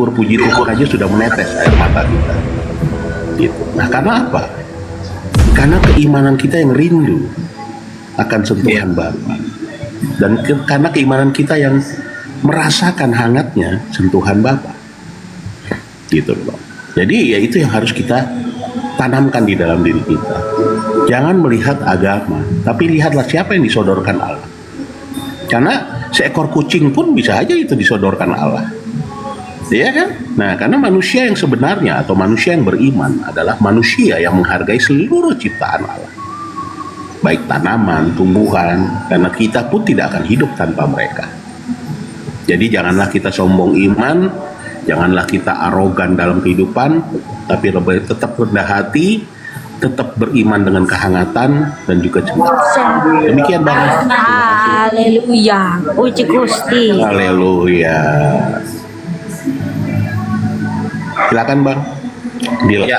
syukur, puji Tuhan aja sudah menetes air mata kita. Gitu. Nah, karena apa? Karena keimanan kita yang rindu akan sentuhan Bapa, dan karena keimanan kita yang merasakan hangatnya sentuhan Bapa. Gitu loh. Jadi ya itu yang harus kita tanamkan di dalam diri kita. Jangan melihat agama, tapi lihatlah siapa yang disodorkan Allah. Karena seekor kucing pun bisa aja itu disodorkan Allah. Iya kan? Nah, karena manusia yang sebenarnya atau manusia yang beriman adalah manusia yang menghargai seluruh ciptaan Allah. Baik tanaman, tumbuhan, karena kita pun tidak akan hidup tanpa mereka. Jadi janganlah kita sombong iman, janganlah kita arogan dalam kehidupan, tapi tetap rendah hati, tetap beriman dengan kehangatan dan juga cinta. Demikian Bang. Haleluya, puji Gusti. Haleluya. Silakan Bang,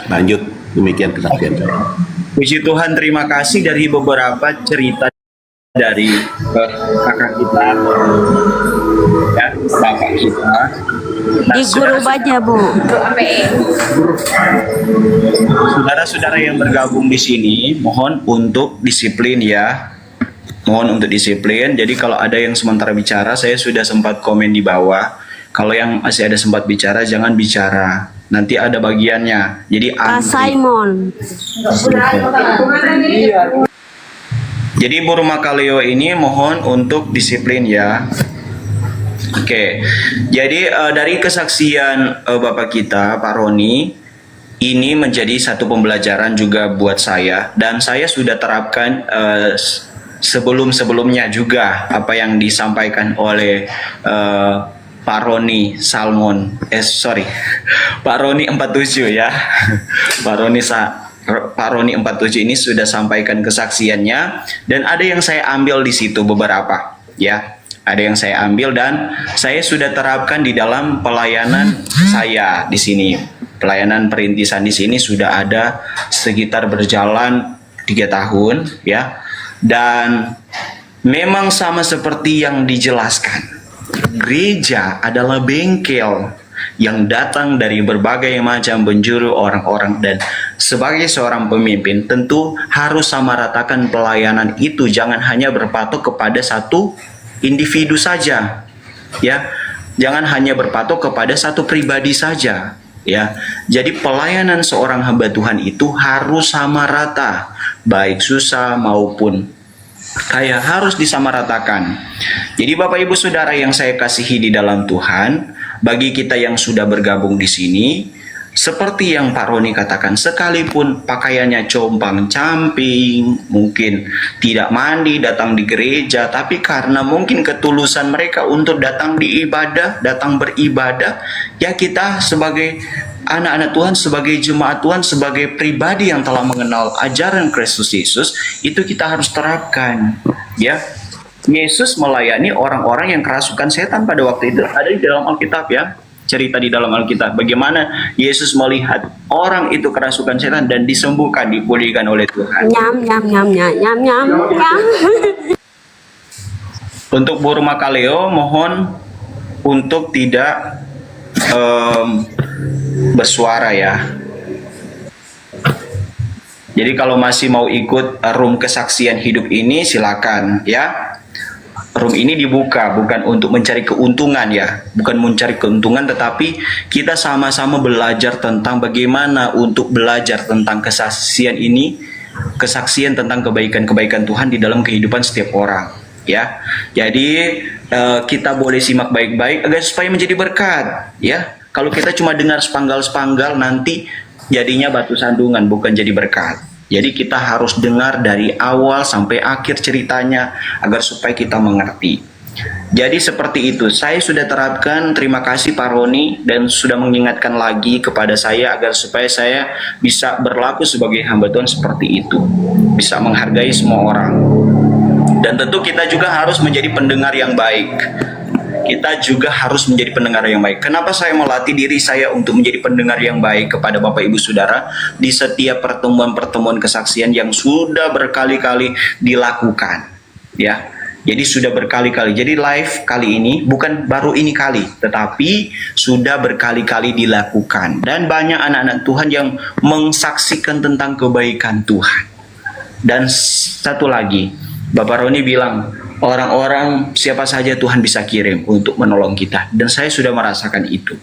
lanjut. Demikian kesaksian saya. Puji Tuhan, terima kasih dari beberapa cerita dari kakak kita, ya, bapak kita. Nah, Di guru baca Bu. saudara-saudara yang bergabung di sini, mohon untuk disiplin ya. Mohon untuk disiplin. Jadi kalau ada yang sementara bicara, saya sudah sempat komen di bawah. Kalau yang masih ada sempat bicara, jangan bicara. Nanti ada bagiannya. Jadi Pak Simon. Jadi Bu Rumah Kaleo ini mohon untuk disiplin ya. Oke. Jadi dari kesaksian Bapak kita, Pak Roni, ini menjadi satu pembelajaran juga buat saya, dan saya sudah terapkan sebelum-sebelumnya juga apa yang disampaikan oleh Pak Roni Salmon, Pak Roni 47 ya. Pak Roni 47 ini sudah sampaikan kesaksiannya, dan ada yang saya ambil di situ beberapa ya. Ada yang saya ambil dan saya sudah terapkan di dalam pelayanan saya di sini. Pelayanan perintisan di sini sudah ada sekitar berjalan 3 tahun ya. Dan memang sama seperti yang dijelaskan. Gereja adalah bengkel yang datang dari berbagai macam penjuru orang-orang, dan sebagai seorang pemimpin tentu harus sama ratakan pelayanan itu, jangan hanya berpatok kepada satu individu saja ya, jangan hanya berpatok kepada satu pribadi saja ya. Jadi pelayanan seorang hamba Tuhan itu harus sama rata, baik susah maupun kaya, harus disamaratakan. Jadi Bapak Ibu Saudara yang saya kasihi di dalam Tuhan, bagi kita yang sudah bergabung di sini, seperti yang Pak Roni katakan, sekalipun pakaiannya compang-camping, mungkin tidak mandi datang di gereja, tapi karena mungkin ketulusan mereka untuk datang di ibadah, datang beribadah, ya kita sebagai anak-anak Tuhan, sebagai jemaat Tuhan, sebagai pribadi yang telah mengenal ajaran Kristus Yesus, itu kita harus terapkan ya. Yesus melayani orang-orang yang kerasukan setan pada waktu itu, ada di dalam Alkitab ya. Cerita di dalam Alkitab bagaimana Yesus melihat orang itu kerasukan setan dan disembuhkan, dipulihkan oleh Tuhan. Nyam nyam nyam nyam nyam nyam nyam. Untuk Bu Rumah Kaleo, mohon untuk tidak bersuara ya. Jadi kalau masih mau ikut room kesaksian hidup ini, silakan ya. Room ini dibuka bukan untuk mencari keuntungan ya, bukan mencari keuntungan, tetapi kita sama-sama belajar tentang bagaimana untuk belajar tentang kesaksian ini, kesaksian tentang kebaikan-kebaikan Tuhan di dalam kehidupan setiap orang ya. Jadi kita boleh simak baik-baik agar supaya menjadi berkat ya. Kalau kita cuma dengar sepanggal-sepanggal, nanti jadinya batu sandungan, bukan jadi berkat. Jadi kita harus dengar dari awal sampai akhir ceritanya agar supaya kita mengerti. Jadi seperti itu, saya sudah terapkan. Terima kasih Pak Roni, dan sudah mengingatkan lagi kepada saya agar supaya saya bisa berlaku sebagai hamba Tuhan seperti itu, bisa menghargai semua orang. Dan tentu kita juga harus menjadi pendengar yang baik. Kita juga harus menjadi pendengar yang baik. Kenapa saya melatih diri saya untuk menjadi pendengar yang baik kepada Bapak Ibu Saudara di setiap pertemuan-pertemuan kesaksian yang sudah berkali-kali dilakukan ya. Jadi sudah berkali-kali. Jadi live kali ini bukan baru ini kali, tetapi sudah berkali-kali dilakukan. Dan banyak anak-anak Tuhan yang mengsaksikan tentang kebaikan Tuhan. Dan satu lagi, Bapak Roni bilang, orang-orang siapa saja Tuhan bisa kirim untuk menolong kita. Dan saya sudah merasakan itu.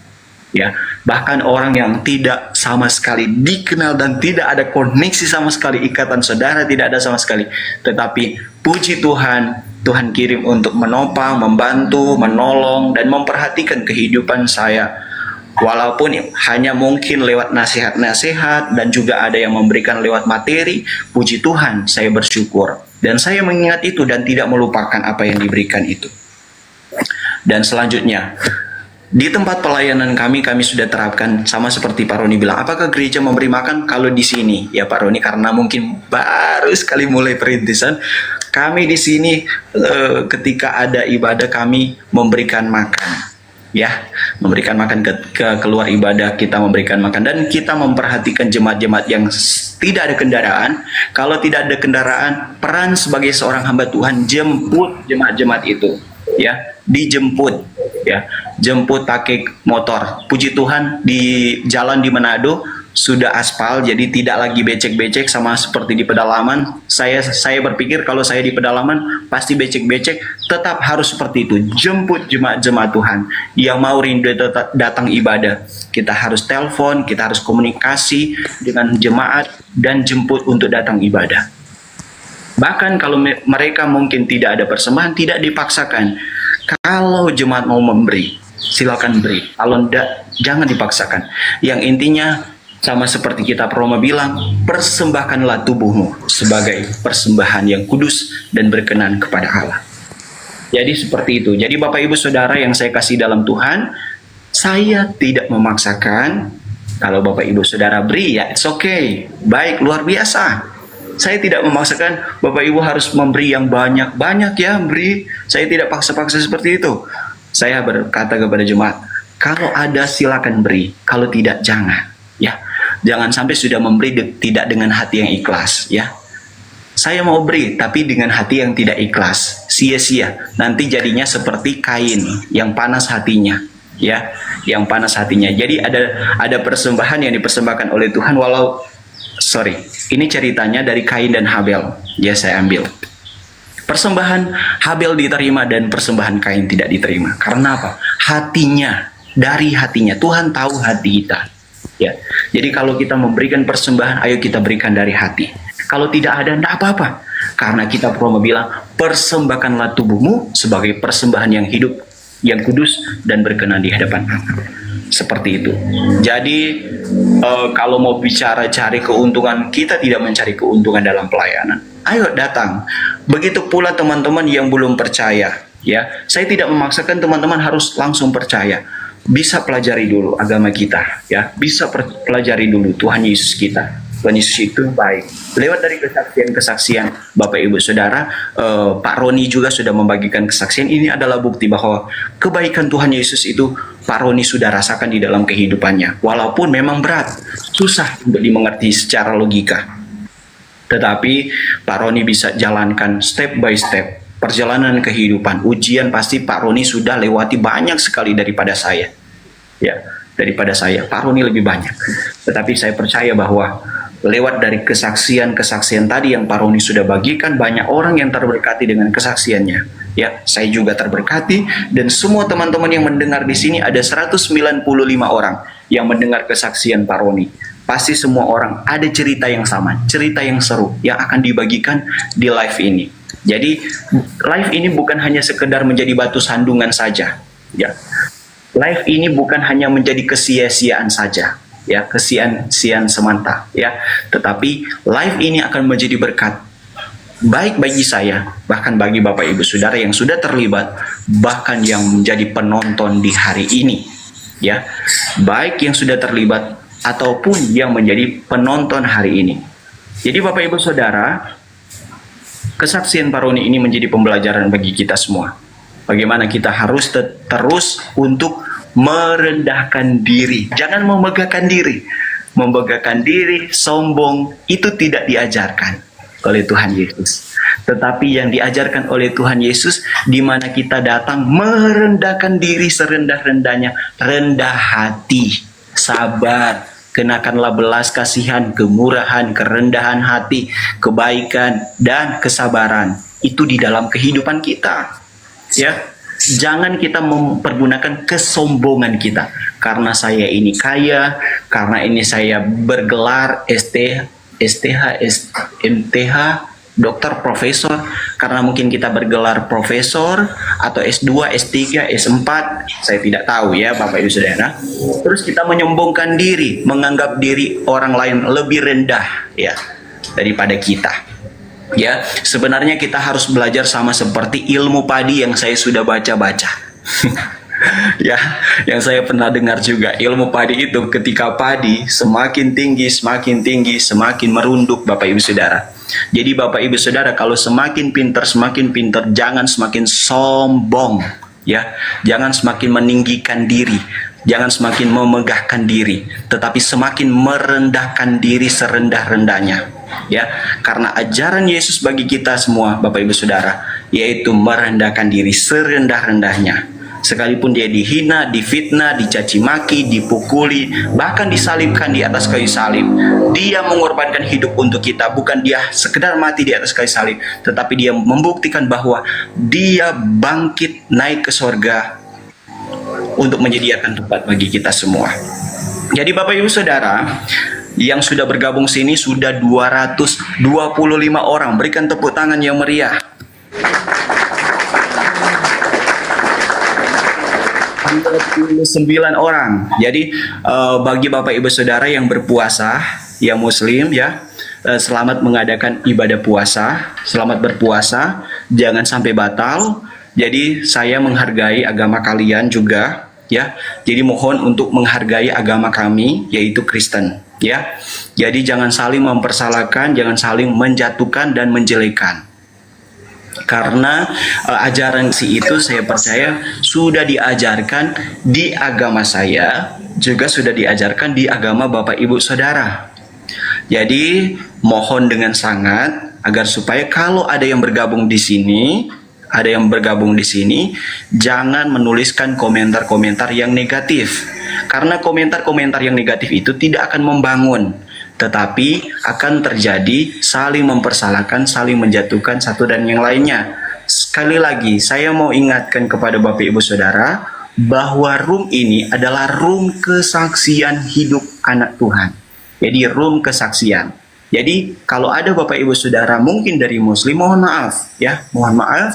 Ya, bahkan orang yang tidak sama sekali dikenal dan tidak ada koneksi sama sekali, ikatan saudara tidak ada sama sekali, tetapi puji Tuhan, Tuhan kirim untuk menopang, membantu, menolong, dan memperhatikan kehidupan saya. Walaupun hanya mungkin lewat nasihat-nasihat dan juga ada yang memberikan lewat materi, puji Tuhan, saya bersyukur. Dan saya mengingat itu dan tidak melupakan apa yang diberikan itu. Dan selanjutnya, di tempat pelayanan kami sudah terapkan sama seperti Pak Roni bilang, apakah gereja memberi makan? Kalau di sini, ya Pak Roni, karena mungkin baru sekali mulai perintisan, kami di sini ketika ada ibadah kami memberikan makan, ya, memberikan makan ke keluar ibadah, kita memberikan makan dan kita memperhatikan jemaat-jemaat yang tidak ada kendaraan. Kalau tidak ada kendaraan, peran sebagai seorang hamba Tuhan jemput jemaat-jemaat itu, ya, dijemput, ya, jemput pakai motor. Puji Tuhan di jalan di Manado sudah aspal, jadi tidak lagi becek-becek sama seperti di pedalaman. Saya berpikir kalau saya di pedalaman pasti becek-becek, tetap harus seperti itu. Jemput jemaat-jemaat Tuhan yang mau rindu datang ibadah. Kita harus telepon, kita harus komunikasi dengan jemaat dan jemput untuk datang ibadah. Bahkan kalau mereka mungkin tidak ada persembahan, tidak dipaksakan. Kalau jemaat mau memberi, silakan beri. Kalau tidak, jangan dipaksakan. Yang intinya sama seperti kitab Roma bilang, persembahkanlah tubuhmu sebagai persembahan yang kudus dan berkenan kepada Allah. Jadi seperti itu. Jadi Bapak Ibu Saudara yang saya kasih dalam Tuhan, saya tidak memaksakan. Kalau Bapak Ibu Saudara beri, ya it's okay. Baik, luar biasa. Saya tidak memaksakan Bapak Ibu harus memberi yang banyak-banyak ya, beri. Saya tidak paksa-paksa seperti itu. Saya berkata kepada jemaat, kalau ada silakan beri, kalau tidak jangan, ya. Jangan sampai sudah memberi tidak dengan hati yang ikhlas, ya. Saya mau beri tapi dengan hati yang tidak ikhlas, sia-sia. Nanti jadinya seperti Kain yang panas hatinya, ya, yang panas hatinya. Jadi ada persembahan yang dipersembahkan oleh Tuhan ini ceritanya dari Kain dan Habel. Ya, saya ambil. Persembahan Habel diterima dan persembahan Kain tidak diterima. Karena apa? Hatinya, dari hatinya. Tuhan tahu hati kita. Ya. Jadi kalau kita memberikan persembahan, ayo kita berikan dari hati. Kalau tidak ada, tidak apa-apa. Karena kita Roma bilang, persembahkanlah tubuhmu sebagai persembahan yang hidup, yang kudus dan berkenan di hadapan Allah. Seperti itu. Jadi kalau mau bicara cari keuntungan, kita tidak mencari keuntungan dalam pelayanan. Ayo datang. Begitu pula teman-teman yang belum percaya, ya. Saya tidak memaksakan teman-teman harus langsung percaya. Bisa pelajari dulu agama kita, ya. Bisa pelajari dulu Tuhan Yesus kita. Tuhan Yesus itu baik. Lewat dari kesaksian-kesaksian Bapak Ibu Saudara, Pak Roni juga sudah membagikan kesaksian. Ini adalah bukti bahwa kebaikan Tuhan Yesus itu Pak Roni sudah rasakan di dalam kehidupannya. Walaupun memang berat, susah untuk dimengerti secara logika. Tetapi Pak Roni bisa jalankan step by step. Perjalanan kehidupan, ujian pasti Pak Roni sudah lewati banyak sekali daripada saya. Ya, daripada saya. Pak Roni lebih banyak. Tetapi saya percaya bahwa lewat dari kesaksian-kesaksian tadi yang Pak Roni sudah bagikan, banyak orang yang terberkati dengan kesaksiannya. Ya, saya juga terberkati dan semua teman-teman yang mendengar di sini ada 195 orang yang mendengar kesaksian Pak Roni. Pasti semua orang ada cerita yang sama, cerita yang seru yang akan dibagikan di live ini. Jadi live ini bukan hanya sekedar menjadi batu sandungan saja, ya. Live ini bukan hanya menjadi kesia-siaan saja, ya, kesia-siaan semata, ya. Tetapi live ini akan menjadi berkat, baik bagi saya, bahkan bagi Bapak Ibu Saudara yang sudah terlibat, bahkan yang menjadi penonton di hari ini, ya, baik yang sudah terlibat ataupun yang menjadi penonton hari ini. Jadi Bapak Ibu Saudara, kesaksian Pak Roni ini menjadi pembelajaran bagi kita semua. Bagaimana kita harus terus untuk merendahkan diri. Jangan memegahkan diri. Membanggakan diri, sombong, itu tidak diajarkan. oleh Tuhan Yesus. Tetapi yang diajarkan oleh Tuhan Yesus, di mana kita datang merendahkan diri serendah-rendahnya, rendah hati, sabar, kenakanlah belas kasihan, kemurahan, kerendahan hati, kebaikan, dan kesabaran. Itu di dalam kehidupan kita. Ya, jangan kita mempergunakan kesombongan kita. Karena saya ini kaya, karena ini saya bergelar MTH, dokter, profesor, karena mungkin kita bergelar profesor atau S2, S3, S4, saya tidak tahu ya Bapak Ibu Saudara. Terus kita menyombongkan diri, menganggap diri orang lain lebih rendah ya daripada kita. Ya, sebenarnya kita harus belajar sama seperti ilmu padi yang saya sudah baca-baca. Ya, yang saya pernah dengar juga, ilmu padi itu ketika padi semakin tinggi, semakin merunduk Bapak Ibu Saudara. Jadi Bapak Ibu Saudara, kalau semakin pintar, jangan semakin sombong, ya. Jangan semakin meninggikan diri, jangan semakin memegahkan diri, tetapi semakin merendahkan diri serendah-rendahnya, ya. Karena ajaran Yesus bagi kita semua, Bapak Ibu Saudara, yaitu merendahkan diri serendah-rendahnya. Sekalipun dia dihina, difitnah, dicaci maki, dipukuli, bahkan disalibkan di atas kayu salib, dia mengorbankan hidup untuk kita. Bukan dia sekedar mati di atas kayu salib, tetapi dia membuktikan bahwa dia bangkit naik ke sorga untuk menyediakan tempat bagi kita semua. Jadi Bapak Ibu Saudara, yang sudah bergabung sini sudah 225 orang. Berikan tepuk tangan yang meriah. 29 orang. Jadi bagi Bapak Ibu Saudara yang berpuasa, yang Muslim ya, selamat mengadakan ibadah puasa, selamat berpuasa, jangan sampai batal. Jadi saya menghargai agama kalian juga ya. Jadi mohon untuk menghargai agama kami, yaitu Kristen ya. Jadi jangan saling mempersalahkan, jangan saling menjatuhkan dan menjelekan. Karena ajaran itu saya percaya sudah diajarkan di agama saya, juga sudah diajarkan di agama Bapak Ibu Saudara. Jadi mohon dengan sangat agar supaya kalau ada yang bergabung di sini, jangan menuliskan komentar-komentar yang negatif. Karena komentar-komentar yang negatif itu tidak akan membangun, tetapi akan terjadi saling mempersalahkan, saling menjatuhkan satu dan yang lainnya. Sekali lagi, saya mau ingatkan kepada Bapak Ibu Saudara bahwa room ini adalah room kesaksian hidup anak Tuhan. Jadi room kesaksian. Jadi kalau ada Bapak Ibu Saudara mungkin dari Muslim, mohon maaf ya, mohon maaf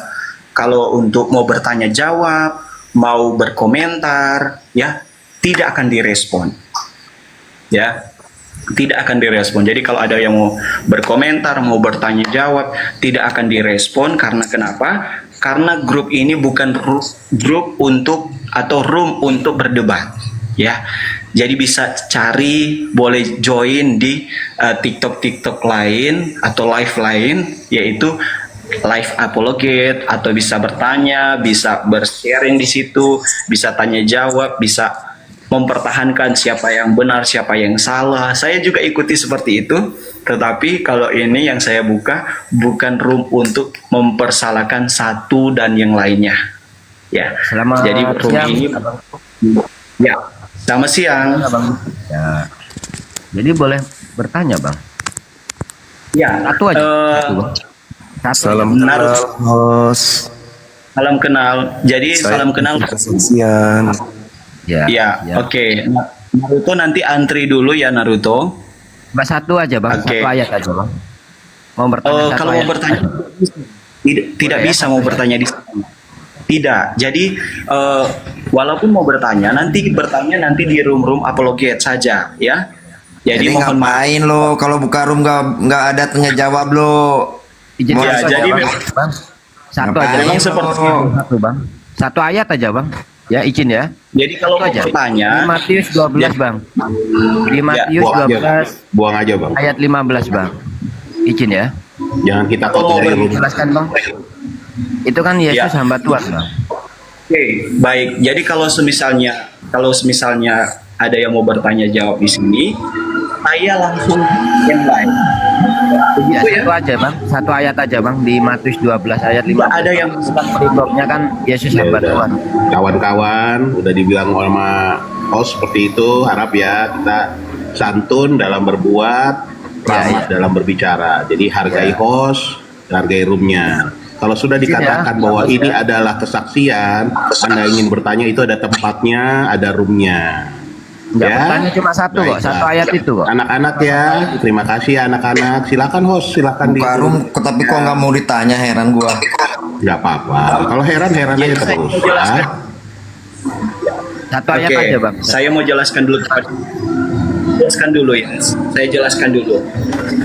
kalau untuk mau bertanya jawab, mau berkomentar ya, tidak akan direspon. Ya, tidak akan direspon. Jadi kalau ada yang mau berkomentar, mau bertanya jawab, tidak akan direspon. Karena kenapa? Karena grup ini bukan grup untuk atau room untuk berdebat ya. Jadi bisa cari, boleh join di TikTok lain atau live lain, yaitu live apologet, atau bisa bertanya, bisa bersharing di situ, bisa tanya jawab, bisa mempertahankan siapa yang benar, siapa yang salah. Saya juga ikuti seperti itu. Tetapi kalau ini yang saya buka bukan room untuk mempersalahkan satu dan yang lainnya. Ya. Selamat Jadi room siang, ini Abang. ya. Selamat siang. Abang. Ya. Jadi boleh bertanya, Bang? Ya. Satu aja. Satu, Bang. Satu. Salam Benar. kenal, Bos. Salam kenal. Jadi Saya salam kenal. kesaksian. Ya. Ya, oke. Naruto nanti antri dulu ya Naruto. Mbak, satu aja, Bang. Oke. Satu ayat aja, Bang. Mau bertanya satu Kalau ayat. mau bertanya tidak Boleh, bisa ya? mau bertanya di sana. Tidak. Jadi walaupun mau bertanya nanti di room apologet saja ya. Jadi Ini mohon maaf. ngapain lo? Kalau buka room nggak ada tanya jawab lo. Izin Ya, satu jadi aja, Bang. memang- Bang. Satu Ngapain aja. memang Bang. seperti Satu, Bang. Satu ayat aja, Bang. Ya, izin ya. Jadi kalau mau Itu aja. bertanya Di Matius 12, Ya. Bang. Di Matius buang aja, 12 buang aja bang. ayat 15, Bang. Izin ya. Jangan kita Kalau potong dari mau room. Jelaskan, Bang. Itu kan Yesus Ya. hamba Tuhan, Bang. Oke, baik. Jadi kalau semisalnya ada yang mau bertanya jawab di sini, saya langsung yang lain. Ya, Begitu ya. satu aja bang, satu ayat aja bang di Matius 12 ayat 15. Ada yang Perikopnya kan Yesus Ya hamba udah. Tuhan. Kawan-kawan udah dibilang sama host seperti itu, harap ya kita santun dalam berbuat, ramah dalam berbicara. Jadi hargai host, hargai roomnya. Kalau sudah dikatakan bahwa ini adalah kesaksian, Anda ingin bertanya, itu ada tempatnya, ada roomnya. Enggak, pertanyaan cuma satu kok, Baiklah. satu ayat itu kok. Anak-anak ya, terima kasih anak-anak. Silakan host, silakan Buka room, tapi kok nggak mau ditanya, heran gua. Nggak apa-apa. Kalau heran-heran aja terus. Ya. Satu ayat Oke, aja bang. saya mau jelaskan dulu. Jelaskan dulu ya. Saya jelaskan dulu.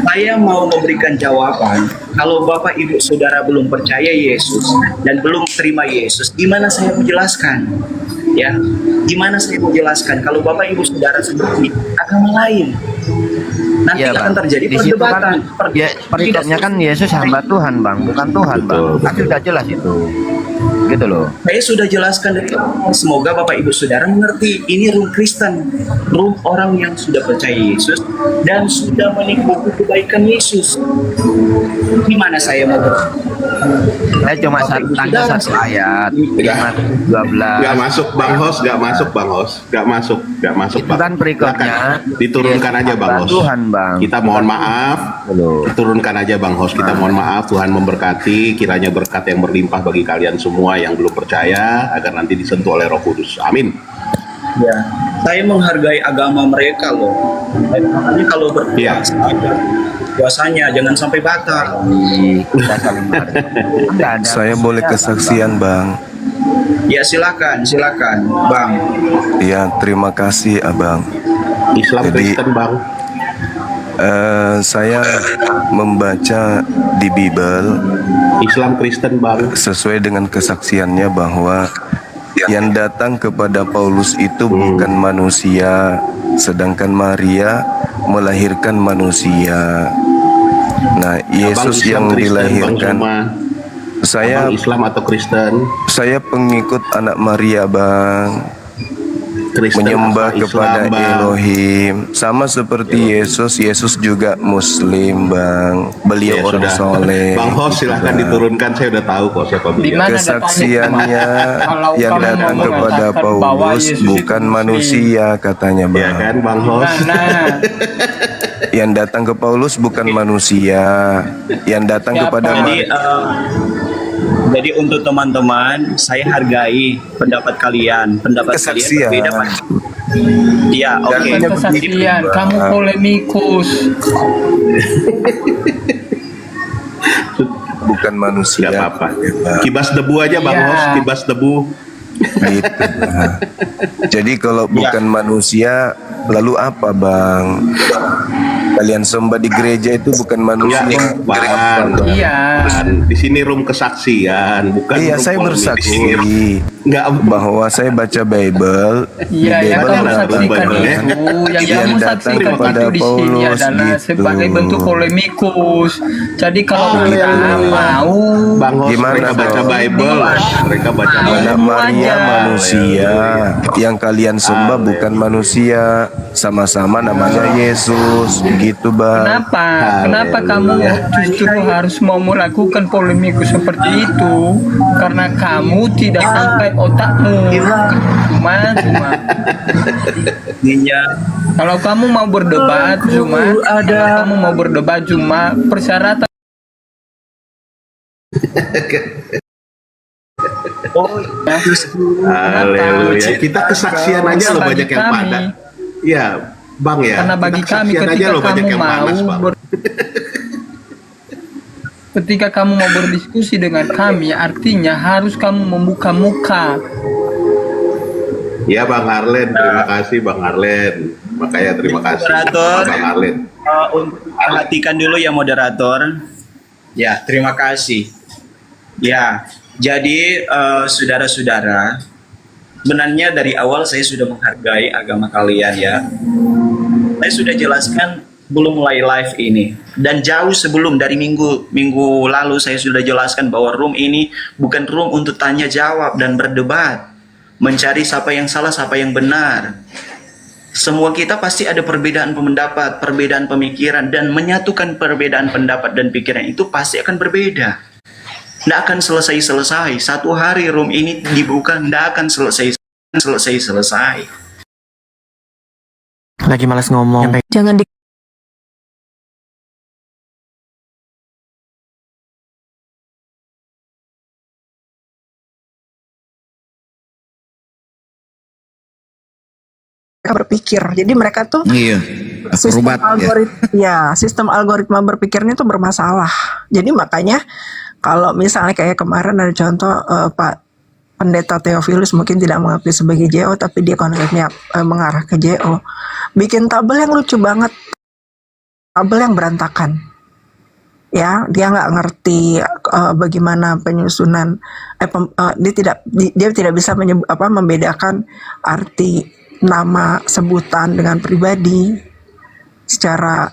Saya mau memberikan jawaban. Kalau Bapak Ibu Saudara belum percaya Yesus dan belum terima Yesus, gimana saya mau jelaskan? Ya, gimana saya mau jelaskan? Kalau Bapak Ibu Saudara seperti agama lain, nanti Iya, akan Bang. terjadi Di situ kan perdebatan. ya, perikopnya kan Yesus hamba Tuhan bang, bukan Tuhan bang. Betul, Kan sudah jelas itu, gitu loh. Saya sudah jelaskan dari awal. Semoga Bapak Ibu Saudara mengerti. Ini room Kristen, room orang yang sudah percaya Yesus dan sudah menikmati kebaikan Yesus. Gimana saya mau Saya cuma tanya satu ayat di Matius 12. Nggak masuk Bang Host, nggak masuk Bang Host, nggak masuk Itu kan perikopnya. Silakan. Diturunkan Yesus aja Bang hamba Host. Tuhan bang. Kita mohon maaf. Loh. Turunkan aja Bang Host, kita mohon maaf. Tuhan memberkati, kiranya berkat yang berlimpah bagi kalian semua yang belum percaya, agar nanti disentuh oleh Roh Kudus. Amin. Ya, saya menghargai agama mereka loh. Makanya kalau berpuasa, puasanya jangan sampai batal. Kita saling menghargai. Nggak ada Saya boleh masalah, kesaksian, Bang. Ya silakan, silakan, Bang. Ya, terima kasih, Abang. Islam Jadi- Kristen Bang. Saya membaca di Bible Islam Kristen Bang. sesuai dengan kesaksiannya bahwa yang datang kepada Paulus itu bukan manusia, sedangkan Maria melahirkan manusia. Nah, Yesus Islam yang Kristen, Bang dilahirkan. Zuma. Saya Abang Islam atau Kristen? saya pengikut anak Maria, Bang. Kristen Menyembah apa kepada Islam, Bang? Elohim, sama seperti Yesus. Yesus juga Muslim, Bang. Beliau Ya, orang sudah. soleh. Bang Host gitu, silahkan Bang. diturunkan, saya udah tahu kok siapa beliau. Mana Kesaksiannya Kalau yang kamu datang mau kepada mengatakan bahwa Paulus Yesus itu bukan Muslim. manusia, katanya, Ya Bang. kan Bang Host? Nah, Yang datang ke Paulus bukan manusia, yang datang Siapa? kepada Jadi untuk teman-teman, saya hargai pendapat kalian. Pendapat kalian Kesaksian. berbeda, Pak. Iya, oke. Jangan Jadi, kesaksian, kamu polemikus. bukan manusia. Gak apa-apa. Bang. Kibas debu aja Bang Iya. Host, kibas debu. Gitu, Bang. Jadi kalau bukan manusia, lalu apa, Bang? Kalian sembah di gereja itu bukan manusia. Iya, Bang. Iya. Di sini room kesaksian, bukan Iya, room saya polemik. bersaksi Nggak bahwa saya baca Bible. Iya, Di yang Bible kamu ada saksikan Bible, itu, kan? yang Yang kamu datang saksikan kepada itu di sini Paulus, adalah gitu. sebagai bentuk polemikus. Jadi kalau kita mau, Bang Host, Gimana mereka baca dong? Bible, mereka baca Anak Bible. Maria aja. manusia, yang kalian sembah bukan manusia, sama-sama namanya Yesus, gitu, Bang. kenapa? Kenapa kamu justru harus mau melakukan polemikus seperti itu? Karena kamu tidak sampai otakmu. Cuma Iya. kalau kamu mau berdebat cuma kamu mau berdebat cuma persyaratan Haleluya. Kita kesaksian aja loh banyak yang Kami. padat. Iya, Bang ya. karena bagi Kita kami kesaksian aja ketika loh banyak kamu yang mau panas, Bang. ketika kamu mau berdiskusi dengan kami artinya harus kamu membuka muka. Ya Bang Arlen, terima kasih Bang Arlen. Makanya terima kasih Moderator. Bang Arlen. Untuk perhatikan dulu ya moderator. Ya, terima kasih. Ya, jadi saudara-saudara, sebenarnya dari awal saya sudah menghargai agama kalian ya. Saya sudah jelaskan belum mulai live ini dan jauh sebelum dari minggu lalu saya sudah jelaskan bahwa room ini bukan room untuk tanya jawab dan berdebat, mencari siapa yang salah siapa yang benar. Semua kita pasti ada perbedaan pendapat, perbedaan pemikiran, dan menyatukan perbedaan pendapat dan pikiran itu pasti akan berbeda. Tidak akan selesai-selesai. Satu hari room ini dibuka, tidak akan selesai-selesai. Lagi malas ngomong. Jangan di mereka berpikir. Jadi mereka tuh Iya. sistem Akrobat ya. sistem algoritma berpikirnya tuh bermasalah. Jadi makanya kalau misalnya kayak kemarin ada contoh Pak Pendeta Theophilus mungkin tidak mengakui sebagai JO tapi dia konsepnya mengarah ke JO. Bikin tabel yang lucu banget. Tabel yang berantakan. Ya, dia nggak ngerti bagaimana penyusunan dia tidak bisa membedakan arti nama sebutan dengan pribadi secara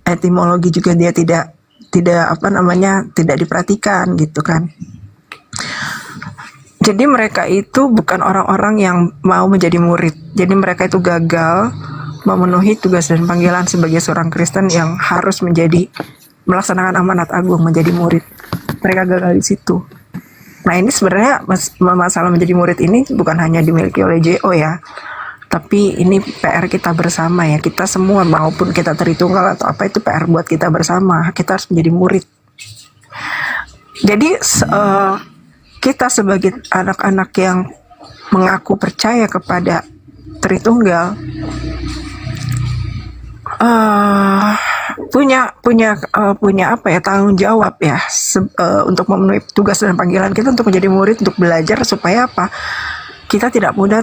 etimologi juga dia tidak diperhatikan gitu kan. Jadi mereka itu bukan orang-orang yang mau menjadi murid. Jadi mereka itu gagal memenuhi tugas dan panggilan sebagai seorang Kristen yang harus melaksanakan amanat agung menjadi murid. Mereka gagal di situ. Nah ini sebenarnya masalah menjadi murid ini bukan hanya dimiliki oleh JO ya, tapi ini PR kita bersama ya, kita semua maupun kita Tritunggal atau apa itu PR buat kita bersama, kita harus menjadi murid. Jadi kita sebagai anak-anak yang mengaku percaya kepada Tritunggal punya tanggung jawab ya untuk memenuhi tugas dan panggilan kita untuk menjadi murid, untuk belajar supaya kita tidak mudah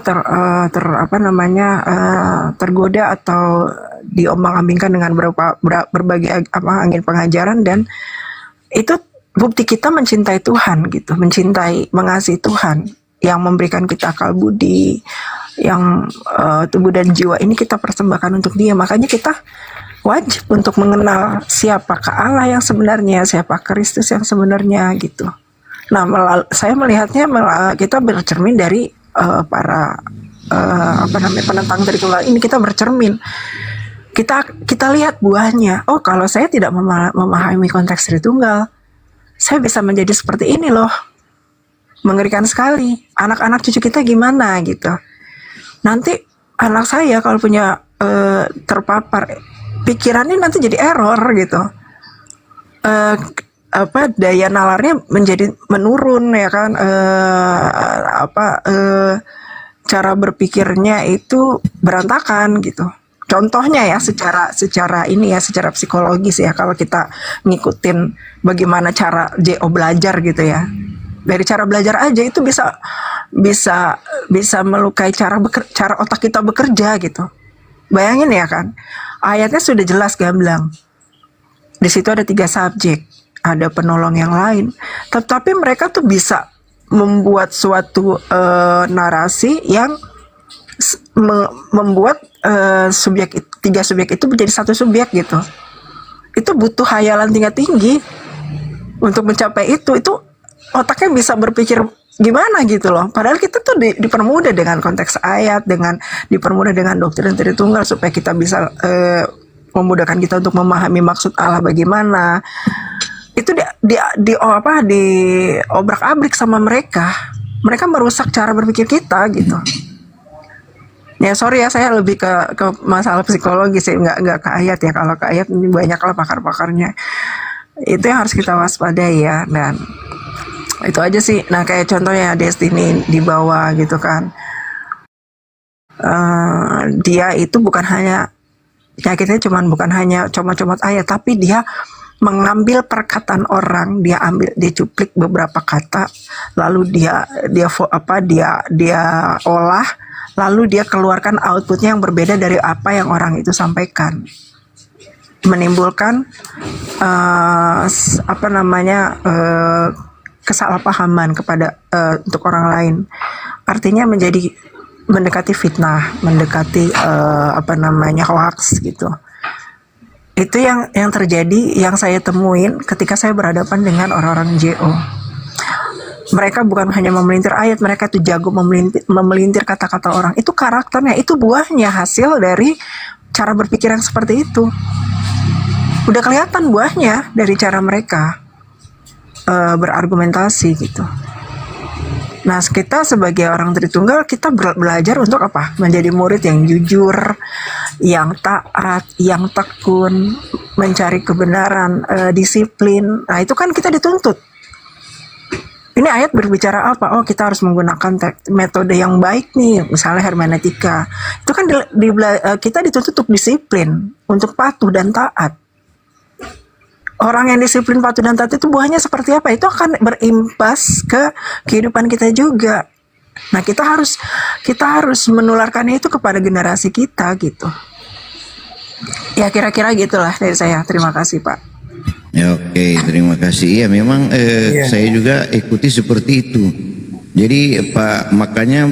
tergoda atau diombang-ambingkan dengan berbagai angin pengajaran, dan itu bukti kita mencintai Tuhan gitu, mengasihi Tuhan yang memberikan kita akal budi, yang tubuh dan jiwa ini kita persembahkan untuk Dia. Makanya kita wajib untuk mengenal siapakah Allah yang sebenarnya, siapa Kristus yang sebenarnya gitu. Nah, saya melihatnya kita bercermin dari para penentang Tritunggal ini. Kita bercermin, kita lihat buahnya. Oh, kalau saya tidak memahami konteks Tritunggal, saya bisa menjadi seperti ini loh. Mengerikan sekali. Anak-anak cucu kita gimana gitu. Nanti anak saya kalau punya terpapar, pikirannya nanti jadi error gitu. Daya nalarnya menjadi menurun ya kan. Cara berpikirnya itu berantakan gitu. Contohnya ya secara psikologis ya, kalau kita ngikutin bagaimana cara JO belajar gitu ya. Dari cara belajar aja itu bisa melukai cara otak kita bekerja gitu. Bayangin ya kan, ayatnya sudah jelas gamblang. Di situ ada 3 subjek, ada penolong yang lain, tetapi mereka tuh bisa membuat suatu narasi yang membuat 3 subjek itu menjadi 1 subjek gitu. Itu butuh hayalan tingkat tinggi untuk mencapai itu otaknya bisa berpikir gimana gitu loh. Padahal kita tuh dipermudah dengan konteks ayat, dipermudah dengan doktrin Tritunggal supaya kita bisa memudahkan kita untuk memahami maksud Allah bagaimana. Itu diobrak-abrik sama mereka. Mereka merusak cara berpikir kita gitu. Ya sorry ya, saya lebih ke masalah psikologis ya, nggak ke ayat ya. Kalau ke ayat ini banyaklah pakar-pakarnya. Itu yang harus kita waspadai ya. Dan itu aja sih. Nah kayak contohnya Destiny di bawah gitu kan, dia itu bukan hanya penyakitnya bukan hanya comot-comot ayat, tapi dia mengambil perkataan orang, dia cuplik beberapa kata, lalu dia olah, lalu dia keluarkan outputnya yang berbeda dari apa yang orang itu sampaikan, menimbulkan kesalahpahaman kepada untuk orang lain. Artinya mendekati fitnah, mendekati hoax gitu. Itu yang terjadi, yang saya temuin ketika saya berhadapan dengan orang-orang JO. Mereka bukan hanya memelintir ayat, mereka tuh jago memelintir kata-kata orang. Itu karakternya, itu buahnya, hasil dari cara berpikir yang seperti itu. Udah kelihatan buahnya dari cara mereka berargumentasi gitu. Nah, kita sebagai orang Tritunggal, kita belajar untuk apa? Menjadi murid yang jujur, yang taat, yang tekun, mencari kebenaran, disiplin. Nah, itu kan kita dituntut. Ini ayat berbicara apa? Oh, kita harus menggunakan metode yang baik nih, misalnya hermeneutika. Itu kan kita dituntut untuk disiplin, untuk patuh dan taat. Orang yang disiplin, patuh dan taat itu buahnya seperti apa? Itu akan berimbas ke kehidupan kita juga. Nah, kita harus menularkannya itu kepada generasi kita gitu. Ya, kira-kira gitulah dari saya. Terima kasih, Pak. Ya, oke, terima kasih. Iya, memang saya juga ikuti seperti itu. Jadi makanya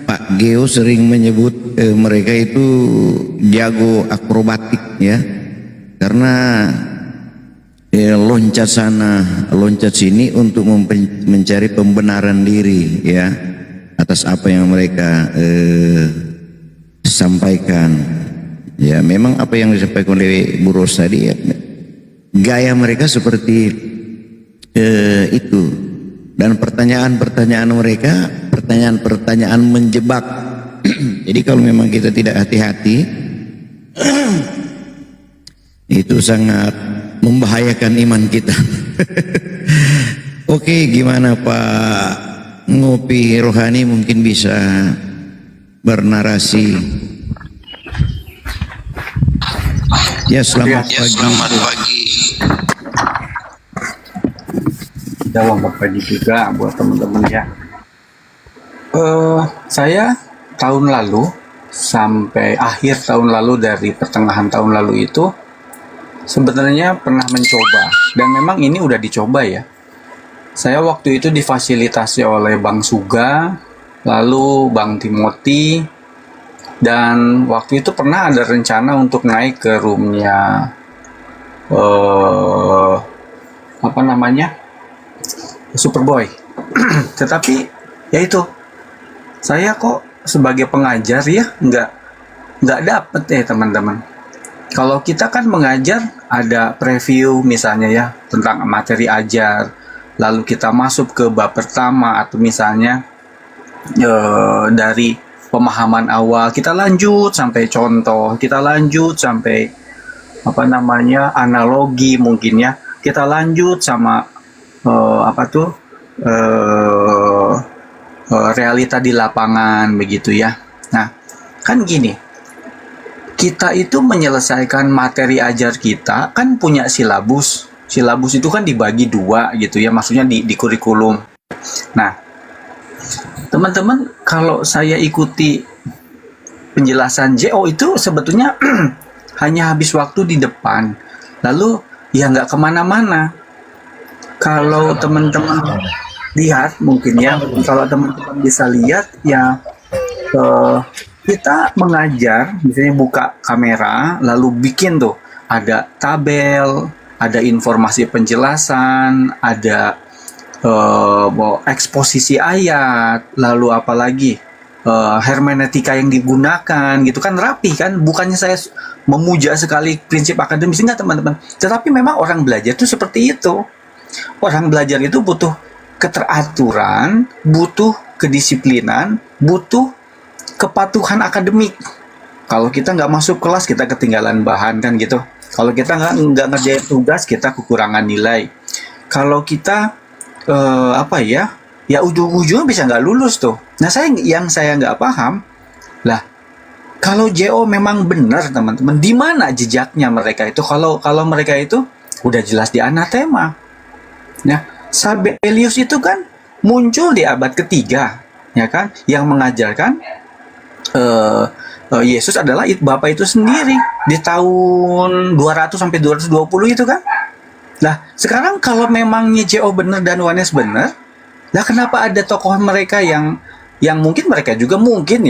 Pak Geo sering menyebut mereka itu jago akrobatik ya, karena loncat sana, loncat sini untuk mencari pembenaran diri ya atas apa yang mereka sampaikan. Ya, memang apa yang disampaikan oleh Bu Ros tadi ya, gaya mereka seperti itu, dan pertanyaan-pertanyaan mereka pertanyaan-pertanyaan menjebak. Jadi kalau memang kita tidak hati-hati itu sangat membahayakan iman kita. Oke, gimana Pak Ngopi Rohani mungkin bisa bernarasi? Ya, selamat pagi. Selamat pagi juga buat teman-teman ya. Saya tahun lalu sampai akhir tahun lalu, dari pertengahan tahun lalu itu sebenarnya pernah mencoba, dan memang ini udah dicoba ya. Saya waktu itu difasilitasi oleh Bang Suga, lalu Bang Timothy, dan waktu itu pernah ada rencana untuk naik ke roomnya Superboy. Tetapi ya itu, saya kok sebagai pengajar ya nggak dapet ya teman-teman. Kalau kita kan mengajar ada preview misalnya ya tentang materi ajar, lalu kita masuk ke bab pertama, atau misalnya dari pemahaman awal kita lanjut sampai contoh, kita lanjut sampai analogi mungkin ya, kita lanjut sama realita di lapangan begitu ya. Nah, kan gini, kita itu menyelesaikan materi ajar kita kan punya silabus. Silabus itu kan dibagi dua gitu ya, maksudnya di kurikulum. Nah, teman-teman, kalau saya ikuti penjelasan JO itu sebetulnya hanya habis waktu di depan, lalu ya nggak kemana-mana. Kalau teman-teman lihat mungkin ya, kalau teman-teman bisa lihat ya, kita mengajar, misalnya buka kamera, lalu bikin tuh, ada tabel, ada informasi penjelasan, ada eksposisi ayat, lalu apalagi hermeneutika yang digunakan, gitu kan, rapi kan. Bukannya saya memuja sekali prinsip akademis, enggak teman-teman, tetapi memang orang belajar itu seperti itu. Orang belajar itu butuh keteraturan, butuh kedisiplinan, butuh kepatuhan akademik. Kalau kita nggak masuk kelas, kita ketinggalan bahan kan gitu. Kalau kita nggak ngerjain tugas, kita kekurangan nilai. Kalau kita ya ujung-ujungnya bisa nggak lulus tuh. Nah, saya nggak paham lah. Kalau JO memang benar teman-teman, di mana jejaknya mereka itu? Kalau mereka itu udah jelas di anatema. Nah, Sabellius itu kan muncul di abad ketiga, ya kan, yang mengajarkan Yesus adalah Bapa itu sendiri di tahun 200 sampai 220 itu kan. Nah, sekarang kalau memangnya JO benar dan Yohanes benar, lah kenapa ada tokoh mereka yang mungkin mereka juga mungkin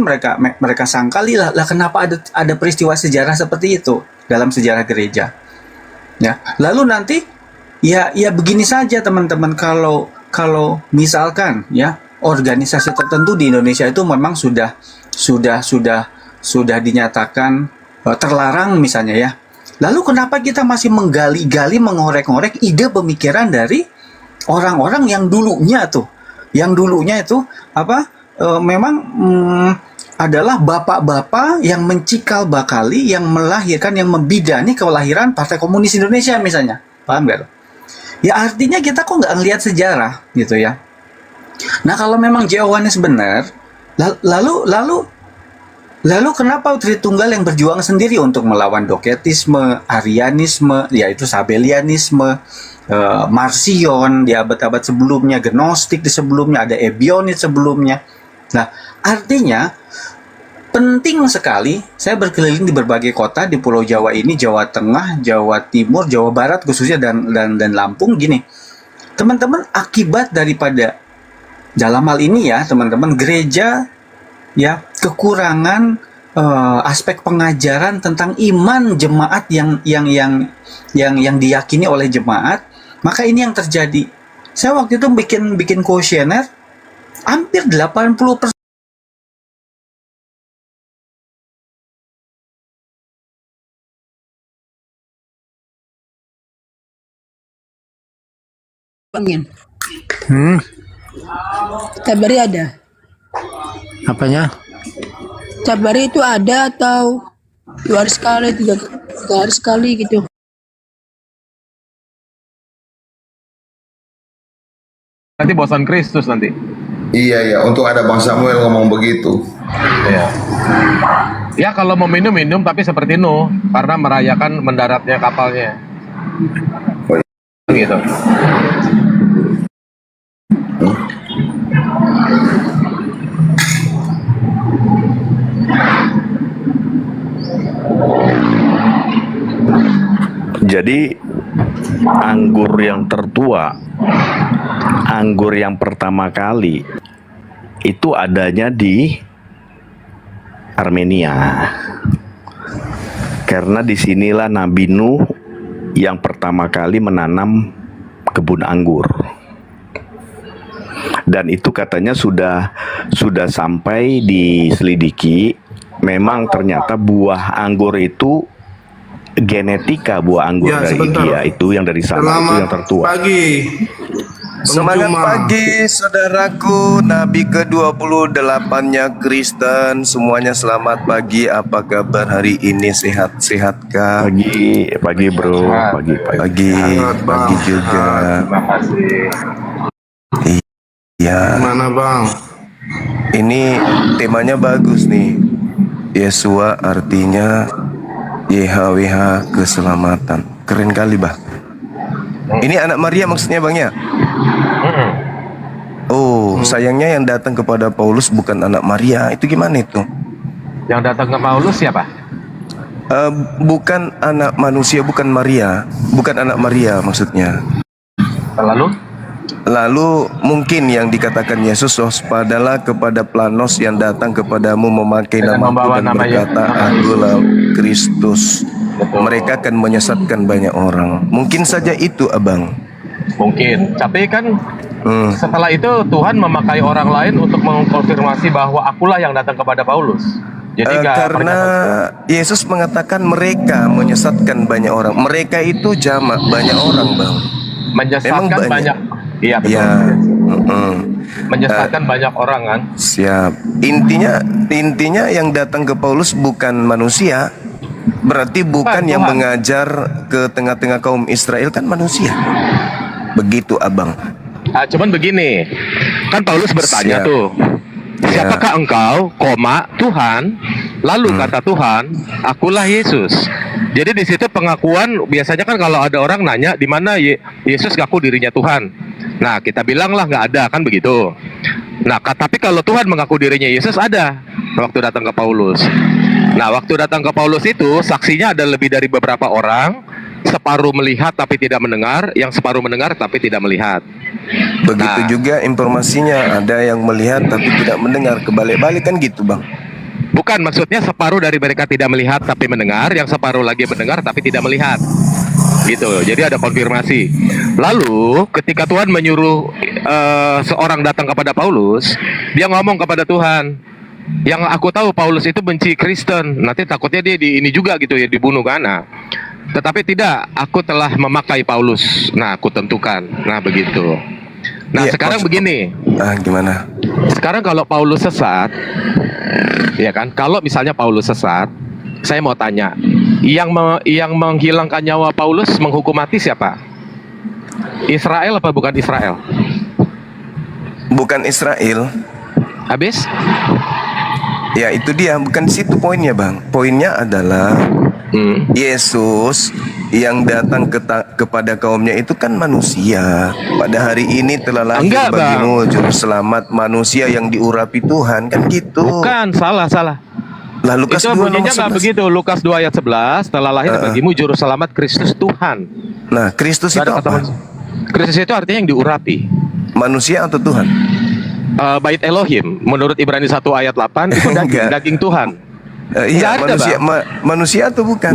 mereka sangkali lah kenapa ada peristiwa sejarah seperti itu dalam sejarah gereja. Ya, lalu nanti ya begini saja teman-teman, kalau kalau misalkan ya organisasi tertentu di Indonesia itu memang sudah dinyatakan terlarang misalnya ya. Lalu kenapa kita masih menggali-gali, mengorek-ngorek ide pemikiran dari orang-orang yang dulunya itu memang adalah bapak-bapak yang mencikal bakali, yang melahirkan, yang membidani kelahiran Partai Komunis Indonesia misalnya, paham gak? Ya artinya kita kok nggak ngelihat sejarah gitu ya. Nah kalau memang Jehowanes benar, lalu kenapa Tritunggal yang berjuang sendiri untuk melawan Doketisme, Arianisme, yaitu Sabellianisme, Marcion di abad-abad sebelumnya, Gnostik di sebelumnya, ada Ebionit sebelumnya. Nah, artinya penting sekali. Saya berkeliling di berbagai kota di Pulau Jawa ini, Jawa Tengah, Jawa Timur, Jawa Barat khususnya dan Lampung gini. Teman-teman, akibat daripada dalam hal ini ya, teman-teman, gereja ya kekurangan aspek pengajaran tentang iman jemaat yang diyakini oleh jemaat, maka ini yang terjadi. Saya waktu itu bikin kuesioner, hampir 80% Setiap hari ada. Apanya? Setiap hari itu ada atau 2 hari sekali, 3 hari sekali gitu. Nanti bosan Kristus nanti. Iya, untuk ada Bang Samuel ngomong begitu. Iya. Ya kalau mau minum tapi seperti Nuh, karena merayakan mendaratnya kapalnya. Gitu. Jadi anggur yang tertua, anggur yang pertama kali itu adanya di Armenia. Karena disinilah Nabi Nuh yang pertama kali menanam kebun anggur. Dan itu katanya sudah sampai diselidiki, memang ternyata buah anggur itu genetika buah anggur dari India itu yang dari sana itu yang tertua. Pagi. Semangat pagi saudaraku, Nabi ke-28-nya Kristen. Semuanya selamat pagi. Apa kabar hari ini? Sehat-sehatkah? Pagi bro. Pagi juga. Terima kasih. Iya. Mana bang? Ini temanya bagus nih. Yesua artinya YHWH keselamatan. Keren kali bah. Ini anak Maria maksudnya bang ya? Oh, sayangnya yang datang kepada Paulus bukan anak Maria. Itu gimana itu? Yang datang ke Paulus siapa? Bukan anak manusia, bukan Maria. Bukan anak Maria maksudnya. Lalu mungkin yang dikatakan Yesus, waspadalah kepada planos yang datang kepadamu memakai namaku dan berkata akulah Kristus. Mereka akan menyesatkan banyak orang. Mungkin saja itu abang. Mungkin, tapi kan setelah itu Tuhan memakai orang lain untuk mengkonfirmasi bahwa akulah yang datang kepada Paulus. Jadi karena Yesus mengatakan mereka menyesatkan banyak orang. Mereka itu jamak banyak orang bang. Menyesatkan banyak. Iya betul. Ya, menyesatkan banyak orang kan. Siap. Intinya yang datang ke Paulus bukan manusia. Berarti bukan yang mengajar ke tengah-tengah kaum Israel kan manusia. Begitu abang. Cuman begini, kan Paulus bertanya tuh, siapakah engkau, Tuhan? Lalu kata Tuhan, akulah Yesus. Jadi di situ pengakuan biasanya kan kalau ada orang nanya di mana Yesus ngaku dirinya Tuhan. Nah kita bilanglah nggak ada kan begitu. Nah tapi kalau Tuhan mengaku dirinya Yesus ada waktu datang ke Paulus. Nah waktu datang ke Paulus itu saksinya ada lebih dari beberapa orang. Separuh melihat tapi tidak mendengar, yang separuh mendengar tapi tidak melihat. Begitu juga informasinya, ada yang melihat tapi tidak mendengar, kebalik-balik kan gitu bang. Bukan, maksudnya separuh dari mereka tidak melihat tapi mendengar, yang separuh lagi mendengar tapi tidak melihat. gitu. Jadi ada konfirmasi. Lalu ketika Tuhan menyuruh seorang datang kepada Paulus, dia ngomong kepada Tuhan, yang aku tahu Paulus itu benci Kristen, nanti takutnya dia di ini juga gitu ya, dibunuh kan. Nah, tetapi tidak, aku telah memakai Paulus. Nah, aku tentukan. Nah, begitu. Nah, Iya, sekarang begini. Gimana? Sekarang kalau Paulus sesat, ya kan? Kalau misalnya Paulus sesat, saya mau tanya, yang menghilangkan nyawa Paulus menghukum mati siapa? Israel apa bukan Israel? Bukan Israel. Habis? Ya itu dia, bukan di situ poinnya Bang. Poinnya adalah Yesus yang datang kepada kaumnya itu kan manusia. Pada hari ini telah lahir Enggak, bagimu juru selamat, manusia yang diurapi Tuhan, kan gitu. Bukan, salah. Lah Lukas Itu 2 bunyinya nomor nggak 11. begitu. Lukas 2 ayat 11, telah lahir bagimu juru selamat Kristus Tuhan. Nah, Kristus itu apa? Kristus itu artinya yang diurapi. Manusia atau Tuhan? Bait Elohim, menurut Ibrani 1 ayat 8 itu daging Tuhan. Iya, Nggak ada, Bang. manusia atau bukan?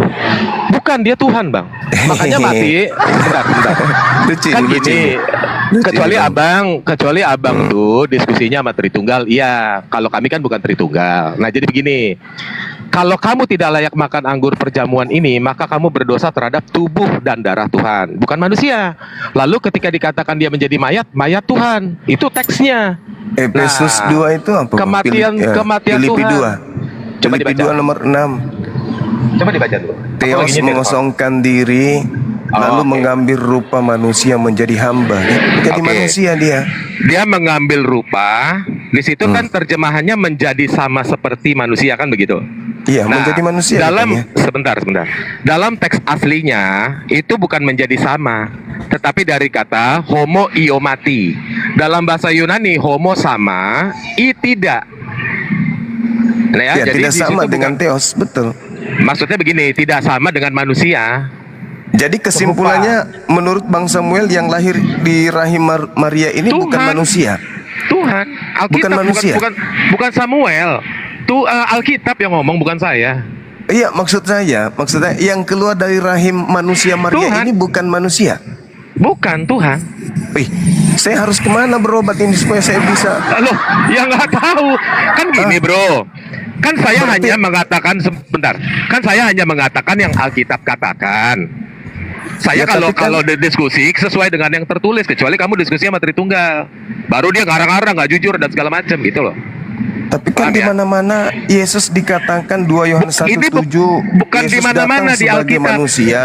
Bukan, dia Tuhan Bang. Makanya mati. Bentar. Kan gini, kecuali abang tuh diskusinya sama Tritunggal. Iya, kalau kami kan bukan Tritunggal. Nah jadi begini, kalau kamu tidak layak makan anggur perjamuan ini, maka kamu berdosa terhadap tubuh dan darah Tuhan, bukan manusia. Lalu ketika dikatakan dia menjadi mayat Tuhan, itu teksnya. Efesus 2 itu apa? Kematian Filipi Tuhan. 2. Coba Filipi dibaca. 2 nomor 6. Coba dibaca dulu. Theos mengosongkan diri, lalu mengambil rupa manusia menjadi hamba. Jadi manusia dia. Dia mengambil rupa, di situ kan terjemahannya menjadi sama seperti manusia kan begitu. Iya, menjadi manusia. Dalam katanya. sebentar. Dalam teks aslinya itu bukan menjadi sama, tetapi dari kata homo iomati. Dalam bahasa Yunani homo sama, i tidak. Nah, Ya, jadi tidak di sama situ dengan Theos, betul. Maksudnya begini, tidak sama dengan manusia. Jadi kesimpulannya menurut Bang Samuel yang lahir di rahim Maria ini bukan manusia. Tuhan, Alkitab Bukan manusia. bukan Samuel. Tuh Alkitab yang ngomong, bukan saya. Iya, maksudnya yang keluar dari rahim manusia Maria Tuhan. ini bukan manusia. Bukan Tuhan. Wih, saya harus kemana berobat ini supaya saya bisa? Loh, ya nggak tahu. Kan gini bro, kan saya hanya mengatakan sebentar. Kan saya hanya mengatakan yang Alkitab katakan. Saya Ya, tapi kan- kalau diskusi sesuai dengan yang tertulis, kecuali kamu diskusi sama Tritunggal, baru dia ngarang-ngarang nggak jujur dan segala macam gitu loh. Tapi kan di mana-mana Yesus dikatakan 2 Yohanes 1:7 bukan di Yesus mana-mana datang di sebagai Alkitab. manusia.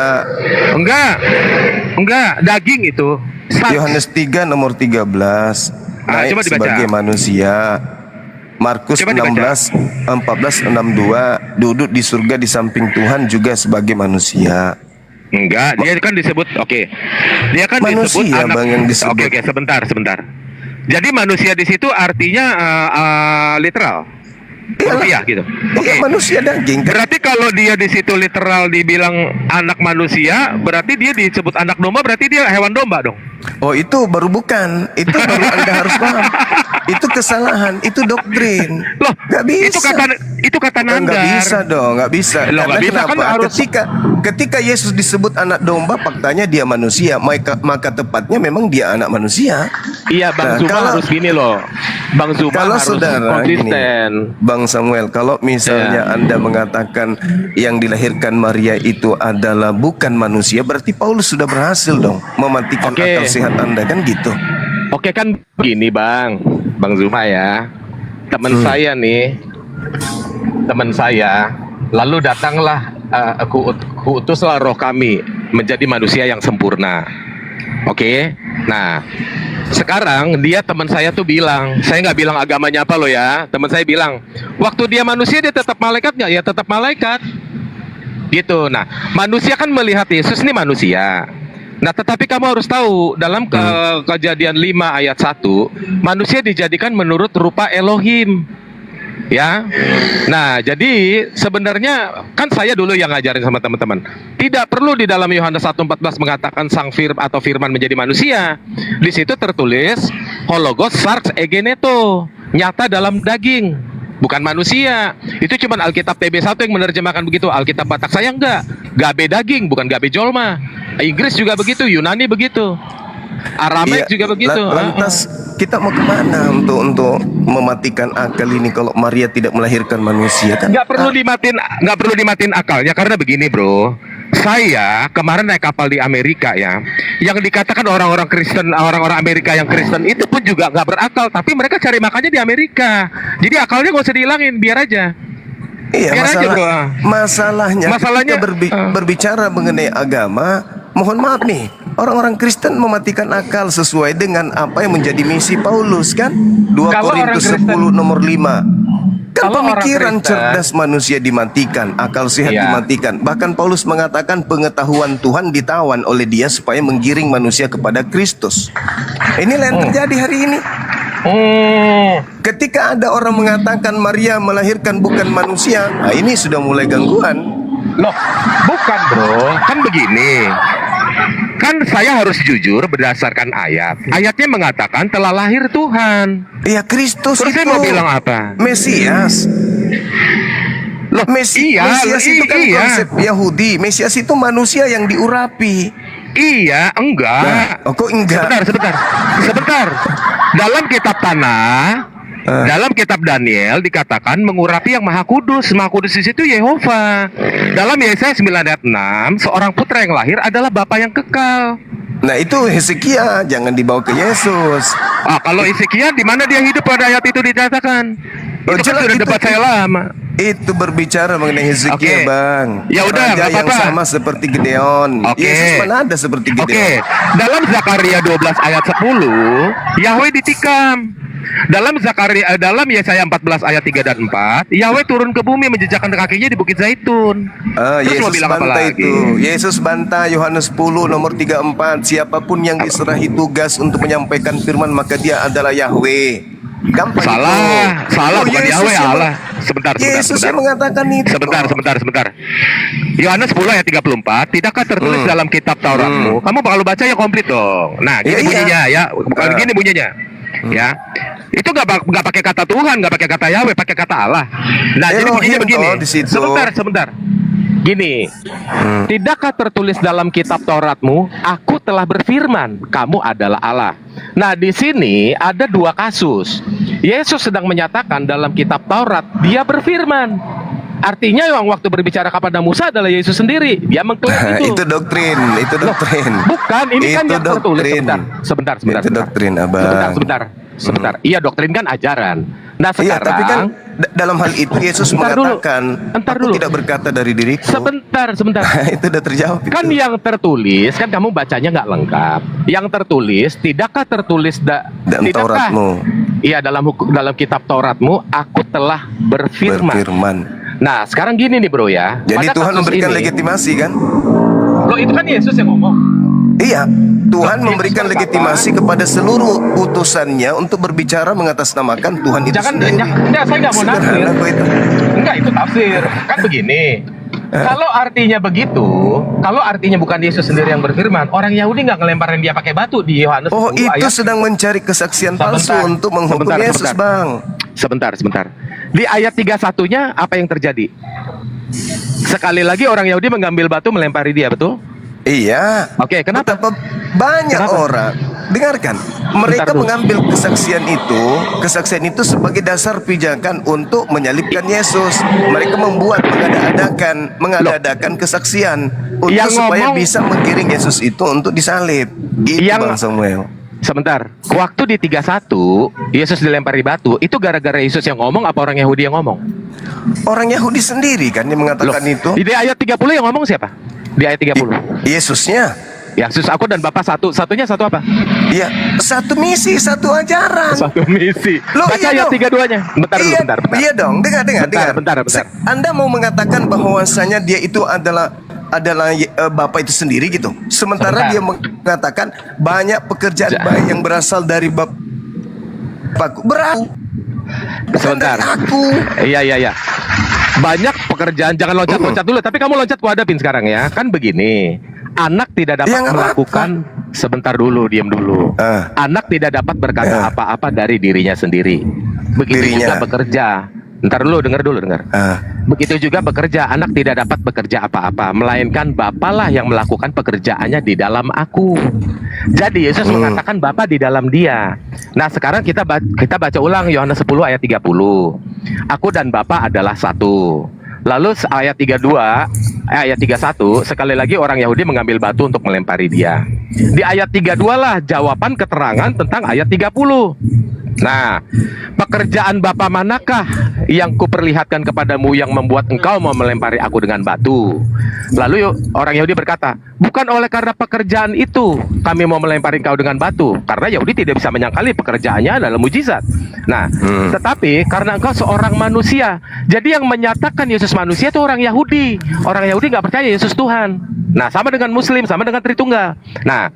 Enggak, daging itu. Yohanes 3 nomor 13 naik coba dibaca. sebagai manusia. Markus Coba dibaca. 16:14-62 duduk di surga di samping Tuhan juga sebagai manusia. Enggak, dia kan disebut Dia kan Manusia, disebut anak. Bang, yang disebut. Oke, sebentar. Jadi manusia di situ artinya literal. Manusia gitu. Iya, manusia daging. Berarti kalau dia di situ literal dibilang anak manusia, berarti dia disebut anak domba, berarti dia hewan domba dong. Oh, itu baru bukan. Itu baru Anda harus paham. Itu kesalahan, itu doktrin. Loh, nggak bisa. Itu kata Nandar. Nggak bisa dong, nggak bisa. Loh, nggak Karena bisa, kan kenapa? harus- Ketika Yesus disebut anak domba, faktanya dia manusia. Maka tepatnya memang dia anak manusia. Iya, Bang Nah, Zuma kalau- harus gini loh. Bang Zuma Kalau harus saudara konsisten. gini, Bang Samuel, kalau misalnya Anda mengatakan yang dilahirkan Maria itu adalah bukan manusia, berarti Paulus sudah berhasil dong mematikan Oke. akal sehat Anda, kan gitu. Oke, kan begini Bang Zuma ya. Teman saya, lalu datanglah kuutuslah roh kami menjadi manusia yang sempurna. Oke, nah sekarang dia teman saya tuh bilang, saya nggak bilang agamanya apa loh ya. Teman saya bilang, waktu dia manusia dia tetap malaikat nggak? Ya tetap malaikat. Gitu. Nah, manusia kan melihat Yesus nih manusia. Nah, tetapi kamu harus tahu dalam Kejadian 5 ayat 1, manusia dijadikan menurut rupa Elohim. Ya. Nah, jadi sebenarnya kan saya dulu yang ngajarin sama teman-teman. Tidak perlu di dalam Yohanes 1:14 mengatakan sang firman menjadi manusia. Di situ tertulis hologos sarx egeneto, nyata dalam daging. bukan manusia. Itu cuma Alkitab TB1 yang menerjemahkan begitu. Alkitab Batak saya enggak. Gabe daging, bukan gabe jolma. Inggris juga begitu, Yunani begitu. Aramek juga begitu. Lantas kita mau kemana untuk mematikan akal ini kalau Maria tidak melahirkan manusia kan? Nggak perlu dimatiin akalnya, karena begini bro. Saya kemarin naik kapal di Amerika ya, yang dikatakan orang-orang Kristen, orang-orang Amerika yang Kristen itu pun juga nggak berakal, tapi mereka cari makannya di Amerika. Jadi akalnya nggak usah dihilangin, biar aja. Iya, biar aja, bro. Masalahnya kita berbicara mengenai agama, mohon maaf nih, orang-orang Kristen mematikan akal sesuai dengan apa yang menjadi misi Paulus kan? 2 Korintus 10 nomor 5. Kan pemikiran cerdas manusia dimatikan, akal sehat dimatikan. Bahkan Paulus mengatakan pengetahuan Tuhan ditawan oleh dia supaya menggiring manusia kepada Kristus. Inilah yang terjadi hari ini. Ketika ada orang mengatakan Maria melahirkan bukan manusia, nah ini sudah mulai gangguan. Loh, bukan bro, kan begini. Kan saya harus jujur berdasarkan ayat. Ayatnya mengatakan telah lahir Tuhan. Iya, Kristus terus itu. saya mau bilang apa? Mesias. Loh, Mesias itu kan konsep Yahudi. Mesias itu manusia yang diurapi. Iya, enggak. Nah, kok enggak? Sebentar. Dalam kitab Tanah, dalam kitab Daniel dikatakan mengurapi yang Maha Kudus. Maha Kudus di situ Yehova. Dalam Yesaya 9 ayat 6, seorang putra yang lahir adalah Bapa yang kekal. Nah, itu Hezekia, jangan dibawa ke Yesus. Kalau Hezekia di mana dia hidup pada ayat itu dikatakan? Itu kan sudah debat saya lama. Itu berbicara mengenai Hezekia, Bang. Ya udah, raja yang apa-apa. sama seperti Gideon. Yesus mana ada seperti Gideon. Dalam Zakaria 12 ayat 10, Yahweh ditikam. Dalam Yesaya 14 ayat 3 dan 4, Yahweh turun ke bumi menjejakkan kakinya di Bukit Zaitun. Terus mau Yesus bilang apa bantah lagi? itu. Yesus bantah Yohanes 10 nomor 34. Siapapun yang diserahi tugas untuk menyampaikan firman maka dia adalah Yahweh. Gampang Salah bukan Yahweh, Allah. Sebentar. Yesus yang mengatakan itu. Sebentar. Yohanes 10 ayat 34, tidakkah tertulis dalam kitab Tauratmu? Kamu bakal baca yang komplit dong. Nah, gini bunyinya ya. Bukan gini bunyinya. Ya. Itu nggak pakai kata Tuhan, nggak pakai kata Yahweh, pakai kata Allah. Nah, jadi bunyinya begini. Sebentar. Gini, tidakkah tertulis dalam kitab Tauratmu, aku telah berfirman, kamu adalah Allah. Nah, di sini ada 2 kasus. Yesus sedang menyatakan dalam kitab Taurat, dia berfirman. Artinya yang waktu berbicara kepada Musa adalah Yesus sendiri. Dia mengklaim itu. Itu doktrin. Bukan, ini kan yang tertulis. Sebentar. Itu doktrin, Abang. Sebentar. Iya, doktrin kan ajaran. Nah, sekarang tapi kan dalam hal itu Yesus mengatakan, aku tidak berkata dari diriku. Sebentar. Itu udah terjawab. Kan yang tertulis, kan kamu bacanya nggak lengkap. Yang tertulis, tidakkah tertulis dalam Tauratmu? Iya, dalam kitab Tauratmu, aku telah berfirman. Nah, sekarang gini nih bro ya. Jadi Tuhan memberikan legitimasi kan? Loh, itu kan Yesus yang ngomong. Iya, Tuhan memberikan legitimasi kepada seluruh utusannya untuk berbicara mengatasnamakan Tuhan itu sendiri. Enggak, saya nggak mau nafsir. Enggak, itu tafsir. Kan begini. Kalau artinya begitu, kalau artinya bukan Yesus sendiri yang berfirman, orang Yahudi nggak ngelemparin dia pakai batu di Yohanes. Oh, itu sedang mencari kesaksian palsu untuk menghukum Yesus, Bang. Sebentar. Di ayat 31-nya apa yang terjadi? Sekali lagi orang Yahudi mengambil batu melempari dia, betul? Iya. Oke, kenapa? Banyak orang, dengarkan, mereka mengambil kesaksian itu sebagai dasar pijakan untuk menyalibkan Yesus. Mereka membuat mengada-adakan kesaksian untuk supaya bisa menggiring Yesus itu untuk disalib. Gitu, Bang Samuel. Sebentar, waktu di 31 Yesus dilempari batu, itu gara-gara Yesus yang ngomong apa orang Yahudi yang ngomong? Orang Yahudi sendiri kan yang mengatakan itu. Di ayat 30 yang ngomong siapa? Di ayat 30 Yesusnya. Yesus, aku dan Bapa satu. Satunya satu apa? Iya, satu misi, satu ajaran. Satu misi. Baca ayat 32-nya. Bentar. Iya dong, dengar. Bentar. Anda mau mengatakan bahwasanya dia itu adalah Bapa itu sendiri gitu. Sementara dia mengatakan banyak pekerjaan baik yang berasal dari Bapakku. Sebentar. Aku. Iya. Banyak pekerjaan, jangan loncat-loncat dulu. Tapi kamu loncat, ku hadapin sekarang ya. Kan begini, anak tidak dapat melakukan. Sebentar dulu, diam dulu. Anak tidak dapat berkata apa-apa dari dirinya sendiri. Begitu juga bekerja. Ntar dulu, dengar. Begitu juga bekerja, anak tidak dapat bekerja apa-apa, melainkan Bapalah yang melakukan pekerjaannya di dalam aku. Jadi Yesus mengatakan Bapa di dalam dia. Nah sekarang kita baca ulang Yohanes 10 ayat 30. Aku dan Bapa adalah satu. Lalu ayat 31, sekali lagi orang Yahudi mengambil batu untuk melempari dia. Di ayat 32 lah jawaban keterangan tentang ayat 30. Nah, pekerjaan Bapa manakah yang kuperlihatkan kepadamu yang membuat engkau mau melempari aku dengan batu? Lalu orang Yahudi berkata, bukan oleh karena pekerjaan itu kami mau melempari engkau dengan batu, karena Yahudi tidak bisa menyangkali pekerjaannya adalah mujizat. Nah, tetapi karena engkau seorang manusia, jadi yang menyatakan Yesus manusia itu orang Yahudi. Orang Yahudi nggak percaya Yesus Tuhan. Nah, sama dengan Muslim, sama dengan Tritunggal. Nah,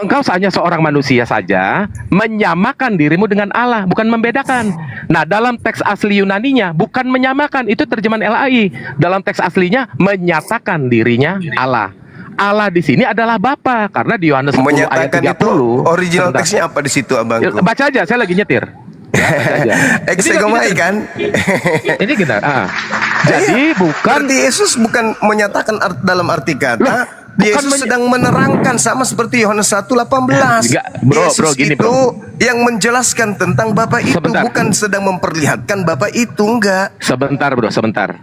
engkau hanya seorang manusia saja menyamakan dirimu dengan Allah, bukan membedakan. Nah, dalam teks asli Yunaninya bukan menyamakan, itu terjemahan LAI. Dalam teks aslinya menyatakan dirinya Allah. Allah di sini adalah Bapa, karena di Yohanes 10 ayat 30. Itu original teksnya apa di situ, abangku? Baca aja, saya lagi nyetir. Eksegomai kan? Ini kita. Jadi bukan. Berarti Yesus bukan menyatakan dalam arti kata. Yesus sedang menerangkan sama seperti Yohanes 1:18. Yesus gini, itu yang menjelaskan tentang Bapa itu, bukan sedang memperlihatkan Bapa itu, enggak. Sebentar, bro, sebentar.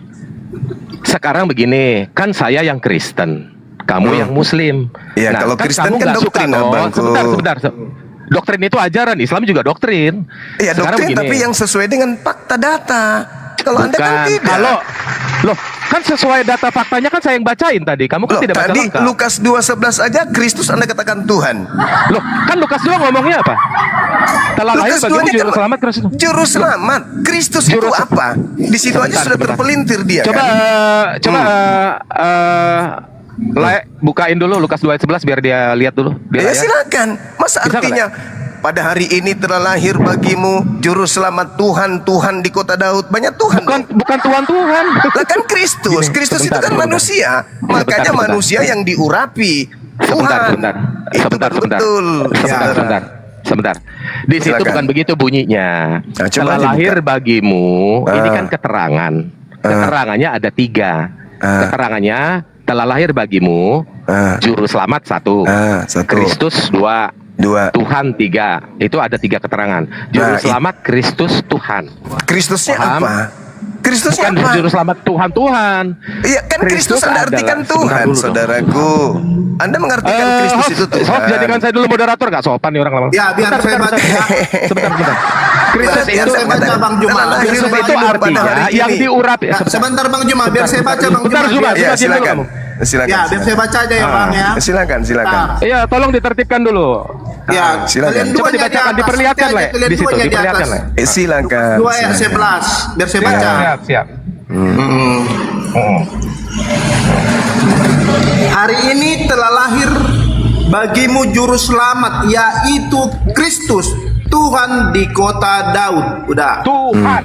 Sekarang begini, kan saya yang Kristen, kamu yang Muslim. Ya, nah, kalau Kristen kan doktrin, abangku. Sebentar. Doktrin itu ajaran, Islam juga doktrin. Iya, doktrin, tapi yang sesuai dengan fakta data. Kalau Anda kan tidak. Kan sesuai data faktanya kan saya yang bacain tadi. Kamu kan tidak baca lengkap. Tadi Lukas 2:11 aja Kristus Anda katakan Tuhan. Loh, kan Lukas 2 ngomongnya apa? Telah lahir bagimu juru selamat Kristus. Juru selamat Kristus itu apa? Di situ aja sudah terpelintir dia. Bukain dulu Lukas 2 ayat 11 biar dia lihat dulu. Ya silakan. Masa artinya pada hari ini telah lahir bagimu juru selamat Tuhan di kota Daud. Banyak Tuhan. Bukan Tuhan. Lah kan Kristus. Kristus itu kan manusia. Makanya manusia yang diurapi. Tuhan. Sebentar. Di situ bukan begitu bunyinya. Telah lahir bagimu. Ini kan keterangan. Keterangannya ada 3. Keterangannya telah lahir bagimu juru selamat 1. Kristus 2. Tuhan 3. Itu ada 3 keterangan. Juru selamat Kristus Tuhan. Kristusnya apa? Kristusnya bukan apa? Juru selamat Tuhan. Iya kan Kristus Anda artikan Tuhan, saudaraku. Anda mengartikan Kristus itu Tuhan. Jadikan saya dulu moderator, gak sopan nih orang lama. Ya, biar saya baca. Sebentar. Kristus itu saya baca Bang Juma. Kristus itu artinya yang diurapi. Sebentar Bang Juma, biar saya baca Bang Juma. Ya, silakan. Ya, biar saya baca aja ya Bang ya. Silakan. Iya, tolong ditertibkan dulu. Ya, silakan. Coba dibacakan, diperlihatkan lah. Di situ diperlihatkan lah. Silakan. 2 ayat 11. Biar saya baca. Siap. Hari ini telah lahir bagimu juru selamat, yaitu Kristus Tuhan di kota Daud. Udah. Tuhan.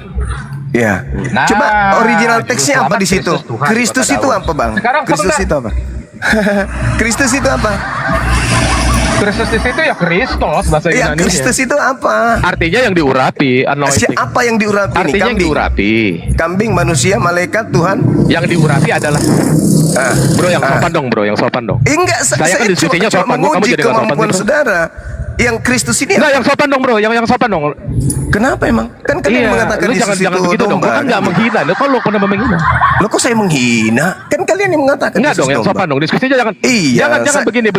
Ya. Nah, coba original teksnya apa di situ? Kristus itu apa, Bang? Kristus itu apa? Kristus itu apa? Kristus itu ya Kristus bahasa Yunani. Kristus itu apa? Artinya yang diurapi, anointing. Apa yang diurapi? Artinya yang diurapi. Kambing, manusia, malaikat, Tuhan. Yang diurapi adalah bro, yang sopan dong, bro, yang sopan dong. Enggak, saya kan diskusinya sopan, kamu jadi gak sopan sih, saudara. Yang Kristus ini enggak, yang sopan dong, bro, yang sopan dong. Kenapa emang? Kan kalian mengatakan Yesus jangan begitu dong. Kan enggak menghina. Lo kok kenapa menghina? Lo kok saya menghina? Kan kalian yang mengatakan. Enggak dong, yang sopan dong. Diskusinya jangan. Iya. Jangan begini.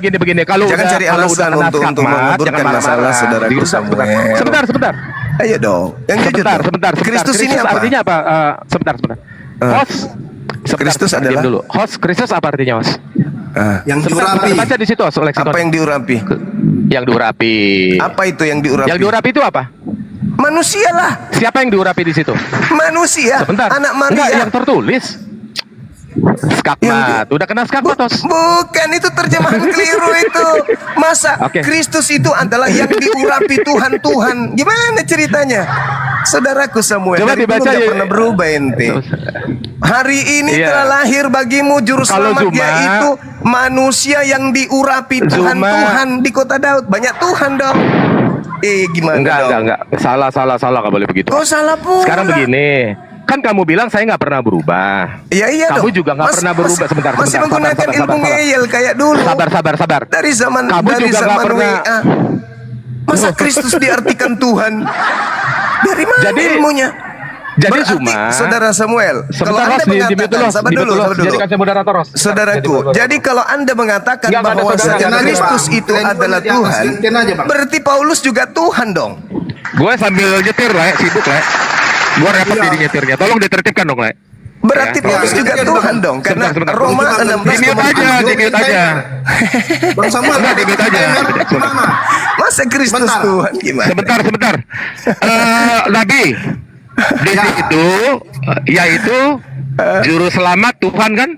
Kalau jangan cari alasan untuk menguburkan masalah saudaraku Samuel. Sebentar. Ayo dong. Yang jujur. Sebentar. Kristus ini apa? Artinya apa? Sebentar. Host. Kristus adalah dulu. Host Kristus apa artinya, Host? Yang diurapi. Baca di situ, apa yang diurapi? Yang diurapi. Apa itu yang diurapi? Yang diurapi itu apa? Manusia lah. Siapa yang diurapi di situ? Manusia. Sebentar. Anak Maria. Enggak, yang tertulis. Skakmat. Udah kena skakmat, Tos? Bukan, itu terjemahan keliru itu. Masa Kristus itu adalah yang diurapi Tuhan. Gimana ceritanya? Saudaraku Samuel, coba dibaca ya. Pernah berubah ente. Hari ini telah lahir bagimu juru selamat, yaitu manusia yang diurapi Tuhan di kota Daud. Banyak Tuhan dong. Gimana enggak. Salah, enggak boleh begitu. Oh, salah pula. Sekarang begini. kan kamu bilang saya nggak pernah berubah. Iya Kamu dong. juga nggak pernah berubah. Sebentar, masih menggunakan ilmu ngeyel kayak dulu. Sabar. Dari zaman Kamu dari juga nggak zaman pernah. WA. Masa Kristus diartikan Tuhan? Dari mana ilmunya? Jadi Berarti, Zuma, Saudara Samuel, kalau sebentar, Anda Ros, mengatakan, sabar dulu. Jadikan saya moderator, Ros. Saudaraku, jadi kalau Anda mengatakan Nggak ada bahwa saudara, Kristus itu adalah Tuhan, berarti Paulus juga Tuhan dong. Gue sambil nyetir lah, sibuk lah. Gue repot jadi nyetirnya. Tolong ditertibkan dong, lah. Berarti Paulus juga Tuhan dong, karena Roma 16. Dikit aja. Bang Samuel, dikit aja. Masa Kristus Tuhan gimana? Sebentar. Nabi, di situ, yaitu juru selamat Tuhan kan?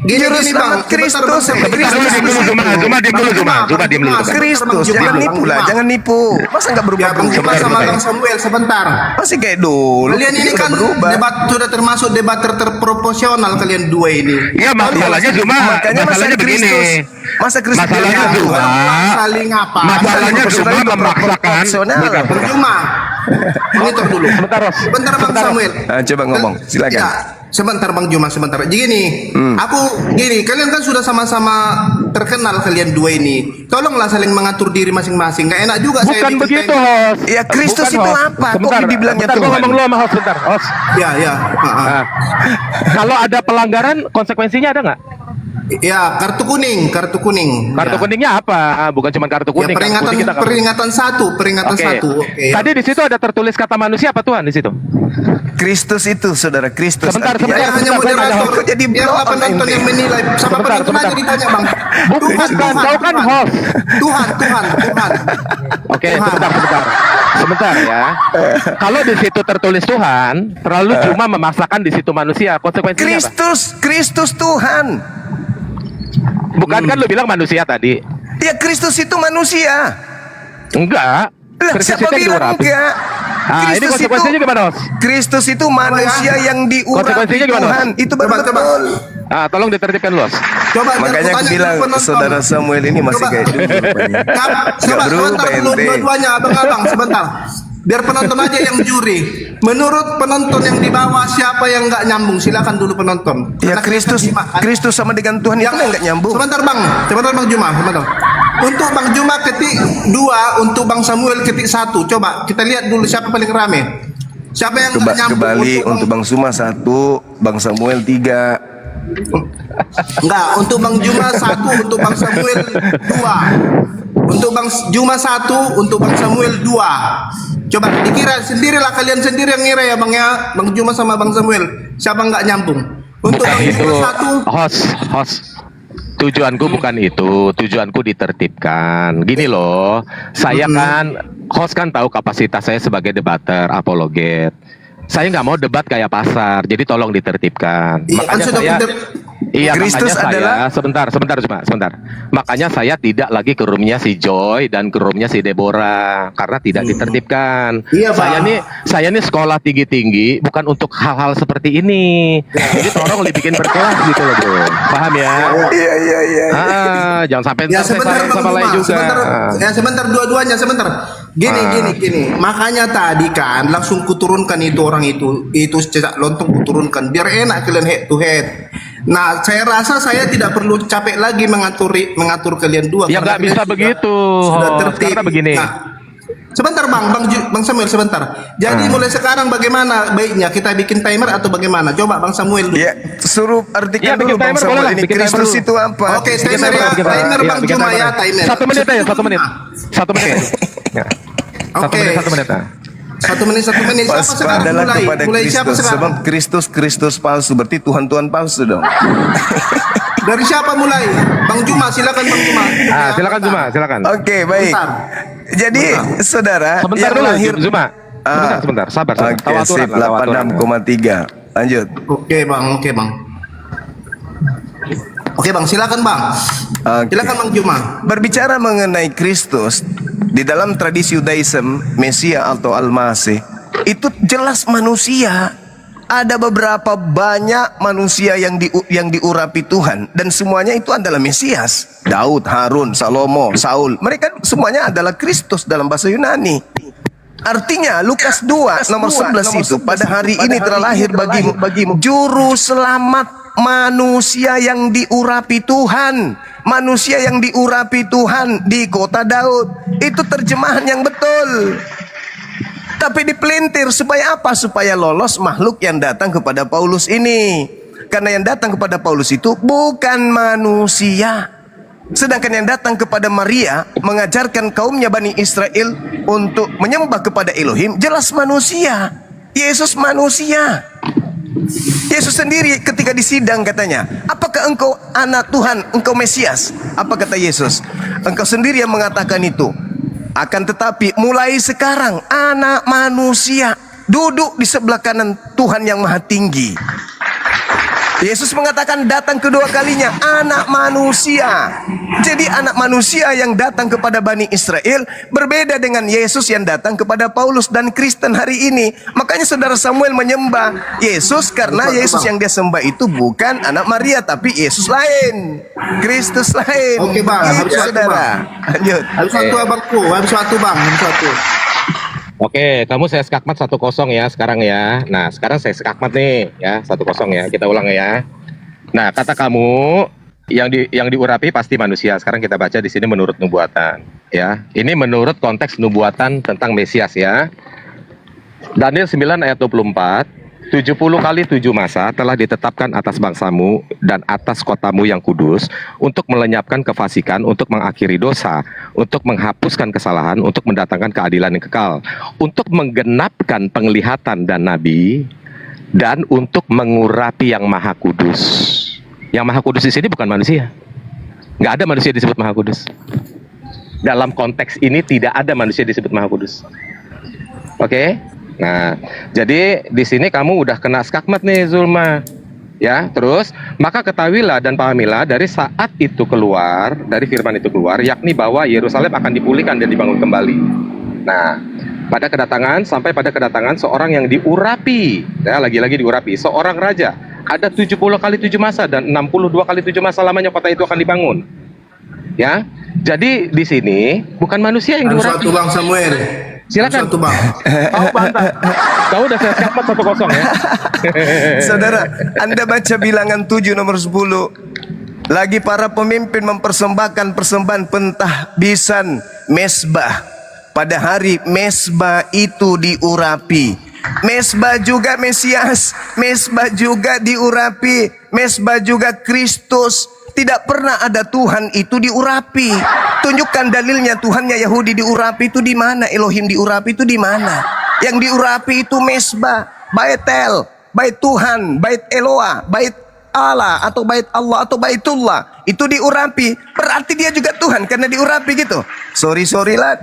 Juru selamat Kristus. Zuma diam dulu. Kristus, jangan nipu. Masa nggak berubah-berubah sama Bang Samuel sebentar. Masih kayak dulu. Kalian ini kan debat sudah termasuk debat terproporsional kalian dua ini. Iya, masalahnya Zuma, masalahnya begini. Masa Kristus masalahnya Zuma, saling apa? Masalahnya Zuma memaksakan. Zuma. Monitor dulu. Sebentar Bang Samuel. Coba ngomong, silakan. Ya, sebentar Bang Juma, sebentar. Gini, kalian kan sudah sama-sama terkenal kalian dua ini. Tolonglah saling mengatur diri masing-masing. Gak enak juga saya Bukan begitu, host. Ya Kristus itu apa? Sebentar, Kok dibilangnya Tuhan? Tuhan? Ngomong lu sama host, bentar, host. Ya. Kalau ada pelanggaran, konsekuensinya ada nggak? Ya, kartu kuning. Kartu Ya. kuningnya apa? Bukan cuma kartu kuning. Ya, peringatan satu. Oke. Tadi di situ ada tertulis kata manusia apa Tuhan di situ? Kristus itu, saudara Kristus. Sebentar. Hanya moderator. Kok jadi biarlah penonton yang menilai. Sama penonton aja ditanya Bang. Bukan, kau kan host. Tuhan. Oke, sebentar ya. Kalau di situ tertulis Tuhan, terlalu cuma memaksakan di situ manusia. Konsekuensinya apa? Kristus Tuhan. Bukan kan lu bilang manusia tadi? Ya Kristus itu manusia. Enggak. Lah, siapa bilang enggak? Nah, ini konsekuensinya gimana, Os? Kristus itu manusia yang diurapi Tuhan. Itu betul. Ah, tolong ditertibkan, Los. Makanya aku bilang saudara Samuel ini masih kayak dulu. Sebentar dulu dua-duanya abang-abang sebentar. Biar penonton aja yang juri. Menurut penonton yang di bawah siapa yang nggak nyambung? Silakan dulu penonton. Ya Kristus sama dengan Tuhan yang nggak nyambung. Sebentar Bang Juma, sebentar. Untuk Bang Juma ketik 2, untuk Bang Samuel ketik 1. Coba kita lihat dulu siapa paling rame. Siapa yang nggak nyambung? Kembali untuk Bang Suma 1, Bang Samuel 3. Enggak, untuk Bang Juma 1, untuk Bang Samuel 2. Untuk Bang Juma 1, untuk Bang Samuel 2. Coba dikira sendirilah, kalian sendiri yang ngira ya Bang ya, Bang Juma sama Bang Samuel. Siapa nggak nyambung? Untuk Bang Juma 1. Host. Tujuanku bukan itu, tujuanku ditertibkan. Gini loh, saya kan, host kan tahu kapasitas saya sebagai debater, apologet. Saya nggak mau debat kayak pasar, jadi tolong ditertibkan. Makanya saya, Kristus adalah sebentar. Makanya saya tidak lagi ke roomnya si Joy dan ke roomnya si Deborah karena tidak ditertibkan. Saya nih sekolah tinggi, bukan untuk hal-hal seperti ini. Jadi tolong dibikin berkelas gitu loh, bro. Paham ya? Iya. Jangan sampai sebentar sama lain juga. Sebentar dua-duanya sebentar. Gini. Makanya tadi kan langsung kuturunkan itu orang itu cecak lontong kuturunkan biar enak kalian head to head. Nah, saya rasa saya tidak perlu capek lagi mengatur kalian dua. Ya nggak bisa begitu. Sudah tertib. Karena begini. Nah, sebentar Bang Samuel sebentar. Jadi mulai sekarang bagaimana baiknya kita bikin timer atau bagaimana? Coba Bang Samuel dulu. Ya, suruh artikan dulu Bang Samuel ini Kristus itu apa? Oke, timer Bang Juma ya, timer. 1 menit aja, 1 menit. 1 menit. Oke. 1 menit. 1 menit. Siapa sekarang mulai siapa sekarang? Sebab Kristus palsu berarti Tuhan palsu dong. Dari siapa mulai? Bang Juma, silakan Bang Juma. Silakan Juma, silakan. Oke, baik. Jadi saudara sebentar yang dulu, lahir Juma. Sebentar, sabar. Oke, sip, 86,3. Lanjut. Oke, Bang. Oke, Bang, silakan Bang. Silakan Bang Juma. Berbicara mengenai Kristus di dalam tradisi Yudaism, Mesia atau Al-Masih itu jelas manusia. Ada beberapa banyak manusia yang diurapi Tuhan dan semuanya itu adalah Mesias. Daud, Harun, Salomo, Saul, mereka semuanya adalah Kristus dalam bahasa Yunani. Artinya Lukas 2 nomor 11 itu, pada hari ini telah lahir bagimu juru selamat manusia yang diurapi Tuhan. Manusia yang diurapi Tuhan di kota Daud. Itu terjemahan yang betul. Tapi dipelintir supaya apa? Supaya lolos makhluk yang datang kepada Paulus ini. Karena yang datang kepada Paulus itu bukan manusia. Sedangkan yang datang kepada Maria mengajarkan kaumnya Bani Israel untuk menyembah kepada Elohim, jelas manusia. Yesus manusia. Yesus sendiri ketika disidang katanya, apakah engkau anak Tuhan, engkau Mesias? Apa kata Yesus? Engkau sendiri yang mengatakan itu. Akan tetapi mulai sekarang anak manusia duduk di sebelah kanan Tuhan yang maha tinggi. Yesus mengatakan datang kedua kalinya anak manusia. Jadi anak manusia yang datang kepada Bani Israel berbeda dengan Yesus yang datang kepada Paulus dan Kristen hari ini. Makanya saudara Samuel menyembah Yesus karena Yesus yang dia sembah itu bukan anak Maria, tapi Yesus lain, Kristus lain. Oke bang, harus satu saudara. bang. Lanjut. Harus satu abangku, harus satu bang, harus satu. Oke, kamu saya skakmat 1-0 ya sekarang ya. Nah, sekarang saya skakmat nih ya, 1-0 ya. Kita ulang ya. Nah, kata kamu yang diurapi pasti manusia. Sekarang kita baca di sini menurut nubuatan ya. Ini menurut konteks nubuatan tentang Mesias ya. Daniel 9 ayat 24. 70 kali 7 masa telah ditetapkan atas bangsamu dan atas kotamu yang kudus untuk melenyapkan kefasikan, untuk mengakhiri dosa, untuk menghapuskan kesalahan, untuk mendatangkan keadilan yang kekal, untuk menggenapkan penglihatan dan nabi, dan untuk mengurapi yang maha kudus. Yang maha kudus di sini bukan manusia. Nggak ada manusia disebut maha kudus. Dalam konteks ini tidak ada manusia disebut maha kudus. Oke? Nah, jadi di sini kamu udah kena skakmat nih Zulma. Ya, terus maka ketahuilah dan pahamilah dari saat itu keluar, dari firman itu keluar, yakni bahwa Yerusalem akan dipulihkan dan dibangun kembali. Nah, sampai pada kedatangan seorang yang diurapi, ya lagi-lagi diurapi, seorang raja. Ada 70 kali 7 masa dan 62 kali 7 masa lamanya kota itu akan dibangun. Ya, jadi di sini bukan manusia yang diurapi. Satu bang Samuel. Silakan. Satu bang. Kau udah saya skakmat 1-0 ya. Saudara, Anda baca bilangan 7 nomor 10. Lagi para pemimpin mempersembahkan persembahan pentahbisan mesbah. Pada hari mesbah itu diurapi. Mesbah juga Mesias, mesbah juga diurapi, mesbah juga Kristus. Tidak pernah ada Tuhan itu diurapi. Tunjukkan dalilnya Tuhannya Yahudi diurapi itu di mana? Elohim diurapi itu di mana? Yang diurapi itu mesbah, Baitel, bait Tuhan, bait Eloah, bait Allah atau bait Allah atau baitullah. Itu diurapi. Berarti dia juga Tuhan karena diurapi gitu. Sorry lah,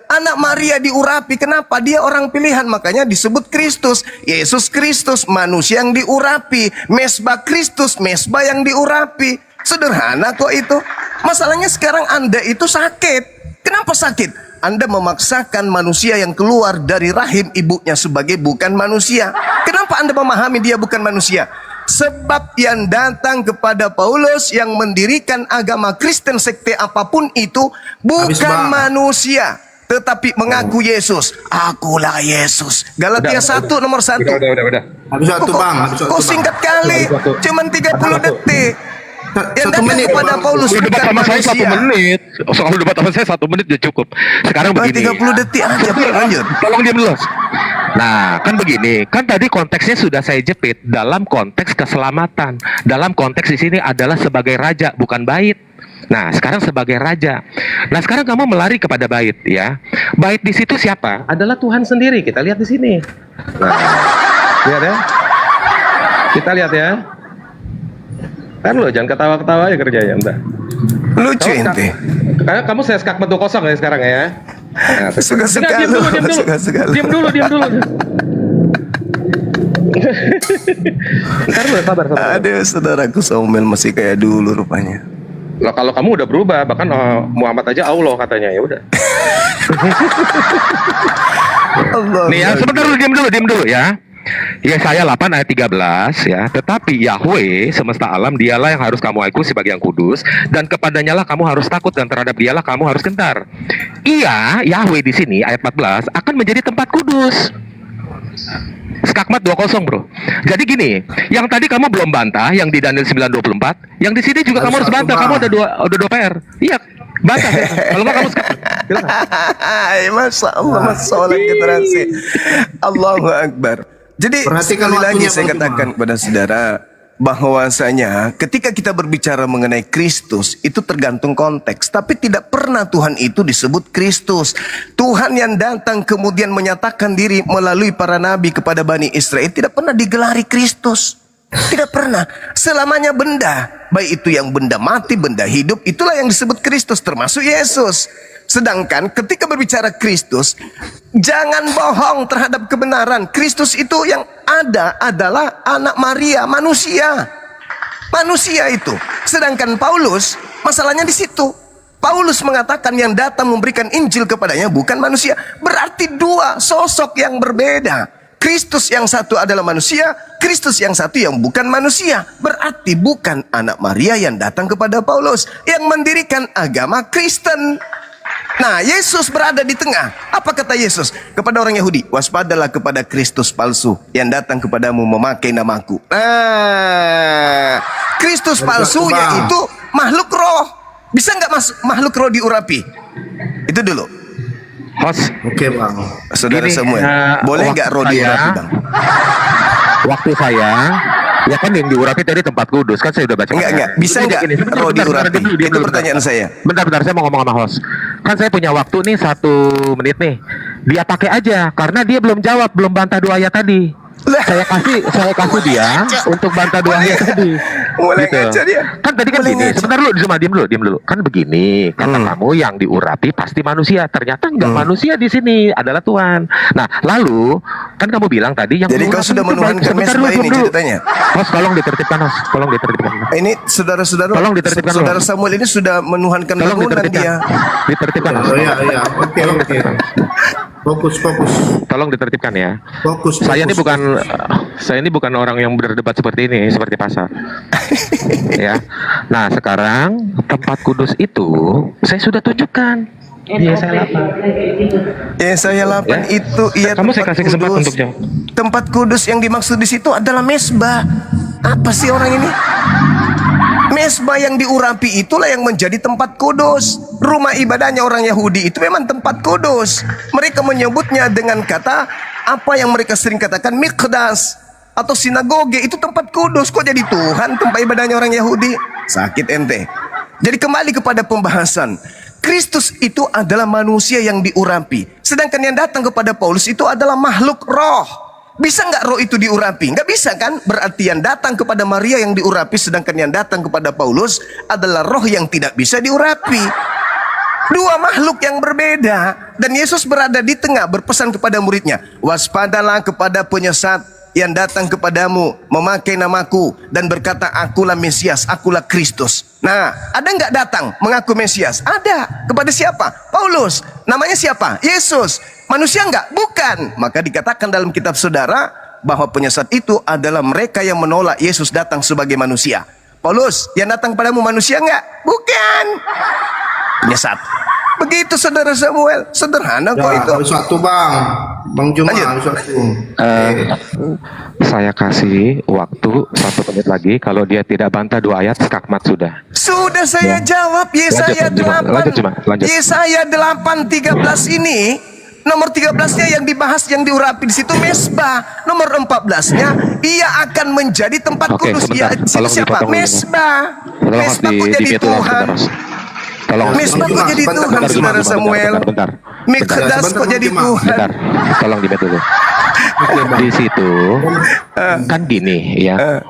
anak Maria diurapi. Kenapa? Dia orang pilihan, makanya disebut Kristus. Yesus Kristus, manusia yang diurapi. Mesbah Kristus, mesbah yang diurapi. Sederhana kok itu. Masalahnya sekarang Anda itu sakit. Kenapa sakit? Anda memaksakan manusia yang keluar dari rahim ibunya sebagai bukan manusia. Kenapa Anda memahami dia bukan manusia? Sebab yang datang kepada Paulus yang mendirikan agama Kristen sekte apapun itu bukan manusia, tetapi mengaku Yesus. Akulah Yesus. Galatia 1 nomor 1. Udah. Habis satu bang. Kok singkat kali? Cuman 30 detik. Yang datang kepada Paulus bukan manusia. 1 menit. Soal debat sama saya 1 menit udah cukup. Sekarang begini. 30 detik aja, lanjut. Tolong diam dulu. Nah, kan begini. Kan tadi konteksnya sudah saya jepit dalam konteks keselamatan. Dalam konteks di sini adalah sebagai raja, bukan bait. Nah, sekarang sebagai raja. Nah, sekarang kamu melari kepada bait ya. Bait di situ siapa? Adalah Tuhan sendiri. Kita lihat di sini. Nah, lihat ya. Kita lihat ya. Kan lo jangan ketawa-ketawa aja kerjanya, entah. Lucu ente. Kamu saya skakmat 2-0 ya sekarang ya. Nah, Suka-suka lu. Diam dulu. Ntar lu sabar. Aduh, saudaraku Samuel masih kayak dulu rupanya. Loh, kalau kamu udah berubah, bahkan Muhammad aja Allah katanya, ya udah. Allah. Nih ya, sebentar lu diam dulu ya. Yesaya 8 ayat 13 ya. Tetapi Yahweh semesta alam dialah yang harus kamu ikuti sebagai yang kudus, dan kepadanya lah kamu harus takut, dan terhadap dialah kamu harus gentar. Ia, Yahweh di sini ayat 14 akan menjadi tempat kudus. Skakmat 20 bro. Jadi gini, yang tadi kamu belum bantah, yang di Daniel 9:24, yang di sini juga kamu harus bantah. Kamu ada dua PR. Iya, bantah. Kalau nggak kamu skakmat. Masya Allah, Masya Allah, generasi. Allahu Akbar. Jadi sekali lagi saya katakan kepada saudara, bahwasanya ketika kita berbicara mengenai Kristus itu tergantung konteks, tapi tidak pernah Tuhan itu disebut Kristus. Tuhan yang datang kemudian menyatakan diri melalui para nabi kepada Bani Israel tidak pernah digelari Kristus. Tidak pernah. Selamanya benda, baik itu yang benda mati, benda hidup, itulah yang disebut Kristus, termasuk Yesus. Sedangkan ketika berbicara Kristus, jangan bohong terhadap kebenaran. Kristus itu yang ada adalah anak Maria, manusia. Manusia itu. Sedangkan Paulus, masalahnya di situ. Paulus mengatakan yang datang memberikan Injil kepadanya bukan manusia. Berarti dua sosok yang berbeda. Kristus yang satu adalah manusia, Kristus yang satu yang bukan manusia. Berarti bukan anak Maria yang datang kepada Paulus, yang mendirikan agama Kristen. Nah, Yesus berada di tengah. Apa kata Yesus kepada orang Yahudi? Waspadalah kepada Kristus palsu yang datang kepadamu memakai namaku. Nah, Kristus palsunya itu makhluk roh. Bisa nggak makhluk roh diurapi? Itu dulu. Host. Oke bang. Saudara Samuel, boleh nggak roh diurapi bang? Waktu saya, ya kan yang diurapi tadi tempat kudus, kan saya udah baca. Enggak. Bisa nggak roh diurapi? Itu pertanyaan saya. Bentar, saya mau ngomong sama host. Kan saya punya waktu nih 1 menit nih. Dia pakai aja, karena dia belum jawab, belum bantah 2 ayat tadi. Saya kasih dia untuk bantah 2 ayat tadi. Mulai gitu. ngaca dia. Kan tadi kan gini, sebentar dulu, diam dulu. Kan begini, kata kamu yang diurapi pasti manusia. Ternyata enggak, manusia di sini adalah Tuhan. Nah, lalu kan kamu bilang tadi yang jadi kau sudah menuhankan mesbah ini ceritanya. Host, tolong ditertibkan, host. Tolong ditertibkan. Ini saudara-saudara, tolong ditertibkan. Saudara Samuel ini sudah menuhankan bangunan dia. Ditertibkan. Iya. Oke. Fokus. Tolong ditertibkan ya. Fokus. Saya ini bukan orang yang berdebat seperti ini, seperti pasar. Ya. Nah, sekarang tempat kudus itu saya sudah tunjukkan. Yesaya 8 itu kamu saya kasih kesempatan untuk jawab. Tempat kudus yang dimaksud di situ adalah mesbah. Apa sih orang ini? Mesbah yang diurapi itulah yang menjadi tempat kudus. Rumah ibadahnya orang Yahudi itu memang tempat kudus. Mereka menyebutnya dengan kata apa yang mereka sering katakan mikdas atau sinagoge, itu tempat kudus. Kok jadi Tuhan tempat ibadahnya orang Yahudi? Sakit ente. Jadi kembali kepada pembahasan. Kristus itu adalah manusia yang diurapi. Sedangkan yang datang kepada Paulus itu adalah makhluk roh. Bisa nggak roh itu diurapi? Nggak bisa kan? Berarti yang datang kepada Maria yang diurapi, sedangkan yang datang kepada Paulus adalah roh yang tidak bisa diurapi. Dua makhluk yang berbeda. Dan Yesus berada di tengah berpesan kepada muridnya, waspadalah kepada penyesat yang datang kepadamu memakai namaku dan berkata akulah Mesias, akulah Kristus. Nah, ada nggak datang mengaku Mesias? Ada. Kepada siapa? Paulus. Namanya siapa? Yesus. Manusia nggak? Bukan. Maka dikatakan dalam kitab saudara bahwa penyesat itu adalah mereka yang menolak Yesus datang sebagai manusia. Paulus, yang datang padamu manusia nggak? Bukan. Penyesat. Begitu saudara Samuel. Sederhana kok itu. Harus waktu Bang Juma, harus waktu. Saya kasih waktu 1 menit lagi. Kalau dia tidak bantah 2 ayat, skakmat sudah. Sudah saya jawab. Yesaya 8. Yesaya 8:13 ini, nomor 13-nya yang dibahas, yang diurapi di situ mesbah. Nomor 14-nya ia akan menjadi tempat kudus. Siapa? Mesbah. Mesbah kok jadi Tuhan? Mesbah kok jadi Tuhan, saudara Samuel? Mikdas kok jadi Tuhan? Tolong dibet dulu. Di situ kan gini ya.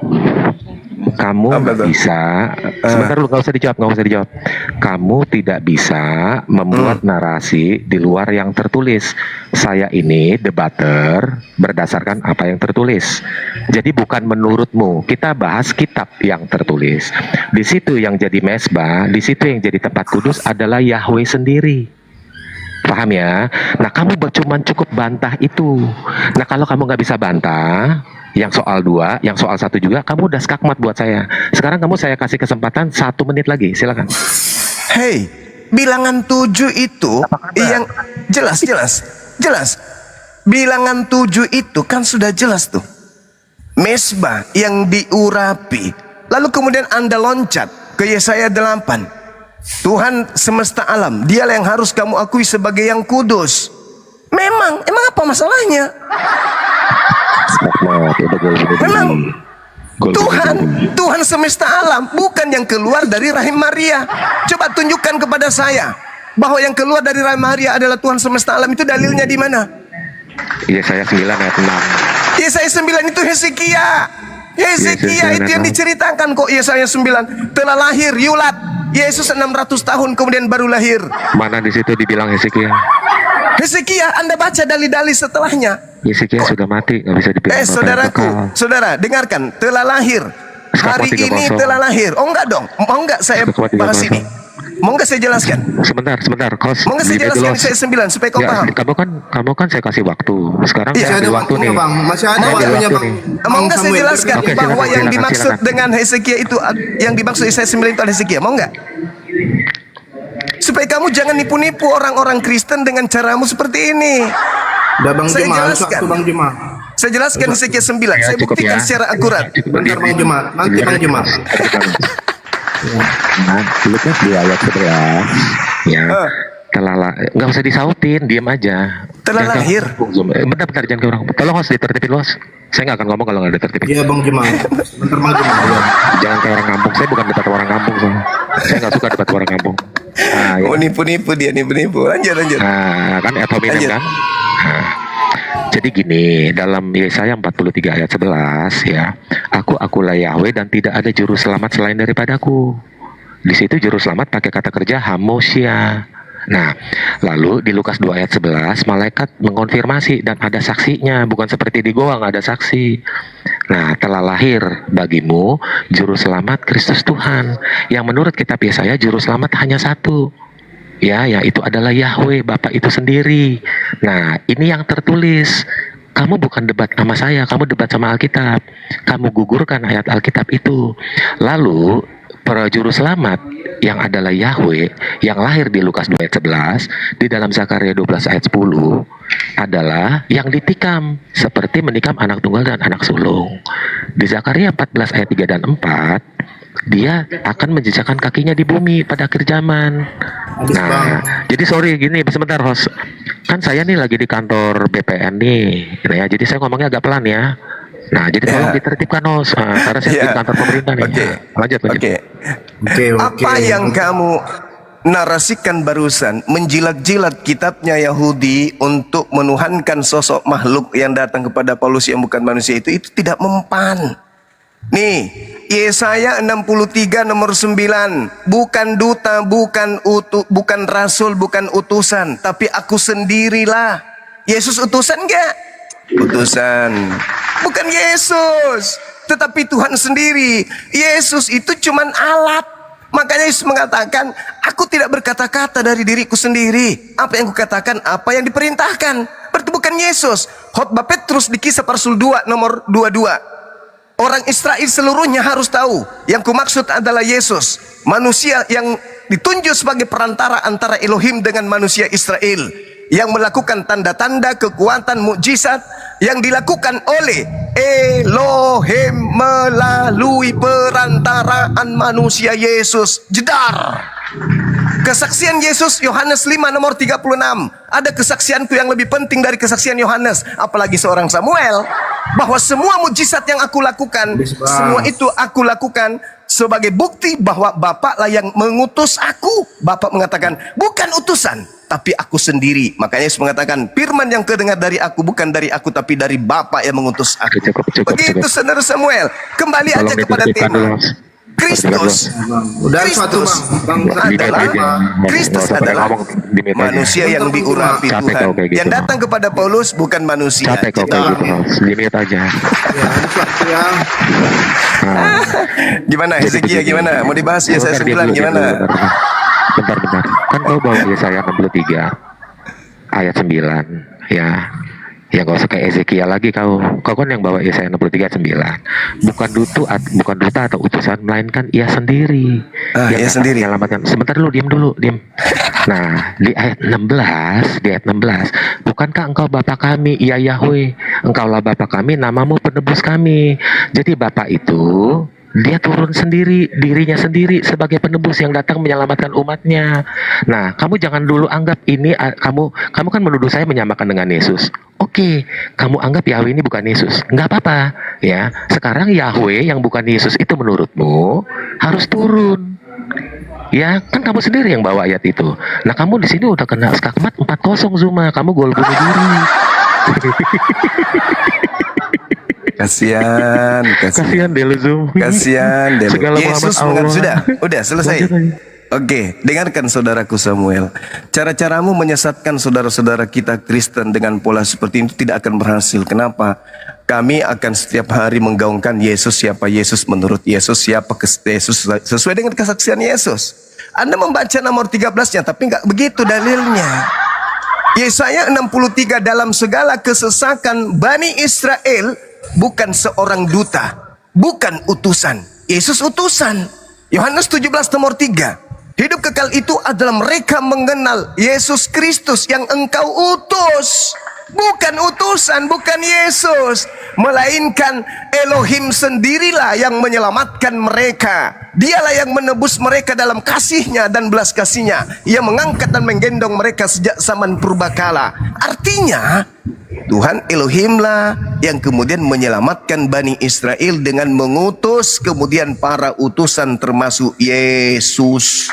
Kamu bisa sebentar lu, nggak usah dijawab. Kamu tidak bisa membuat narasi di luar yang tertulis. Saya ini debater berdasarkan apa yang tertulis. Jadi bukan menurutmu, kita bahas kitab yang tertulis. Di situ yang jadi mesbah, di situ yang jadi tempat kudus adalah Yahweh sendiri. Paham ya? Nah, kamu cuman cukup bantah itu. Nah, kalau kamu nggak bisa bantah, yang soal 2, yang soal 1 juga, kamu udah skakmat buat saya. Sekarang saya kasih kesempatan 1 menit lagi, silakan. Hei, bilangan 7 itu yang jelas. Bilangan 7 itu kan sudah jelas tuh. Mesbah yang diurapi. Lalu kemudian Anda loncat ke Yesaya 8. Tuhan semesta alam, dialah yang harus kamu akui sebagai yang kudus. Emang apa masalahnya? Memang Tuhan semesta alam bukan yang keluar dari rahim Maria. Coba tunjukkan kepada saya bahwa yang keluar dari rahim Maria adalah Tuhan semesta alam. Itu dalilnya di mana? Yesaya 9 ayat 6. Yesaya 9 itu Hezekia itu yang diceritakan kok. Yesaya 9 telah lahir Yulat Yesus 600 tahun kemudian baru lahir. Mana di situ dibilang Hezekia? Hezekia, Anda baca dalil-dalil setelahnya. Hezekia sudah mati, nggak bisa dibilang. Saudara, dengarkan, telah lahir. Hari ini telah lahir. Oh enggak dong, mau enggak saya bahas ini? Mau nggak saya jelaskan? Sebentar, Kos. Mau nggak saya jelaskan Yesaya 9 supaya kau paham? Kamu kan saya kasih waktu. Sekarang saya ambil waktu nih. Masih ada waktunya, Bang. Mau nggak saya jelaskan bahwa yang dimaksud dengan Hezekia itu, yang dimaksud Yesaya 9 itu adalah Hezekia? Mau nggak? Supaya kamu jangan nipu-nipu orang-orang Kristen dengan caramu seperti ini. Saya jelaskan. Saya jelaskan Hezekia 9. Saya buktikan secara akurat. Bentar Bang Jumat. Nanti Bang Jumat. Nah, Lukas 2 ayat 11 ya. Nggak usah disautin, diam aja. Telah lahir. Bentar, jangan ke orang. Tolong host ditertipin, Bos. Saya nggak akan ngomong kalau nggak ditertipin. Iya Bang Jumat. Bentar Bang Jumat. Jangan kayak orang kampung. Saya bukan debat orang kampung, soalnya. Saya nggak suka debat orang kampung. Nah, ya. Oh, nipu-nipu dia, nipu-nipu. Lanjut. Nah, kan ad hominem kan. Nah, jadi gini, dalam Yesaya 43 ayat 11 ya, akulah Yahweh dan tidak ada juru selamat selain daripadaku. Di situ juru selamat pakai kata kerja Hamosia. Nah, lalu di Lukas 2 ayat 11 malaikat mengkonfirmasi dan ada saksinya, bukan seperti di goa nggak ada saksi. Nah, telah lahir bagimu juru selamat Kristus Tuhan, yang menurut kitab Yesaya juru selamat hanya satu. Ya, itu adalah Yahweh, Bapa itu sendiri. Nah, ini yang tertulis. Kamu bukan debat sama saya, kamu debat sama Alkitab. Kamu gugurkan ayat Alkitab itu. Lalu, para juru selamat yang adalah Yahweh, yang lahir di Lukas 2 ayat 11, di dalam Zakaria 12 ayat 10, adalah yang ditikam, seperti menikam anak tunggal dan anak sulung. Di Zakaria 14 ayat 3 dan 4, dia akan menjejakkan kakinya di bumi pada akhir zaman. Nah, jadi sorry gini, sebentar host. Kan saya nih lagi di kantor BPN nih, gitu ya. Jadi saya ngomongnya agak pelan ya. Nah, jadi tolong ditertibkan host, karena saya di kantor pemerintah nih. Lanjut. Apa yang kamu narasikan barusan, menjilat-jilat kitabnya Yahudi untuk menuhankan sosok makhluk yang datang kepada Paulus yang bukan manusia itu tidak mempan. Nih, Yesaya 63 nomor 9, bukan duta, bukan rasul, bukan utusan, tapi aku sendirilah. Yesus utusan enggak? Utusan. Bukan Yesus, tetapi Tuhan sendiri. Yesus itu cuman alat. Makanya Yesus mengatakan, aku tidak berkata-kata dari diriku sendiri. Apa yang kukatakan, apa yang diperintahkan. Berarti bukan Yesus. Khotbah Petrus di Kisah Rasul 2 nomor 22. Orang Israel seluruhnya harus tahu, yang kumaksud adalah Yesus, manusia yang ditunjuk sebagai perantara antara Elohim dengan manusia Israel, yang melakukan tanda-tanda, kekuatan, mukjizat yang dilakukan oleh Elohim melalui perantaraan manusia Yesus. Jedar. Kesaksian Yesus Yohanes 5 nomor 36. Ada kesaksianku yang lebih penting dari kesaksian Yohanes, apalagi seorang Samuel, bahwa semua mujizat yang aku lakukan, semua itu aku lakukan sebagai bukti bahwa Bapa lah yang mengutus aku. Bapa mengatakan, bukan utusan, tapi aku sendiri. Makanya Yesus mengatakan, firman yang kedengar dari aku bukan dari aku, tapi dari Bapa yang mengutus aku. Begitu saudara Samuel. Kembali aja kepada tema. Kristus adalah manusia yang diurapi Tuhan, yang datang kepada Paulus bukan manusia. Capek kok kayak gitu, limit aja. Gimana Hezekia, gimana? Mau dibahas Yesaya 9 gimana? Bentar. Kan kau bawa Yesaya 63. ayat 9 ya. Ya gak usah kayak Ezekiel lagi kau kan yang bawa Yesaya 63 9. Bukan duta atau utusan, melainkan ia sendiri. Ia sendiri. Menyelamatkan. Sebentar dulu, diam. Nah, di ayat 16, bukankah engkau Bapa kami, ya Yahweh? Engkaulah Bapa kami, namamu penebus kami. Jadi Bapa itu dia turun sendiri, dirinya sendiri sebagai penebus yang datang menyelamatkan umatnya. Nah, kamu jangan dulu anggap ini kamu kan menuduh saya menyamakan dengan Yesus. Oke, kamu anggap Yahweh ini bukan Yesus. Nggak apa-apa, ya. Sekarang Yahweh yang bukan Yesus itu menurutmu harus turun. Ya, kan kamu sendiri yang bawa ayat itu. Nah, kamu di sini udah kena skakmat 4-0 Zuma. Kamu gol bunuh diri. Kasihan deh lu Zoom. Kasihan deh lu. Segala Yesus udah selesai. Oke, dengarkan saudaraku Samuel. Cara-caramu menyesatkan saudara-saudara kita Kristen dengan pola seperti itu tidak akan berhasil. Kenapa? Kami akan setiap hari menggaungkan Yesus, siapa Yesus menurut Yesus, siapa Yesus sesuai dengan kesaksian Yesus. Anda membaca nomor 13-nya tapi nggak begitu dalilnya. Yesaya 63, dalam segala kesesakan Bani Israel bukan seorang duta, bukan utusan. Yesus utusan. Yohanes 17 nomor 3. Hidup kekal itu adalah mereka mengenal Yesus Kristus yang engkau utus. Bukan utusan, bukan Yesus, melainkan Elohim sendirilah yang menyelamatkan mereka. Dialah yang menebus mereka dalam kasih-Nya dan belas kasih-Nya. Ia mengangkat dan menggendong mereka sejak zaman purbakala. Artinya Tuhan Elohimlah yang kemudian menyelamatkan Bani Israel dengan mengutus kemudian para utusan termasuk Yesus.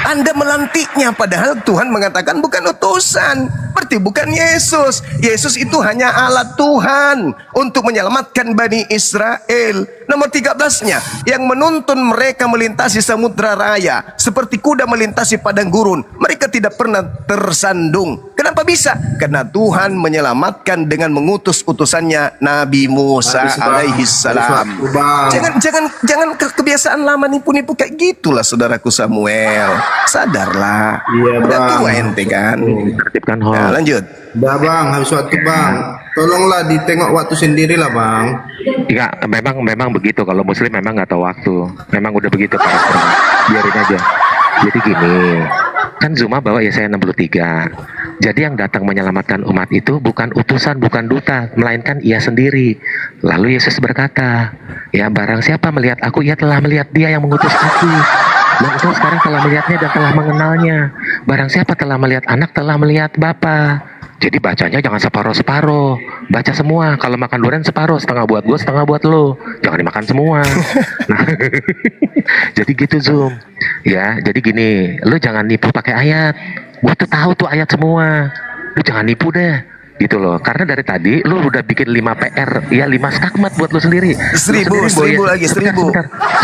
Anda melantiknya padahal Tuhan mengatakan bukan utusan, berarti bukan Yesus. Yesus itu hanya alat Tuhan untuk menyelamatkan Bani Israel. Nomor 13-nya, yang menuntun mereka melintasi samudra raya seperti kuda melintasi padang gurun. Mereka tidak pernah tersandung. Kenapa bisa? Karena Tuhan menyelamatkan dengan mengutus utusannya Nabi Musa alaihissalam. Jangan kebiasaan lama nipu-nipu kayak gitulah saudaraku Samuel. Sadarlah. Iya Udah bang. tua ente kan. Tertibkan Nah, lanjut. Udah bang, habis waktu bang. Tolonglah ditengok waktu sendiri lah bang. Iya, memang begitu. Kalau Muslim memang nggak tahu waktu. Memang udah begitu para biarin aja. Jadi gini, kan Zuma bawa Yesaya 63. Jadi yang datang menyelamatkan umat itu bukan utusan, bukan duta, melainkan ia sendiri. Lalu Yesus berkata, ya barang siapa melihat aku, ia telah melihat dia yang mengutus aku. Dan engkau sekarang telah melihatnya dan telah mengenalnya. Barang siapa telah melihat anak, telah melihat Bapa. Jadi bacanya jangan separuh-separuh. Baca semua. Kalau makan durian separuh, setengah buat gue, setengah buat lo. Jangan dimakan semua. Nah, jadi gitu Zoom. Ya, jadi gini, lu jangan nipu pakai ayat. Gue tuh tahu tuh ayat semua. Lu jangan nipu deh. Gitu loh, karena dari tadi lu udah bikin 5 PR, ya 5 skakmat buat lu sendiri. 1000 lagi 1000.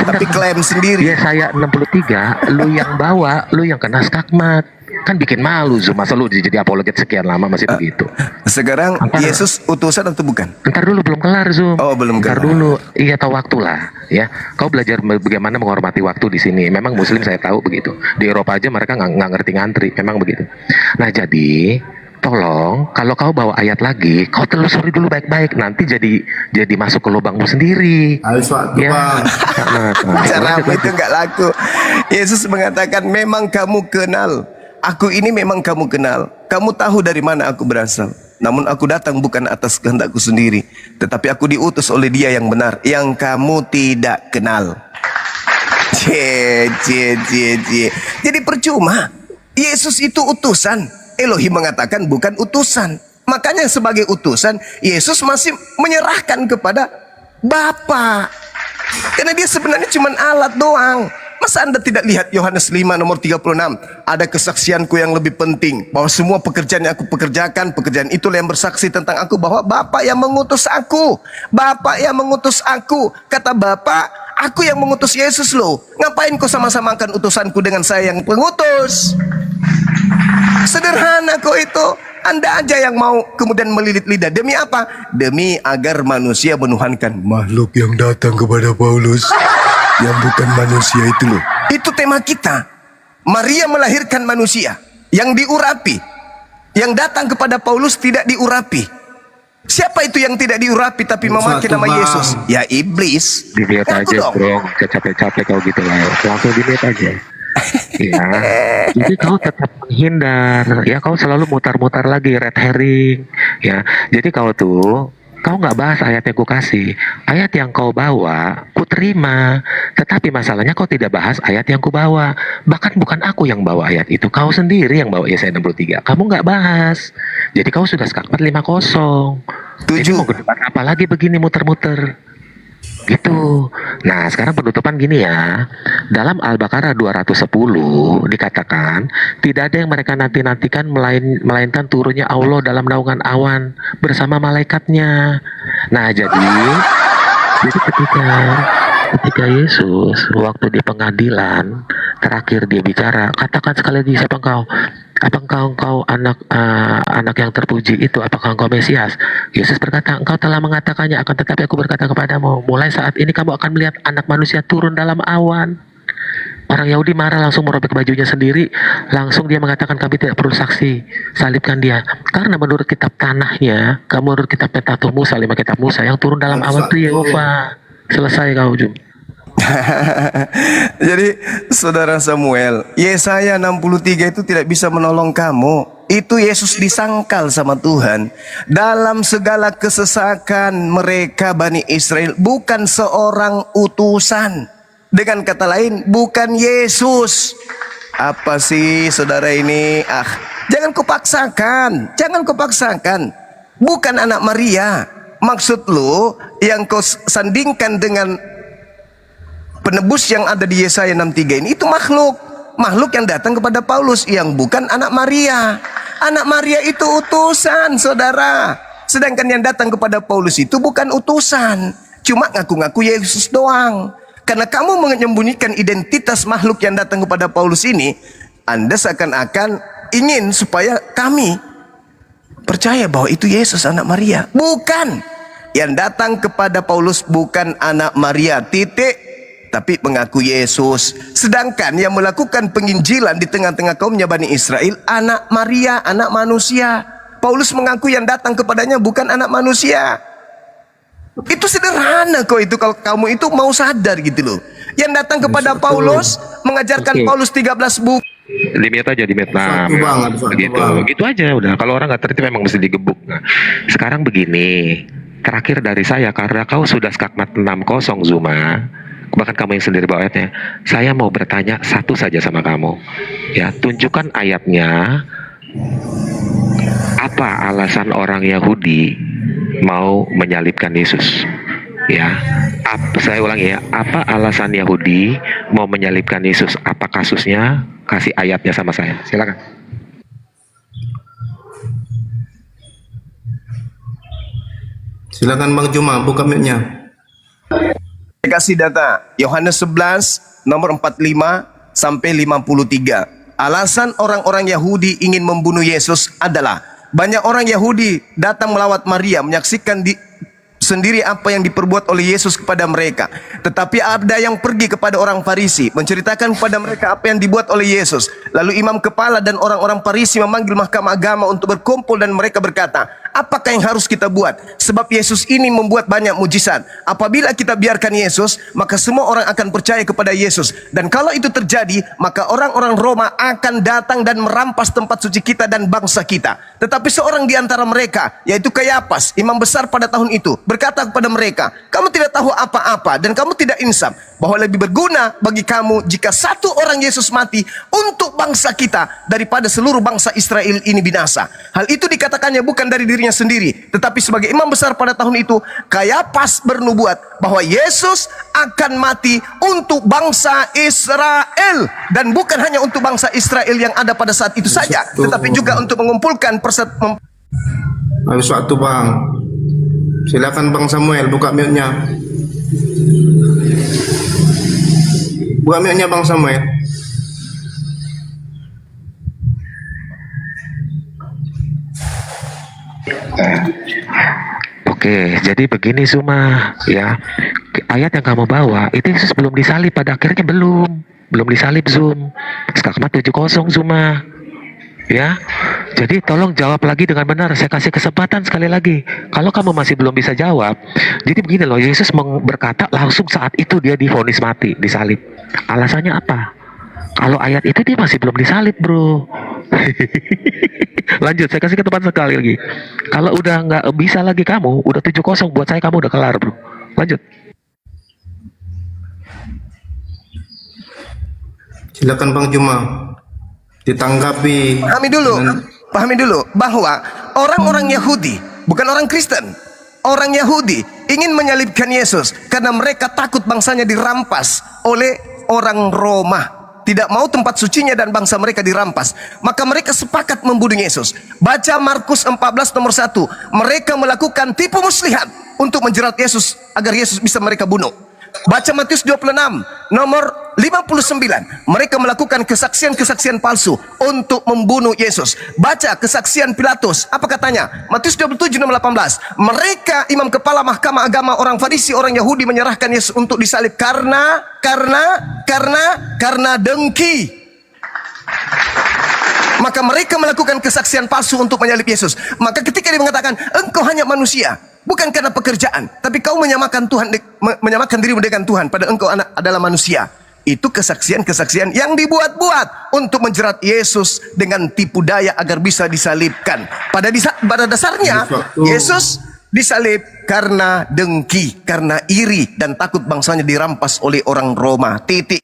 Tapi klaim sendiri. Ya saya 63, lu yang bawa, lu yang kena skakmat. Kan bikin malu Zoom, masa lu jadi apologet sekian lama masih begitu. Sekarang Yesus utusan atau bukan? Ntar dulu, belum kelar Zoom. Oh, belum kelar. Ntar dulu, iya tahu waktu lah, ya. Kau belajar bagaimana menghormati waktu di sini. Memang Muslim saya tahu begitu. Di Eropa aja mereka nggak ngerti ngantri, memang begitu. Nah jadi tolong, kalau kau bawa ayat lagi, kau telusuri dulu baik-baik. Nanti jadi masuk ke lubangmu sendiri. Habis waktu bang. Caramu itu nggak laku. Yesus mengatakan, memang kamu kenal. Aku ini memang kamu kenal. Kamu tahu dari mana aku berasal. Namun aku datang bukan atas kehendakku sendiri, tetapi aku diutus oleh Dia yang benar, yang kamu tidak kenal. Jadi percuma. Yesus itu utusan. Elohim mengatakan bukan utusan. Makanya sebagai utusan, Yesus masih menyerahkan kepada Bapa. Karena dia sebenarnya cuma alat doang. Masa Anda tidak lihat Yohanes 5 nomor 36? Ada kesaksianku yang lebih penting, bahwa semua pekerjaan yang aku pekerjakan, pekerjaan itulah yang bersaksi tentang aku, bahwa Bapa yang mengutus aku. Bapa yang mengutus aku. Kata Bapa, aku yang mengutus Yesus loh. Ngapain kau sama-samakan utusanku dengan saya yang pengutus? Sederhana kok itu. Anda aja yang mau kemudian melilit lidah. Demi apa? Demi agar manusia menuhankan makhluk yang datang kepada Paulus, yang bukan manusia itu loh. Itu tema kita. Maria melahirkan manusia yang diurapi. Yang datang kepada Paulus tidak diurapi. Siapa itu yang tidak diurapi tapi memakai nama Yesus? Ya iblis. Dilihat Ngaku aja dong. bro, capek-capek kau gitu lah. Langsung dilihat aja. Ya, jadi kau tetap menghindar. Ya, kau selalu mutar-mutar lagi red herring. Ya, jadi kau nggak bahas ayat yang ku kasih. Ayat yang kau bawa, ku terima. Tetapi masalahnya kau tidak bahas ayat yang ku bawa. Bahkan bukan aku yang bawa ayat itu, kau sendiri yang bawa Yesaya 63. Kamu nggak bahas. Jadi kau sudah skakmat 5-0. Jadi mau berdebat apa lagi begini muter-muter? Gitu. Nah, sekarang penutupan gini ya. Dalam Al-Baqarah 210 dikatakan, tidak ada yang mereka nanti-nantikan melainkan turunnya Allah dalam naungan awan bersama malaikatnya. Nah, jadi ketika Yesus waktu di pengadilan terakhir dia bicara, katakan sekali lagi, siapa engkau? Apakah engkau anak yang terpuji itu? Apakah engkau Mesias? Yesus berkata, engkau telah mengatakannya, akan tetapi aku berkata kepadamu, mulai saat ini kamu akan melihat anak manusia turun dalam awan. Orang Yahudi marah, langsung merobek bajunya sendiri. Langsung dia mengatakan, kami tidak perlu saksi, salibkan dia. Karena menurut kitab tanahnya, menurut kitab Pentateuch Musa, 5 kitab Musa, yang turun dalam awan itu Yehova. Selesai kau, Jum. Jadi saudara Samuel, Yesaya 63 itu tidak bisa menolong kamu. Itu Yesus disangkal sama Tuhan. Dalam segala kesesakan mereka Bani Israel, bukan seorang utusan. Dengan kata lain, bukan Yesus. Apa sih saudara ini? Jangan kau paksakan. Bukan anak Maria. Maksud lu yang kau sandingkan dengan penebus yang ada di Yesaya 63 ini, itu makhluk yang datang kepada Paulus, yang bukan anak Maria. Anak Maria itu utusan, saudara. Sedangkan yang datang kepada Paulus itu bukan utusan, cuma ngaku-ngaku Yesus doang. Karena kamu menyembunyikan identitas makhluk yang datang kepada Paulus ini, Anda seakan-akan ingin supaya kami percaya bahwa itu Yesus anak Maria. Bukan. Yang datang kepada Paulus bukan anak Maria, titik. Tapi mengaku Yesus. Sedangkan yang melakukan penginjilan di tengah-tengah kaumnya Bani Israel, anak Maria, anak manusia. Paulus mengaku yang datang kepadanya bukan anak manusia. Itu sederhana kok itu, kalau kamu itu mau sadar gitu loh. Yang datang kepada Paulus mengajarkan Paulus 13 buku. Limit aja, limit. Nah, gitu aja udah. Kalau orang nggak tertib memang mesti digebuk. Nah, sekarang begini, terakhir dari saya, karena kau sudah skakmat 6-0 Zuma, bahkan kamu yang sendiri bawa ayatnya, saya mau bertanya satu saja sama kamu. Ya, tunjukkan ayatnya. Apa alasan orang Yahudi mau menyalibkan Yesus? Ya, saya ulangi ya. Apa alasan Yahudi mau menyalibkan Yesus? Apa kasusnya? Kasih ayatnya sama saya. Silakan. Silakan Bang Juma, buka mic-nya. Kasih data Yohanes 11 nomor 45 sampai 53. Alasan orang-orang Yahudi ingin membunuh Yesus adalah banyak orang Yahudi datang melawat Maria, menyaksikan sendiri apa yang diperbuat oleh Yesus kepada mereka. Tetapi ada yang pergi kepada orang Farisi, menceritakan kepada mereka apa yang dibuat oleh Yesus. Lalu imam kepala dan orang-orang Farisi memanggil mahkamah agama untuk berkumpul, dan mereka berkata, apakah yang harus kita buat? Sebab Yesus ini membuat banyak mujizat. Apabila kita biarkan Yesus, maka semua orang akan percaya kepada Yesus. Dan kalau itu terjadi, maka orang-orang Roma akan datang dan merampas tempat suci kita dan bangsa kita. Tetapi seorang di antara mereka, yaitu Kayafas, imam besar pada tahun itu, berkata kepada mereka, kamu tidak tahu apa-apa dan kamu tidak insaf bahwa lebih berguna bagi kamu jika satu orang Yesus mati untuk bangsa kita daripada seluruh bangsa Israel ini binasa. Hal itu dikatakannya bukan dari dirinya sendiri, tetapi sebagai imam besar pada tahun itu, Kayafas bernubuat bahwa Yesus akan mati untuk bangsa Israel, dan bukan hanya untuk bangsa Israel yang ada pada saat itu saja, tetapi juga untuk mengumpulkan Habis waktu Bang. Silakan Bang Samuel, buka mic-nya. Buka mic-nya Bang Samuel. Oke, jadi begini Zuma, ya. Ayat yang kamu bawa itu Yesus belum disalib, pada akhirnya belum disalib Zum. Skakmat 7-0 Zuma. Ya, jadi tolong jawab lagi dengan benar. Saya kasih kesempatan sekali lagi. Kalau kamu masih belum bisa jawab, jadi begini loh, Yesus berkata langsung saat itu dia divonis mati, disalib. Alasannya apa? Kalau ayat itu dia masih belum disalib, bro. Lanjut, saya kasih kesempatan sekali lagi. Kalau udah nggak bisa lagi kamu, udah 7-0 buat saya, kamu udah kelar, bro. Lanjut. Silakan Bang Juma ditanggapi. Pahami dulu bahwa orang-orang Yahudi, bukan orang Kristen, orang Yahudi ingin menyalibkan Yesus karena mereka takut bangsanya dirampas oleh orang Roma. Tidak mau tempat sucinya dan bangsa mereka dirampas. Maka mereka sepakat membunuh Yesus. Baca Markus 14 nomor 1. Mereka melakukan tipu muslihat untuk menjerat Yesus agar Yesus bisa mereka bunuh. Baca Matius 26 nomor 59. Mereka melakukan kesaksian-kesaksian palsu untuk membunuh Yesus. Baca kesaksian Pilatus. Apa katanya? Matius 27 nomor 18. Mereka imam kepala mahkamah agama, orang Farisi, orang Yahudi menyerahkan Yesus untuk disalib karena dengki. Maka mereka melakukan kesaksian palsu untuk menyalib Yesus. Maka ketika dia mengatakan, engkau hanya manusia, bukan karena pekerjaan, tapi kau menyamakan Tuhan, menyamakan dirimu dengan Tuhan, pada engkau adalah manusia. Itu kesaksian-kesaksian yang dibuat-buat untuk menjerat Yesus dengan tipu daya agar bisa disalibkan. Pada dasarnya, Yesus disalib karena dengki, karena iri, dan takut bangsanya dirampas oleh orang Roma. Titik.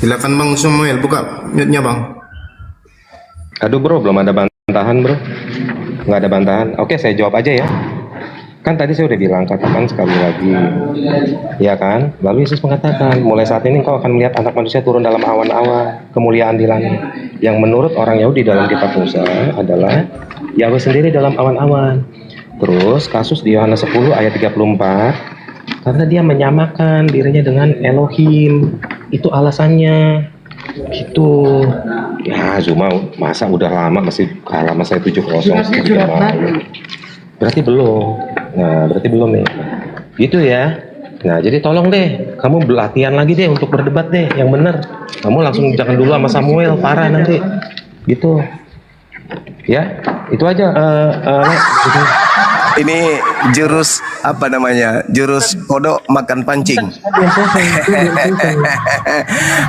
Silakan Bang Samuel, buka mute-nya Bang. Aduh bro, belum ada bantahan bro. Nggak ada bantahan. Oke, saya jawab aja ya. Kan tadi saya udah bilang, katakan sekali lagi. Ya kan? Lalu Yesus mengatakan, mulai saat ini engkau akan melihat anak manusia turun dalam awan-awan kemuliaan di langit. Yang menurut orang Yahudi dalam kitab Musa adalah Yahweh sendiri dalam awan-awan. Terus kasus di Yohanes 10 ayat 34. Karena dia menyamakan dirinya dengan Elohim. Itu alasannya. Gitu. Ya Zuma, masa udah lama masih kalah sama saya 7-0. Berarti belum. Nah, berarti belum nih. Gitu ya. Nah, jadi tolong deh, kamu latihan lagi deh untuk berdebat deh, yang bener. Kamu langsung jangan dulu sama Samuel, parah nanti. Gitu. Ya, itu aja. Gitu. Ini jurus apa namanya? Jurus kodok makan pancing.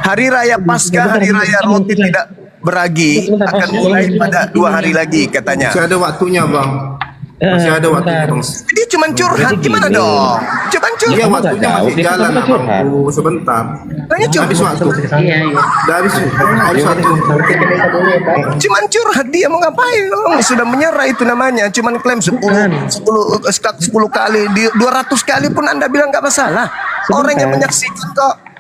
Hari raya Paskah, hari raya roti tidak beragi akan mulai pada 2 hari lagi katanya. Masih ada waktunya Bang. Masih ada waktunya Bang. Dia cuma curhat, gimana dong? Cuma curhat. Iya, waktunya masih jalan Bang. Sebentar. Habis waktu. Habis waktu. Cuman curhat, dia mau ngapain dong? Sudah menyerah itu namanya. Cuman klaim 10 kali, 200 kali pun Anda bilang nggak masalah. Orang yang menyaksikan kok.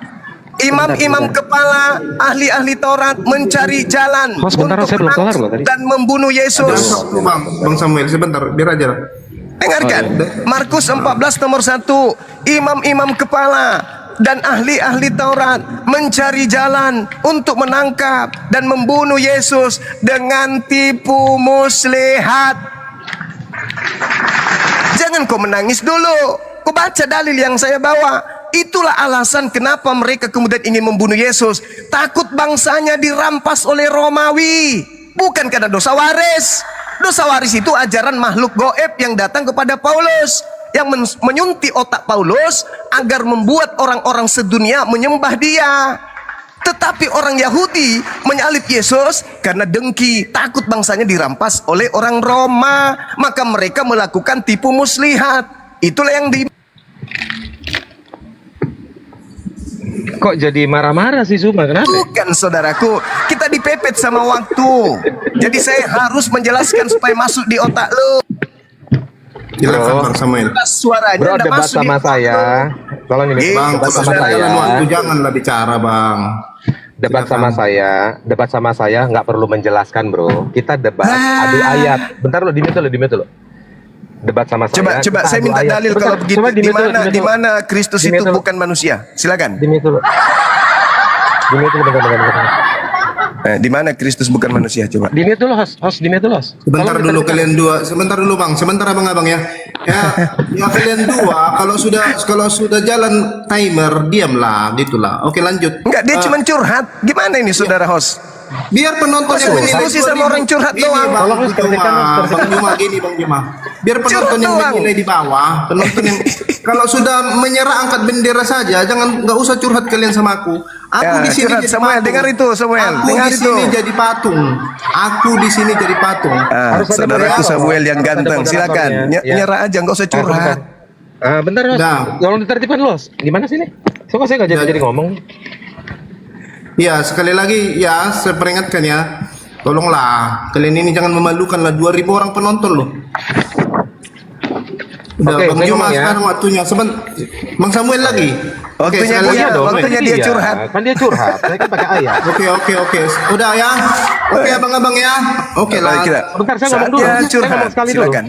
Imam-imam kepala, ahli-ahli Taurat mencari jalan untuk menangkap dan membunuh Yesus. Bang Samuel, sebentar, biar aja. Dengarkan, Markus 14 nomor 1. Imam-imam kepala dan ahli-ahli Taurat mencari jalan untuk menangkap dan membunuh Yesus dengan tipu muslihat. Jangan kau menangis dulu, kau baca dalil yang saya bawa. Itulah alasan kenapa mereka kemudian ingin membunuh Yesus. Takut bangsanya dirampas oleh Romawi, bukan karena dosa waris. Dosa waris itu ajaran makhluk goib yang datang kepada Paulus, yang menyuntik otak Paulus agar membuat orang-orang sedunia menyembah dia. Tetapi orang Yahudi menyalib Yesus karena dengki, takut bangsanya dirampas oleh orang Roma. Maka mereka melakukan tipu muslihat. Itulah yang Kok jadi marah-marah sih Zuma? Kenapa? Bukan saudaraku, kita dipepet sama waktu. Jadi saya harus menjelaskan supaya masuk di otak lu. Bro, Suaranya bro, debat sama saya. Tolong ini Bang, debat sama saya. Janganlah bicara Bang. Debat sama saya nggak perlu menjelaskan bro. Kita debat adu ayat. Bentar lo, di mute lo. Debat sama saya. Coba saya minta dalil kalau begitu. Di mana Kristus itu bukan manusia? Silakan. Di mute lo. Di mana Kristus bukan manusia? Coba. Di mute lo, host di mute lo. Sebentar dulu kalian dua. Sebentar dulu Bang. Sebentar abang-abang ya. Ya kalian dua. Kalau sudah jalan timer, diamlah, gitulah. Oke lanjut. Enggak, dia cuma curhat. Gimana ini saudara host? Biar penonton yang menilai Diskusi sama orang curhat Gini, doang. Bang Juma, gini Bang Juma. Biar penonton yang menilai di bawah, penonton yang kalau sudah menyerah angkat bendera saja, nggak usah curhat kalian sama aku. Aku Ya, di sini curhat, jadi Samuel, patung. dengar itu, Samuel, Aku dengar di itu. sini jadi patung. Aku di sini jadi patung. Saudaraku Samuel yang ganteng, silakan nyerah aja, nggak usah curhat. Bentar Los, tolong ditertibkan Los. Gimana sih nih? Kok saya nggak jadi ngomong? Ya, sekali lagi ya, saya peringatkan ya. Tolonglah, kalian ini jangan memalukan lah 2.000 orang penonton loh. Udah, Oke, Bang saya Juma ngomong ya. sekarang waktunya. Bang Samuel lagi. Waktunya sekali dia, lagi. waktunya dia curhat. Kan dia curhat, saya kan pakai ayat. Oke. Udah ya. Oke, abang-abang ya. Oke lah. Bentar, saya ngomong dulu. Saatnya Saya curhat, ngomong sekali dulu. silakan.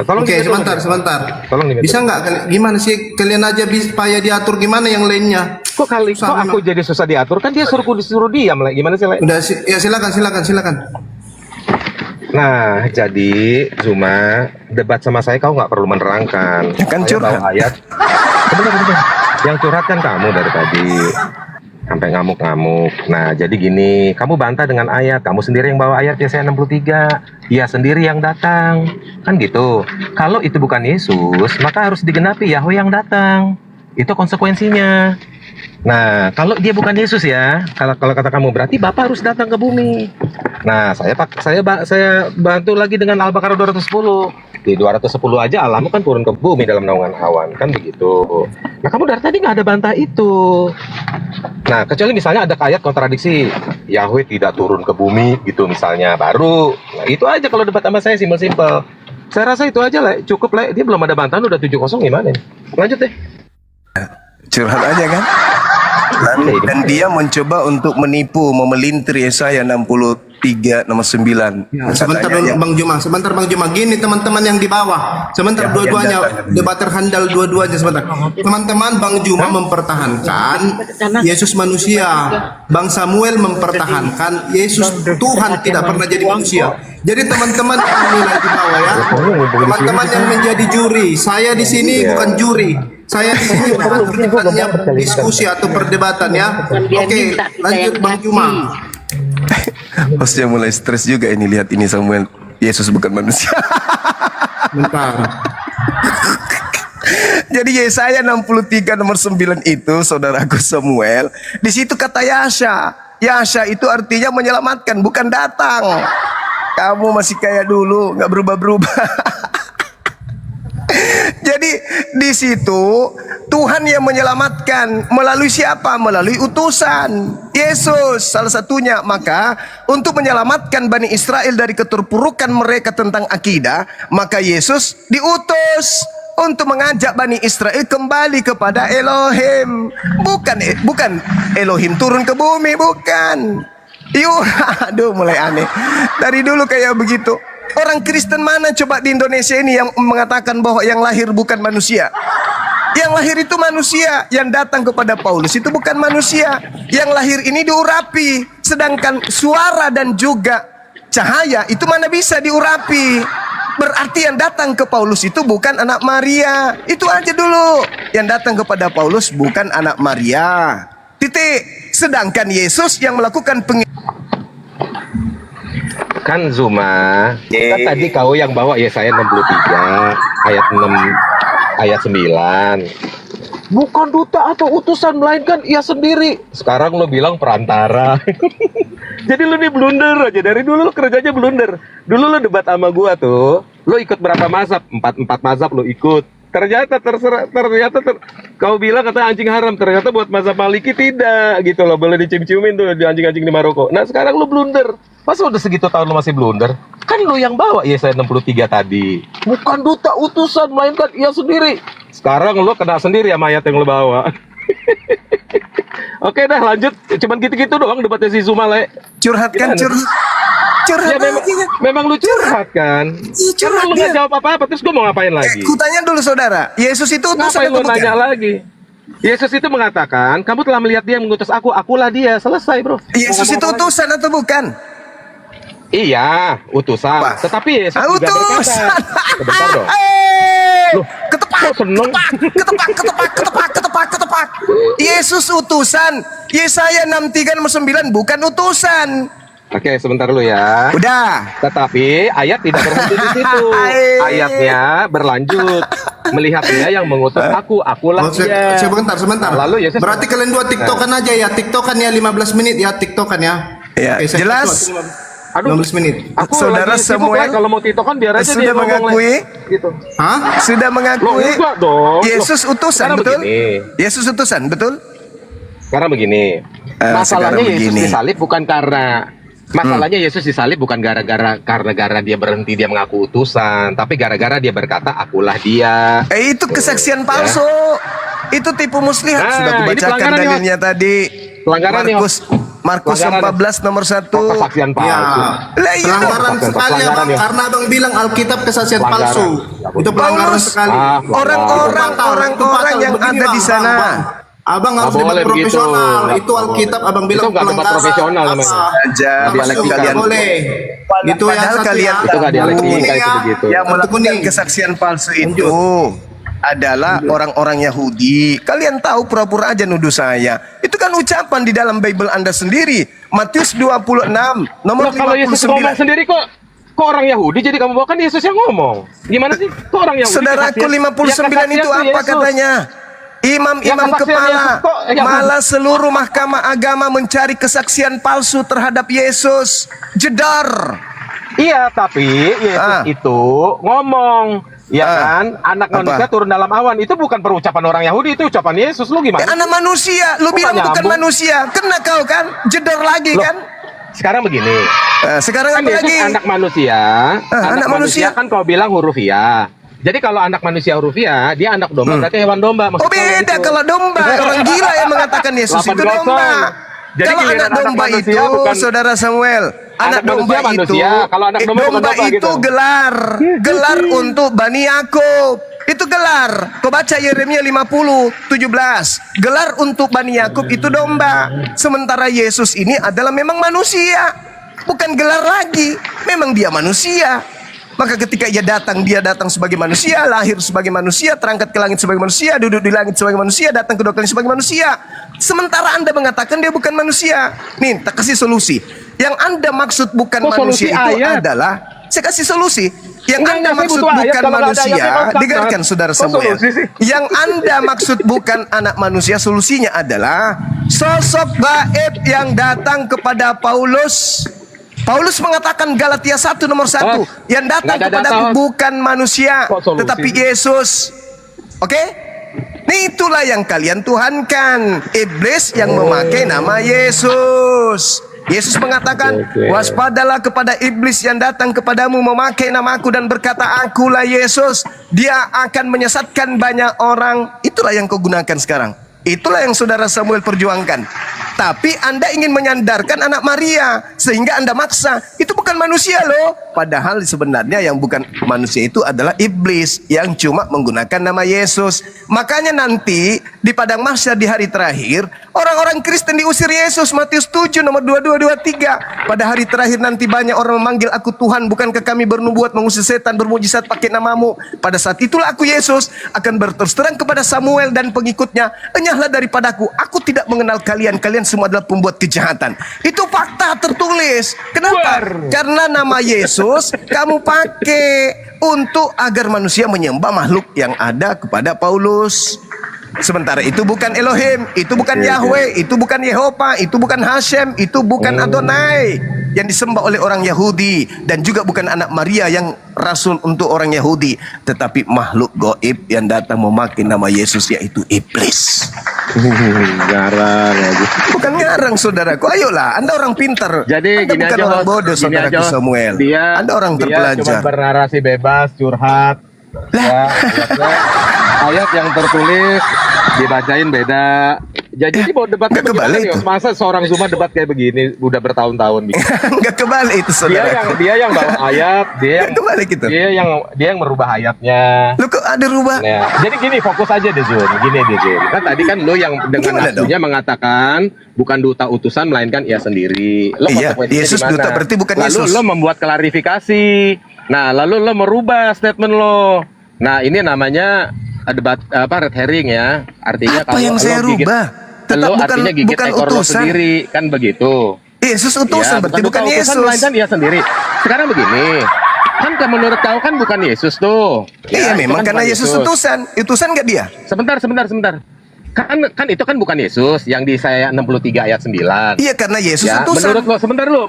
Tolong Oke, diminta dulu. sebentar. Tolong diminta. Bisa nggak gimana sih kalian aja supaya diatur gimana yang lainnya? Kok aku jadi susah diatur? Kan dia disuruh diam lah. Gimana sih, Le? Udah ya silakan. Nah, jadi Zuma debat sama saya kau nggak perlu menerangkan. Kan Saya curhat. bawa ayat. Sebentar. Yang curhat kan kamu dari tadi sampai ngamuk-ngamuk. Nah, jadi gini, kamu bantah dengan ayat. Kamu sendiri yang bawa ayat Yesaya 63. Dia sendiri yang datang. Kan gitu. Kalau itu bukan Yesus, maka harus digenapi Yahweh yang datang. Itu konsekuensinya. Nah, kalau dia bukan Yesus ya, kalau kata kamu berarti Bapak harus datang ke bumi. Nah, saya bantu lagi dengan Al-Baqarah 210. Di 210 aja alam kan turun ke bumi dalam naungan awan, kan begitu. Nah, kamu dari tadi nggak ada bantah itu. Nah, kecuali misalnya ada ayat kontradiksi, Yahweh tidak turun ke bumi gitu misalnya, baru. Nah, itu aja kalau debat sama saya simpel-simpel. Saya rasa itu aja lah, cukup lah. Dia belum ada bantahan udah 7-0 gimana nih? Lanjut deh. Curhat aja kan? Dan dia mencoba untuk menipu, memelintir Yesaya 63 nomor 9. Ya, sebentar dulu Bang Juma. Gini teman-teman yang di bawah. Sebentar dua-duanya debater handal dua-duanya sebentar. Teman-teman, Bang Juma mempertahankan Yesus manusia. Bang Samuel mempertahankan Yesus Tuhan tidak pernah jadi manusia. Jadi teman-teman yang menilai di bawah ya. Teman-teman yang menjadi juri. Saya di sini bukan juri. Saya di sini bukan diskusi atau perdebatan ya. Oke, lanjut Bang Juma. Hostnya mulai stres juga ini, lihat ini Samuel. Yesus bukan manusia. Bentar. Jadi Yesaya 63 nomor 9 itu, saudaraku Samuel, di situ kata Yasha. Yasha itu artinya menyelamatkan, bukan datang. Kamu masih kayak dulu, nggak berubah-berubah. Jadi di situ Tuhan yang menyelamatkan melalui siapa? Melalui utusan Yesus salah satunya. Maka untuk menyelamatkan Bani Israel dari keterpurukan mereka tentang akidah, maka Yesus diutus untuk mengajak Bani Israel kembali kepada Elohim. Bukan Elohim turun ke bumi, bukan. Aduh mulai aneh. Dari dulu kayak begitu. Orang Kristen mana coba di Indonesia ini yang mengatakan bahwa yang lahir bukan manusia? Yang lahir itu manusia. Yang datang kepada Paulus itu bukan manusia. Yang lahir ini diurapi. Sedangkan suara dan juga cahaya itu mana bisa diurapi? Berarti yang datang ke Paulus itu bukan anak Maria. Itu aja dulu. Yang datang kepada Paulus bukan anak Maria. Titik. Sedangkan Yesus yang melakukan Kan Zuma, kan tadi kau yang bawa Yesaya 63 ayat 6 ayat 9. Bukan duta atau utusan, melainkan ia sendiri. Sekarang lo bilang perantara. Jadi lo nih blunder aja, dari dulu lo kerjanya blunder. Dulu lo debat sama gua tuh, lo ikut berapa mazhab? 4 mazhab lo ikut. Ternyata kau bilang kata anjing haram, ternyata buat mazhab Maliki tidak gitu loh, boleh dicium-ciumin tuh di anjing-anjing di Maroko. Nah sekarang lo blunder. Masa udah segitu tahun lo masih blunder? Kan lo yang bawa Yesaya 63 tadi. Bukan duta utusan, melainkan ia sendiri. Sekarang lo kena sendiri sama ayat yang lo bawa. Oke dah lanjut. Cuman gitu-gitu doang debatnya si Zuma, Le. Curhat kan, curhat ya, memang lu curhat kan? Curhat lu nggak jawab apa-apa, terus gue mau ngapain lagi? Kutanya dulu saudara, Yesus itu utusan ngapain atau lu nanya bukan? lagi? Yesus itu mengatakan, kamu telah melihat dia mengutus aku, akulah dia. Selesai bro. Yesus itu utusan atau bukan? Iya, utusan. Tetapi Yesus juga berkata, sebentar dong. Loh, ketepak. Yesus utusan. Yesaya 63 nomor 9 bukan utusan. Oke, sebentar dulu ya. Udah. Tetapi ayat tidak berhenti di situ. Ayatnya berlanjut. Melihat dia yang mengutus akulah dia. Sebentar. Lalu Yesus Berarti kalian dua tiktokan aja ya. Tiktokan ya 15 menit ya, tiktokan ya. Ya, Oke, saya jelas. tiktok 15 menit. Aku Saudara lagi sibuk Samuel lah, kalau mau tiktokan biar aja sudah dia ngomong mengakui, gitu. Hah? sudah mengakui Loh, enggak dong. Yesus Loh, utusan, sekarang betul? begini. Yesus utusan, betul? Sekarang begini. Masalahnya sekarang Yesus begini. disalib bukan karena Yesus disalib bukan gara-gara dia berhenti dia mengaku utusan, tapi gara-gara dia berkata akulah dia. Itu kesaksian palsu. Itu tipu muslihat. Nah, Sudah ini kubacakan pelanggaran nih, dalilnya tadi. Pelanggaran nih, Markus Pelanggaran 14 nomor 1. Kesaksian palsu. Ya, pelanggaran sekali ya bang, karena abang bilang Alkitab kesaksian Pelanggaran. palsu. Itu pelanggaran sekali. Orang-orang yang ada di sana. Abang harus boleh debat profesional. begitu. Itu Alkitab abang bilang Itu nggak debat profesional namanya. Aja dialektika kalian boleh. Itu ya padahal satu kalian ya. Itu nggak dialektika itu begitu. yang melakukan kesaksian palsu itu adalah orang-orang Yahudi. Kalian tahu pura-pura aja nuduh saya. Itu kan ucapan di dalam Bible Anda sendiri. Matius 26 nomor Loh, kalau Yesus 59. ngomong sendiri kok orang Yahudi jadi kamu bawa kan Yesus yang ngomong. Gimana sih? Kok orang Yahudi? Saudaraku 59 itu apa Yesus. katanya? Imam-imam Ya, kesaksian kepala Yesus kok, ya, malah seluruh mahkamah agama mencari kesaksian palsu terhadap Yesus. Jedar. Iya, tapi Yesus itu ngomong, ya kan, anak manusia turun dalam awan. Itu bukan perucapan orang Yahudi, itu ucapan Yesus. Lu gimana? Anak manusia, lu bilang bukan nyambung. manusia. Kena kau kan? Jedar lagi kan? Sekarang begini. Sekarang kan apa Yesus lagi? anak manusia. Anak manusia kan kau bilang hurufiah. Jadi kalau anak manusia hurufiah, dia anak domba, berarti hewan domba. Oh beda kalau domba. Orang gila yang mengatakan Yesus itu 8-0. domba. Jadi Kalau giliran anak domba anak itu, manusia bukan- Saudara Samuel, anak domba manusia, itu, kalau anak domba bukan domba itu gitu. gelar untuk Bani Yakub. Itu gelar. Kau baca Yeremia 50:17. Gelar untuk Bani Yakub itu domba. Sementara Yesus ini adalah memang manusia. Bukan gelar lagi. Memang dia manusia. Maka ketika dia datang sebagai manusia, lahir sebagai manusia, terangkat ke langit sebagai manusia, duduk di langit sebagai manusia, datang ke dunia sebagai manusia. Sementara Anda mengatakan dia bukan manusia. Nih, tak kasih solusi. Yang Anda maksud bukan manusia itu adalah, saya kasih solusi. Yang Anda maksud bukan manusia, dengarkan Saudara Samuel. Yang Anda maksud bukan anak manusia, solusinya adalah sosok gaib yang datang kepada Paulus. Paulus mengatakan Galatia 1 nomor 1, yang datang kepadaku bukan manusia, tetapi Yesus. Oke? Ini itulah yang kalian tuhankan. Iblis yang memakai nama Yesus. Yesus mengatakan, waspadalah kepada iblis yang datang kepadamu memakai namaku dan berkata, akulah Yesus. Dia akan menyesatkan banyak orang. Itulah yang kau gunakan sekarang. Itulah yang Saudara Samuel perjuangkan. Tapi Anda ingin menyandarkan anak Maria, sehingga Anda maksa. Itu bukan manusia loh. Padahal sebenarnya yang bukan manusia itu adalah iblis yang cuma menggunakan nama Yesus. Makanya nanti di padang mahsyar di hari terakhir, orang-orang Kristen diusir Yesus. Matius 7 nomor 22-23. Pada hari terakhir nanti banyak orang memanggil aku Tuhan, bukankah kami bernubuat mengusir setan, bermujizat pakai namamu. Pada saat itulah aku Yesus akan berterus terang kepada Samuel dan pengikutnya, enyahlah daripadaku, aku tidak mengenal kalian, kalian semua adalah pembuat kejahatan. Itu fakta tertulis. Kenapa? Karena nama Yesus kamu pakai untuk agar manusia menyembah makhluk yang ada kepada Paulus. Sementara itu bukan Elohim, itu bukan Yahweh, itu bukan Yehova, itu bukan Hashem, itu bukan Adonai yang disembah oleh orang Yahudi, dan juga bukan anak Maria yang rasul untuk orang Yahudi, tetapi makhluk gaib yang datang memakai nama Yesus, yaitu iblis. Ngarang aja. Bukan ngarang, saudaraku. Ayolah, Anda orang pintar. Jadi Anda gini bukan aja, orang Host. bodoh, Gini saudaraku aja, Samuel. Anda orang Dia terpelajar. cuma bernarasi bebas, curhat. Ya, ayat yang tertulis dibacain beda. Jadi mau debat Nggak kebalik itu. Masa seorang Zuma debat kayak begini udah bertahun-tahun bikin. Nggak kebalik itu, saudara. Dia yang bawa ayat, dia yang merubah ayatnya. Lu kok ada rubah? Nah, jadi gini, fokus aja deh Jun. Gini deh Jun. Kan tadi kan lo yang dengan nafsunya mengatakan bukan duta utusan melainkan ia sendiri. Lo konsekuensinya Yesus di mana? duta berarti bukan lalu Yesus. Lo membuat klarifikasi. Nah, lalu lo merubah statement lo. Nah, ini namanya debat red herring ya. Artinya Apa yang saya rubah? tetap lo bukan artinya gigit bukan ekor lo utusan. sendiri, kan begitu. Yesus utusan, berarti bukan utusan, Yesus. melainkan dia sendiri. Sekarang begini, kan menurut kau kan bukan Yesus tuh. Iya, itu memang kan karena bukan Yesus utusan. Utusan nggak dia? Sebentar. Kan itu kan bukan Yesus yang di Yesaya 63 ayat 9. Iya, karena Yesus Ya, utusan.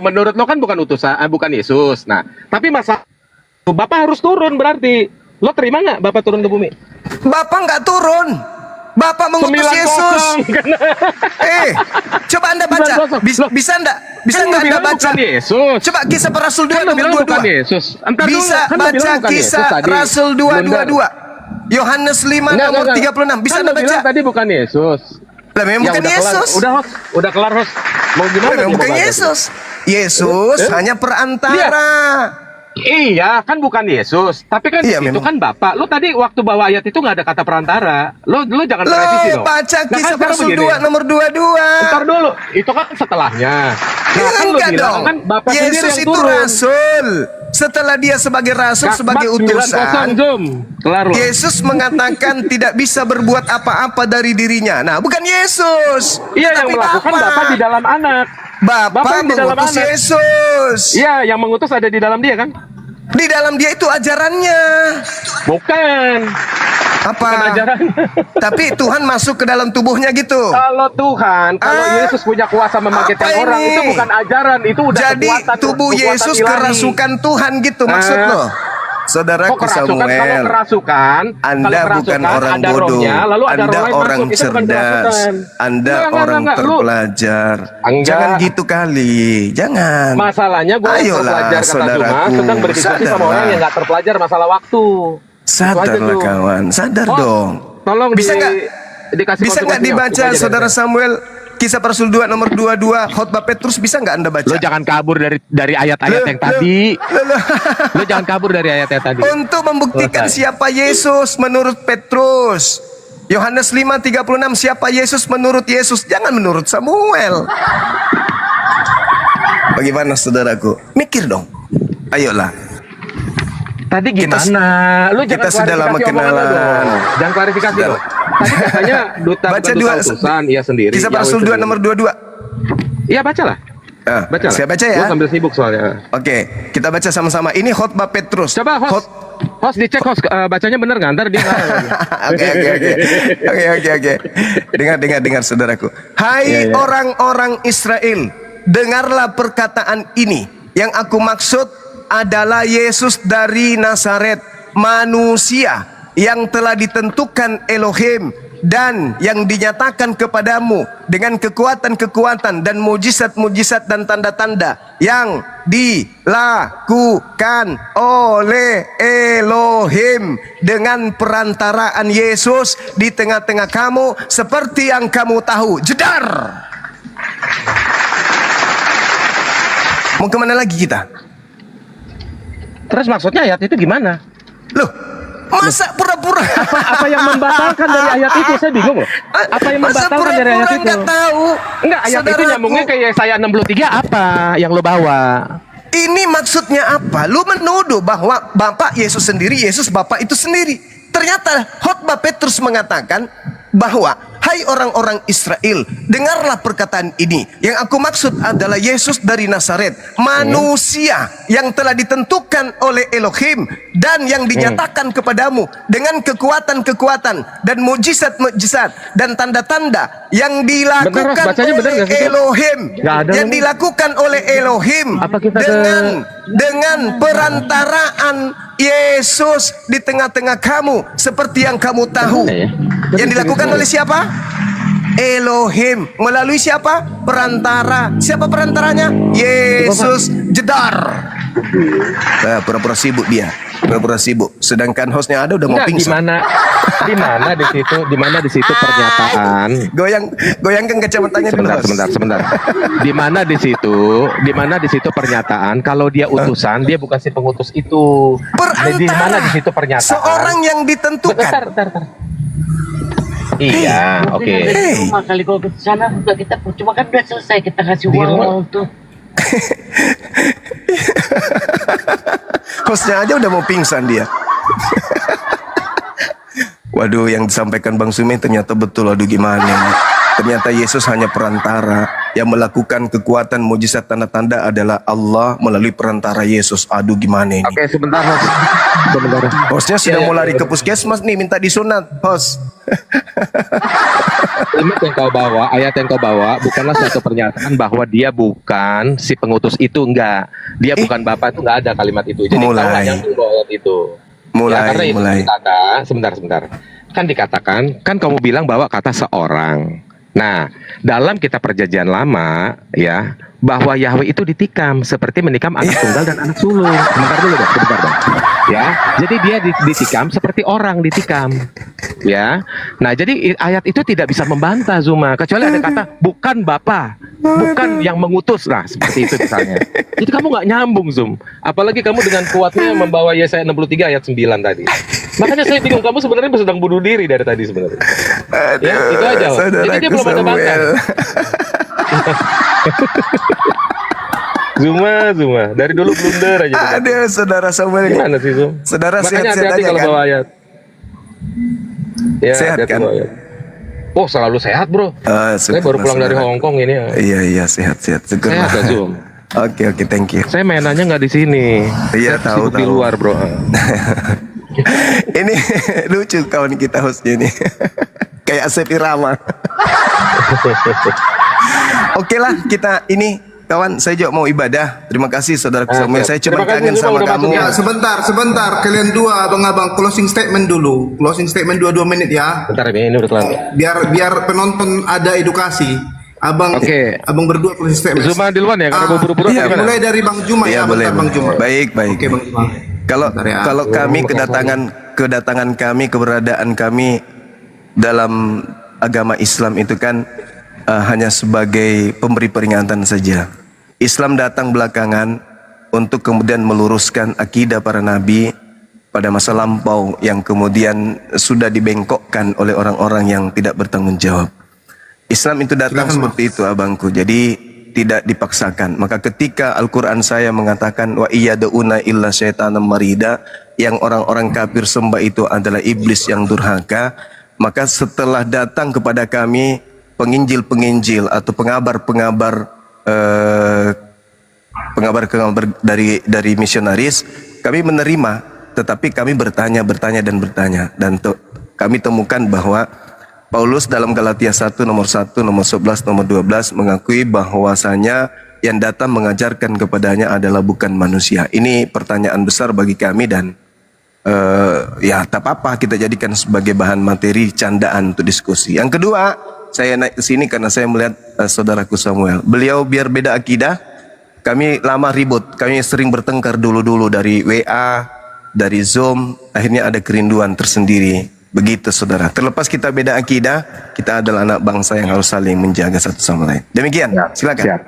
menurut lo kan bukan utusan, bukan Yesus. Nah, tapi masa Bapak harus turun berarti. Lo terima nggak Bapak turun ke bumi? Bapak nggak turun. Bapak mengutus 9-0. Yesus. Coba Anda baca. 9-0. Bisa Anda? Bisa Kan nggak lo Anda bilang baca? bukan Yesus. Coba Kisah Para Rasul 2 Kan lo nomor bilang bukan 22. Yesus. Entar dulu, Bisa kan lo baca bilang bukan Yesus Kisah tadi. Rasul 2:22. Yohanes 5 nomor 36. Bisa Kan Anda lo bilang baca? tadi bukan Yesus. Lah memang Ya, bukan udah kelar. Yesus. Udah kelar host. Mau gimana? Memang dia bukan mau baca? Yesus. Yesus hanya perantara. Iya, kan bukan Yesus. Tapi kan Iya, itu memang. kan Bapak. Lo tadi waktu bawa ayat itu nggak ada kata perantara. Lo jangan Lo merevisi dong. baca Nah, kan Kisah sekarang Rasul begini. 2 nomor 22. Ntar dulu, itu kan setelahnya. Nah, kan lo Enggak bilang dong. kan Bapak sendiri Yesus yang itu turun. rasul. Setelah dia sebagai rasul, sebagai utusan, kelar lo. Yesus mengatakan tidak bisa berbuat apa-apa dari dirinya. Nah, bukan Yesus. Iya, yang tapi melakukan Bapak di dalam anak. Bapak yang di dalam mengutus anak. Yesus. Iya, yang mengutus ada di dalam dia kan? Di dalam dia itu ajarannya. Bukan. Apa? Bukan ajarannya. Tapi Tuhan masuk ke dalam tubuhnya gitu. Kalau Tuhan, kalau Yesus punya kuasa membangkitkan apa orang, ini? itu bukan ajaran, itu udah Jadi kekuatan, tubuh kekuatan Yesus ilahi. kerasukan Tuhan gitu maksud lo. Saudaraku Kok kerasukan? Kalau Samuel, kerasukan, Anda kalau bukan kerasukan, orang ada bodoh, rohnya, lalu ada Anda roh lain orang masuk, itu bukan cerdas, kerasukan. Anda orang Enggak, lu- terpelajar. Enggak. Jangan gitu kali, jangan. Masalahnya gue Ayolah, terpelajar kata Cuma saudaraku, sedang berdiskusi sama sadarlah. orang yang nggak terpelajar masalah waktu. Itu aja Sadarlah tuh. kawan, sadar Oh, dong. Tolong Bisa nggak dikasih bisa nggak konsekuensinya, dibaca coba aja saudara dari saya. Samuel Kisah Para Rasul 2 nomor 22 khotbah Petrus, bisa nggak Anda baca? Lo jangan kabur dari ayat-ayat yang tadi. Lo jangan kabur dari ayat yang tadi. Untuk membuktikan Selesai. siapa Yesus menurut Petrus. Yohanes 5:36, siapa Yesus menurut Yesus, jangan menurut Samuel. Bagaimana saudaraku? Mikir dong. Ayolah. Tadi gimana? Lu kita jangan sudah lama klarifikasi omongan lo kenalan. dong. Jangan klarifikasi Sudah. dong. Tadi katanya duta Baca bukan dua duta utusan, iya sendiri. Kisah Para Yahweh Rasul 2 sendiri. nomor 22. Iya, bacalah. Baca Saya baca ya. Gue sambil sibuk soalnya. Oke, kita baca sama-sama. Ini khotbah Petrus. Coba host dicek host bacanya bener nggak? Ntar dia ngarang lagi. Oke. Dengar saudaraku. Hai Iya, iya. orang-orang Israel, dengarlah perkataan ini. Yang aku maksud adalah Yesus dari Nazaret, manusia yang telah ditentukan Elohim dan yang dinyatakan kepadamu dengan kekuatan-kekuatan dan mujizat-mujizat dan tanda-tanda yang dilakukan oleh Elohim dengan perantaraan Yesus di tengah-tengah kamu, seperti yang kamu tahu. Jedar. Mau kemana lagi kita? Terus maksudnya ayat itu gimana? Loh, masa pura-pura? Apa yang membatalkan dari ayat itu? Saya bingung loh. Apa yang Masa membatalkan dari ayat pura-pura itu? nggak tahu? Enggak, ayat itu Saudaraku. nyambungnya ke Yesaya 63 apa yang lo bawa? Ini maksudnya apa? Lu menuduh bahwa Bapak Yesus sendiri, Yesus Bapak itu sendiri. Ternyata khotbah Petrus mengatakan bahwa hai orang-orang Israel, dengarlah perkataan ini. Yang aku maksud adalah Yesus dari Nazaret, manusia yang telah ditentukan oleh Elohim dan yang dinyatakan kepadamu dengan kekuatan-kekuatan dan mujizat-mujizat dan tanda-tanda yang dilakukan Bener, Ros, bacanya bener oleh nggak sih, Ros? Elohim, Nggak ada yang nih. dilakukan oleh Elohim dengan perantaraan Yesus di tengah-tengah kamu, seperti yang kamu tahu. Yang dilakukan oleh siapa? Elohim. Melalui siapa? Perantara. Siapa perantaranya? Yesus. Jedar. Pura-pura sibuk dia. Pura-pura sibuk. Sedangkan hostnya ada udah mau Enggak, pingsan. di mana di situ pernyataan. Goyangkan kacamatanya dulu. Sebentar. Di mana di situ pernyataan kalau dia utusan, dia bukan si pengutus itu. Di mana di situ pernyataan? Seorang yang ditentukan. Bentar. Iya, oke. Cuma kali kalau ke sana udah kita percuma kan udah selesai kita kasih Di uang rumah. tuh. Hostnya aja udah mau pingsan dia. Waduh, yang disampaikan Bang Sumi ternyata betul. Aduh, gimana ini? Ternyata Yesus hanya perantara. Yang melakukan kekuatan mujizat tanda-tanda adalah Allah melalui perantara Yesus. Aduh, gimana ini? Oke, sebentar, host. Sebentar. Hostnya sudah Ya, mau ya, lari ya. ke puskesmas nih, minta disunat, host. Kalimat yang kau bawa, ayat yang kau bawa bukanlah satu pernyataan bahwa dia bukan si pengutus itu, enggak. Dia bukan Bapa, itu enggak ada kalimat itu. Jadi kau enggak nyambung bawa ayat itu. Karena itu dikatakan, sebentar. Kan dikatakan, kan kamu bilang bawa kata seorang. Nah, dalam kitab perjanjian lama, ya, bahwa Yahweh itu ditikam seperti menikam anak tunggal dan anak sulung. Sebentar dong. Ya, jadi dia ditikam seperti orang ditikam. Ya, nah jadi ayat itu tidak bisa membantah Zuma, kecuali ada kata bukan Bapa, bukan yang mengutus. Nah, seperti itu misalnya. Jadi kamu nggak nyambung Zum. Apalagi kamu dengan kuatnya membawa Yesaya 63 ayat 9 tadi. Makanya saya bingung, kamu sebenarnya sedang bunuh diri dari tadi sebenarnya. Ya, itu aja. Jadi dia belum ada bantah. Zuma, dari dulu blunder aja. Ada saudara Samuel. Gimana sih Zum? Saudara Makanya sehat-sehat hati-hati aja kalau kan? bawa ayat. Ya, Sehat hati-hati kan? bawa ayat. Oh, selalu sehat bro. Saya baru pulang dari Hong Kong ini. Iya, sehat. Syukurlah. Sehat ya Zum. Oke, thank you. Saya mainannya nggak di sini. Iya, Saya tahu. sibuk di luar bro. Ini lucu kawan kita hostnya ini. Kayak Asep Irama. Oke lah, kita ini kawan, saya juga mau ibadah. Terima kasih saudara Samuel. Saya cuma kangen sama kamu. Ya, sebentar. Kalian dua abang-abang closing statement dulu. Closing statement 2 menit ya. Bentar ini udah kelar. Biar penonton ada edukasi. Abang berdua closing statement. Zuma duluan ya, karena buru-buru. Iya, mulai dari Bang Juma Iya, ya, boleh. Bang Juma. Baik. Oke, Bang Juma. Kalau kami kedatangan kami, keberadaan kami dalam agama Islam itu kan hanya sebagai pemberi peringatan saja. Islam datang belakangan untuk kemudian meluruskan akidah para nabi pada masa lampau yang kemudian sudah dibengkokkan oleh orang-orang yang tidak bertanggung jawab. Islam itu datang seperti itu abangku. Jadi tidak dipaksakan. Maka ketika Al-Quran saya mengatakan wa iyaduna illa syaitanan marida, yang orang-orang kafir sembah itu adalah iblis yang durhaka, maka setelah datang kepada kami penginjil-penginjil atau pengabar-pengabar dari misionaris, kami menerima, tetapi kami bertanya dan kami temukan bahwa Paulus dalam Galatia 1 nomor 1, nomor 11, nomor 12 mengakui bahwasanya yang datang mengajarkan kepadanya adalah bukan manusia. Ini pertanyaan besar bagi kami dan ya tak apa-apa kita jadikan sebagai bahan materi candaan untuk diskusi. Yang kedua, saya naik ke sini karena saya melihat saudaraku Samuel. Beliau biar beda akidah, kami lama ribut, kami sering bertengkar dulu dari WA, dari Zoom, akhirnya ada kerinduan tersendiri. Begitu saudara, terlepas kita beda akidah, kita adalah anak bangsa yang harus saling menjaga satu sama lain. Demikian, silakan. Siap.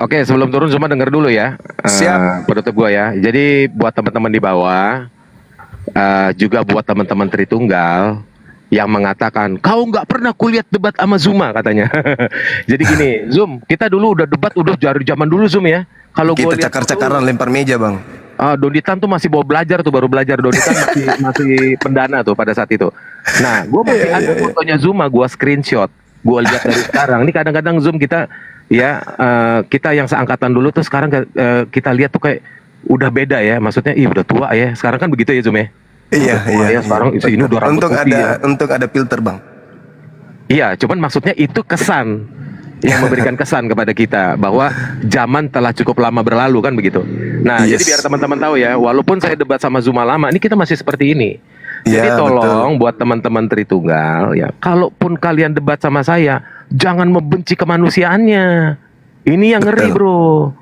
Oke, sebelum turun cuma dengar dulu ya. Siap. Penutup gua ya. Jadi buat teman-teman di bawah, juga buat teman-teman Tritunggal yang mengatakan kau nggak pernah kulihat debat sama Zuma katanya. Jadi gini, Zoom, kita dulu udah debat udah dari zaman dulu Zoom ya. Kalau kita cakar-cakaran lempar meja bang. Donitan tuh masih baru belajar Donitan masih pendana tuh pada saat itu. Nah, gue masih ada fotonya Zuma, gue screenshot, gue lihat dari sekarang. Ini kadang-kadang Zoom kita ya kita yang seangkatan dulu tuh sekarang kita lihat tuh kayak udah beda ya, maksudnya udah tua ya. Sekarang kan begitu ya Zoom ya. Iya. Sekarang ini udah rambut untuk ada filter bang. Iya, cuman maksudnya itu kesan yang memberikan kesan kepada kita bahwa zaman telah cukup lama berlalu kan begitu. Nah, jadi biar teman-teman tahu ya, walaupun saya debat sama Zuma lama, ini kita masih seperti ini. Jadi tolong buat teman-teman Tritunggal ya, kalaupun kalian debat sama saya, jangan membenci kemanusiaannya. Ini yang ngeri bro.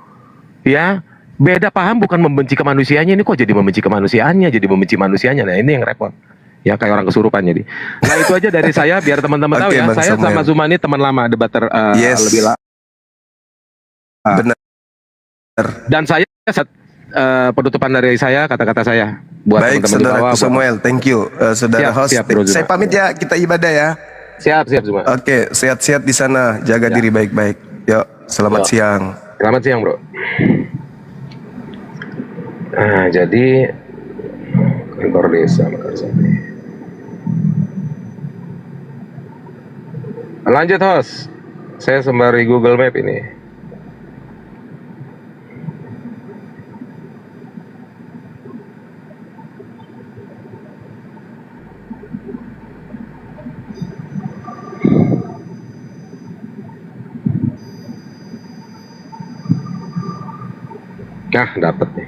Ya, beda paham bukan membenci kemanusiaannya, ini kok jadi membenci kemanusiaannya, jadi membenci manusianya. Nah, ini yang repot. Ya kayak orang kesurupan jadi. Nah itu aja dari saya biar teman-teman tahu ya. Saya sama Zuma ini teman lama debater lebih lama. Benar. Dan saya penutupan dari saya kata-kata saya buat baik teman-teman di bawah. Baik Samuel, thank you saudara host. Saya pamit ya, kita ibadah ya. Siap Zuma. Oke, sehat-sehat di sana, jaga diri baik-baik. Yuk, selamat siang. Selamat siang bro. Nah jadi kantor desa Mekarsari. Lanjut host. Saya sembari Google Map ini. Nah, dapat nih.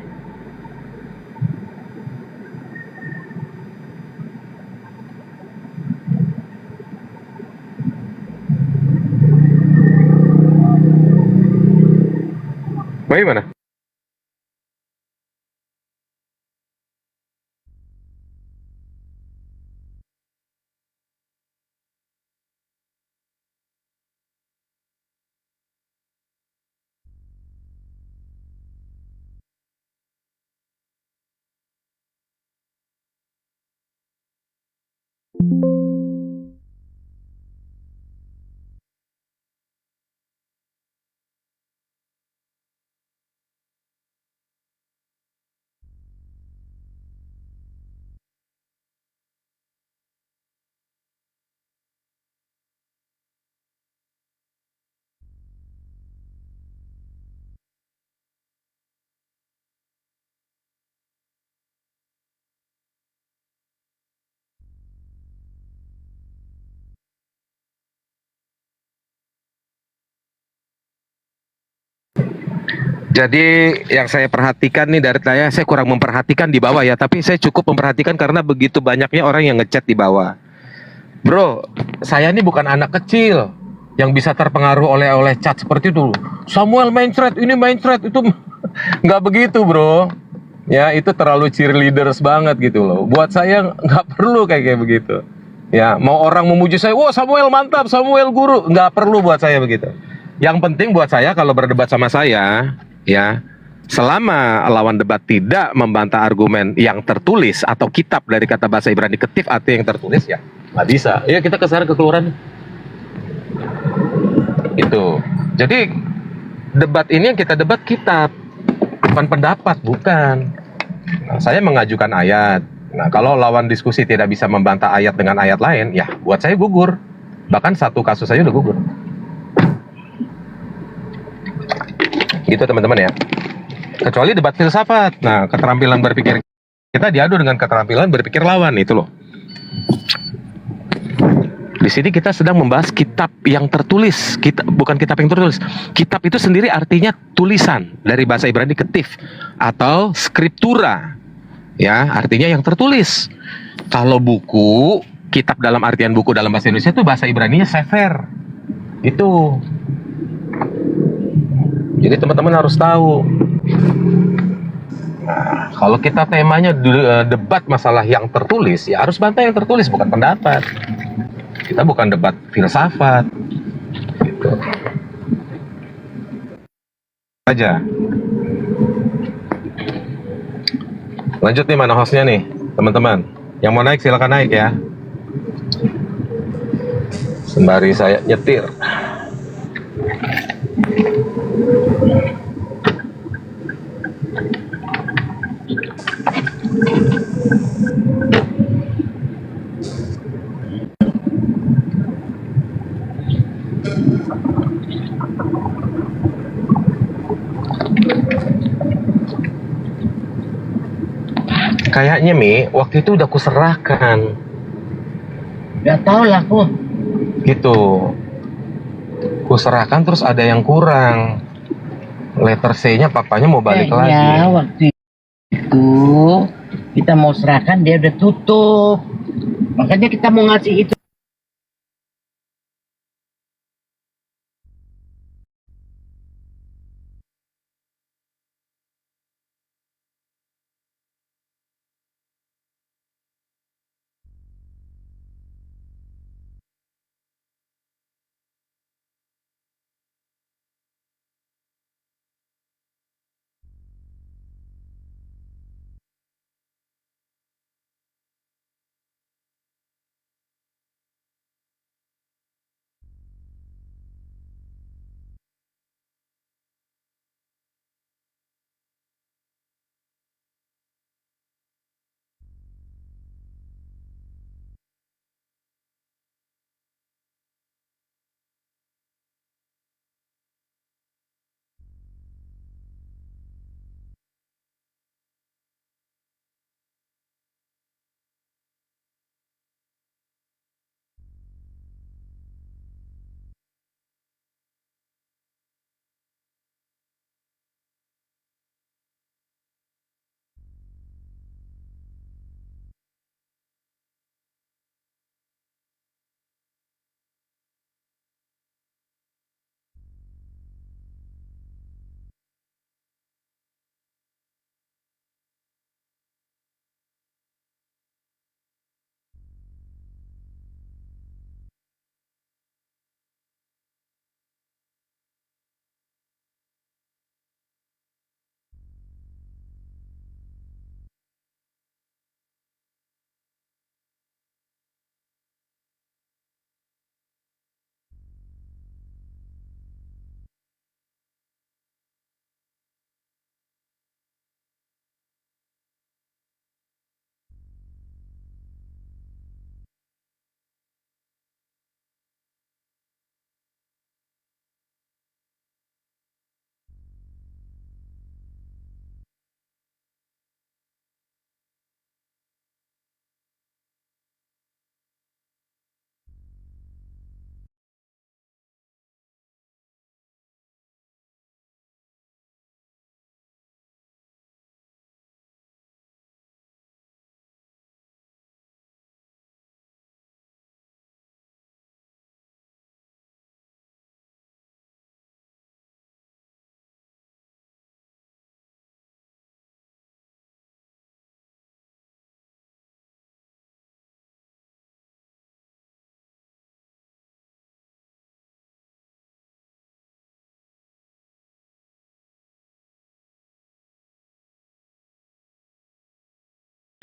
Bagaimana? Jadi yang saya perhatikan nih dari saya kurang memperhatikan di bawah ya, tapi saya cukup memperhatikan karena begitu banyaknya orang yang ngechat di bawah. Bro, saya ini bukan anak kecil yang bisa terpengaruh oleh chat seperti itu. Samuel main thread, ini main thread, itu nggak begitu bro. Ya itu terlalu cheerleaders banget gitu loh. Buat saya nggak perlu kayak begitu. Ya mau orang memuji saya, wah Samuel mantap, Samuel guru, nggak perlu buat saya begitu. Yang penting buat saya kalau berdebat sama saya, ya selama lawan debat tidak membantah argumen yang tertulis atau kitab dari kata bahasa Ibrani ketif atau yang tertulis, ya nggak bisa. Ya kita kesana ke kelurahan. Itu. Jadi debat ini yang kita debat kitab, bukan pendapat, bukan. Nah, saya mengajukan ayat. Nah, kalau lawan diskusi tidak bisa membantah ayat dengan ayat lain, ya buat saya gugur. Bahkan satu kasus saja udah gugur. Gitu teman-teman ya. Kecuali debat filsafat. Nah, keterampilan berpikir kita diadu dengan keterampilan berpikir lawan, itu loh. Di sini kita sedang membahas kitab yang tertulis, bukan kitab yang tertulis. Kitab itu sendiri artinya tulisan, dari bahasa Ibrani ketif atau skriptura. Ya, artinya yang tertulis. Kalau buku, kitab dalam artian buku dalam bahasa Indonesia itu bahasa Ibraninya sefer. Itu. Jadi teman-teman harus tahu. Nah, kalau kita temanya debat masalah yang tertulis, ya harus bantah yang tertulis, bukan pendapat. Kita bukan debat filsafat. Gitu. Aja. Lanjut nih, mana hostnya nih, teman-teman. Yang mau naik silakan naik ya. Sembari saya nyetir. Kayaknya Mi, waktu itu udah kuserahkan. Gak tau lah aku. Gitu. Kuserahkan terus ada yang kurang. Letter C-nya papanya mau balik lagi. Kayaknya waktu itu kita mau serahkan dia udah tutup. Makanya kita mau ngasih itu.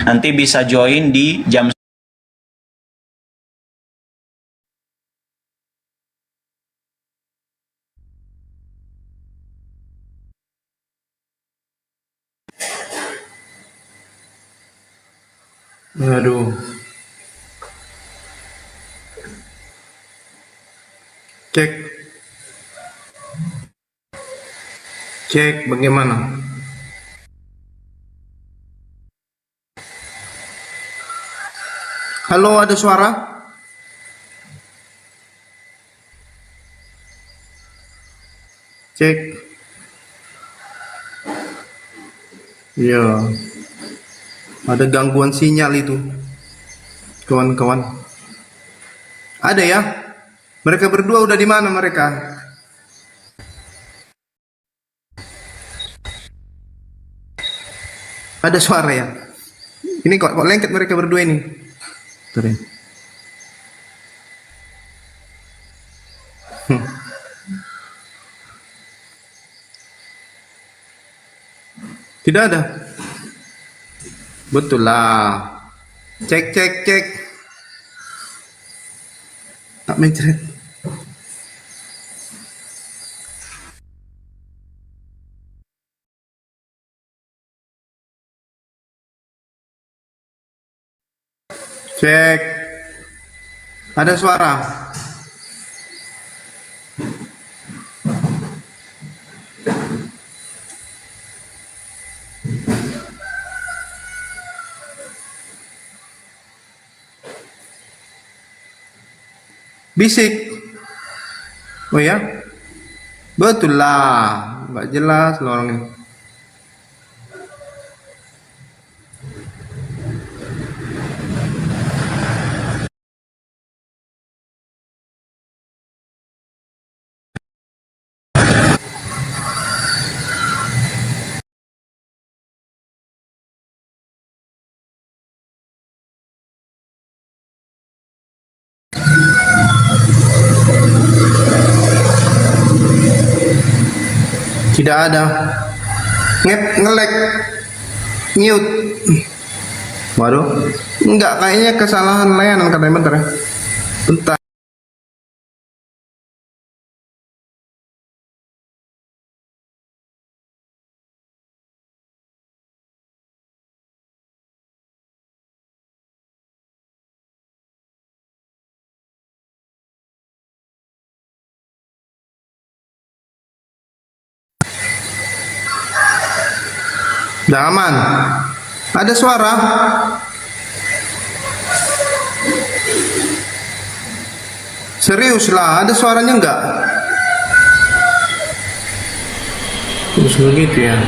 Nanti bisa join di jam Aduh. Cek. Cek bagaimana? Halo, ada suara? Cek. Ya. Ada gangguan sinyal itu. Kawan-kawan. Ada ya? Mereka berdua udah di mana mereka? Ada suara ya? Ini kok lengket mereka berdua ini. Tuh. Tidak ada. Betul lah. Cek cek cek. Tak mencret. Cek. Ada suara. Bisik. Oh ya? Betul lah. Nggak jelas loh orang ini. Tidak ada. Ngelek. Mute. Waduh. Enggak, kayaknya kesalahan layanan katanya. Bentar ya. Bentar. Udah aman. Ada suara. Serius lah, ada suaranya enggak? Terus begitu ya.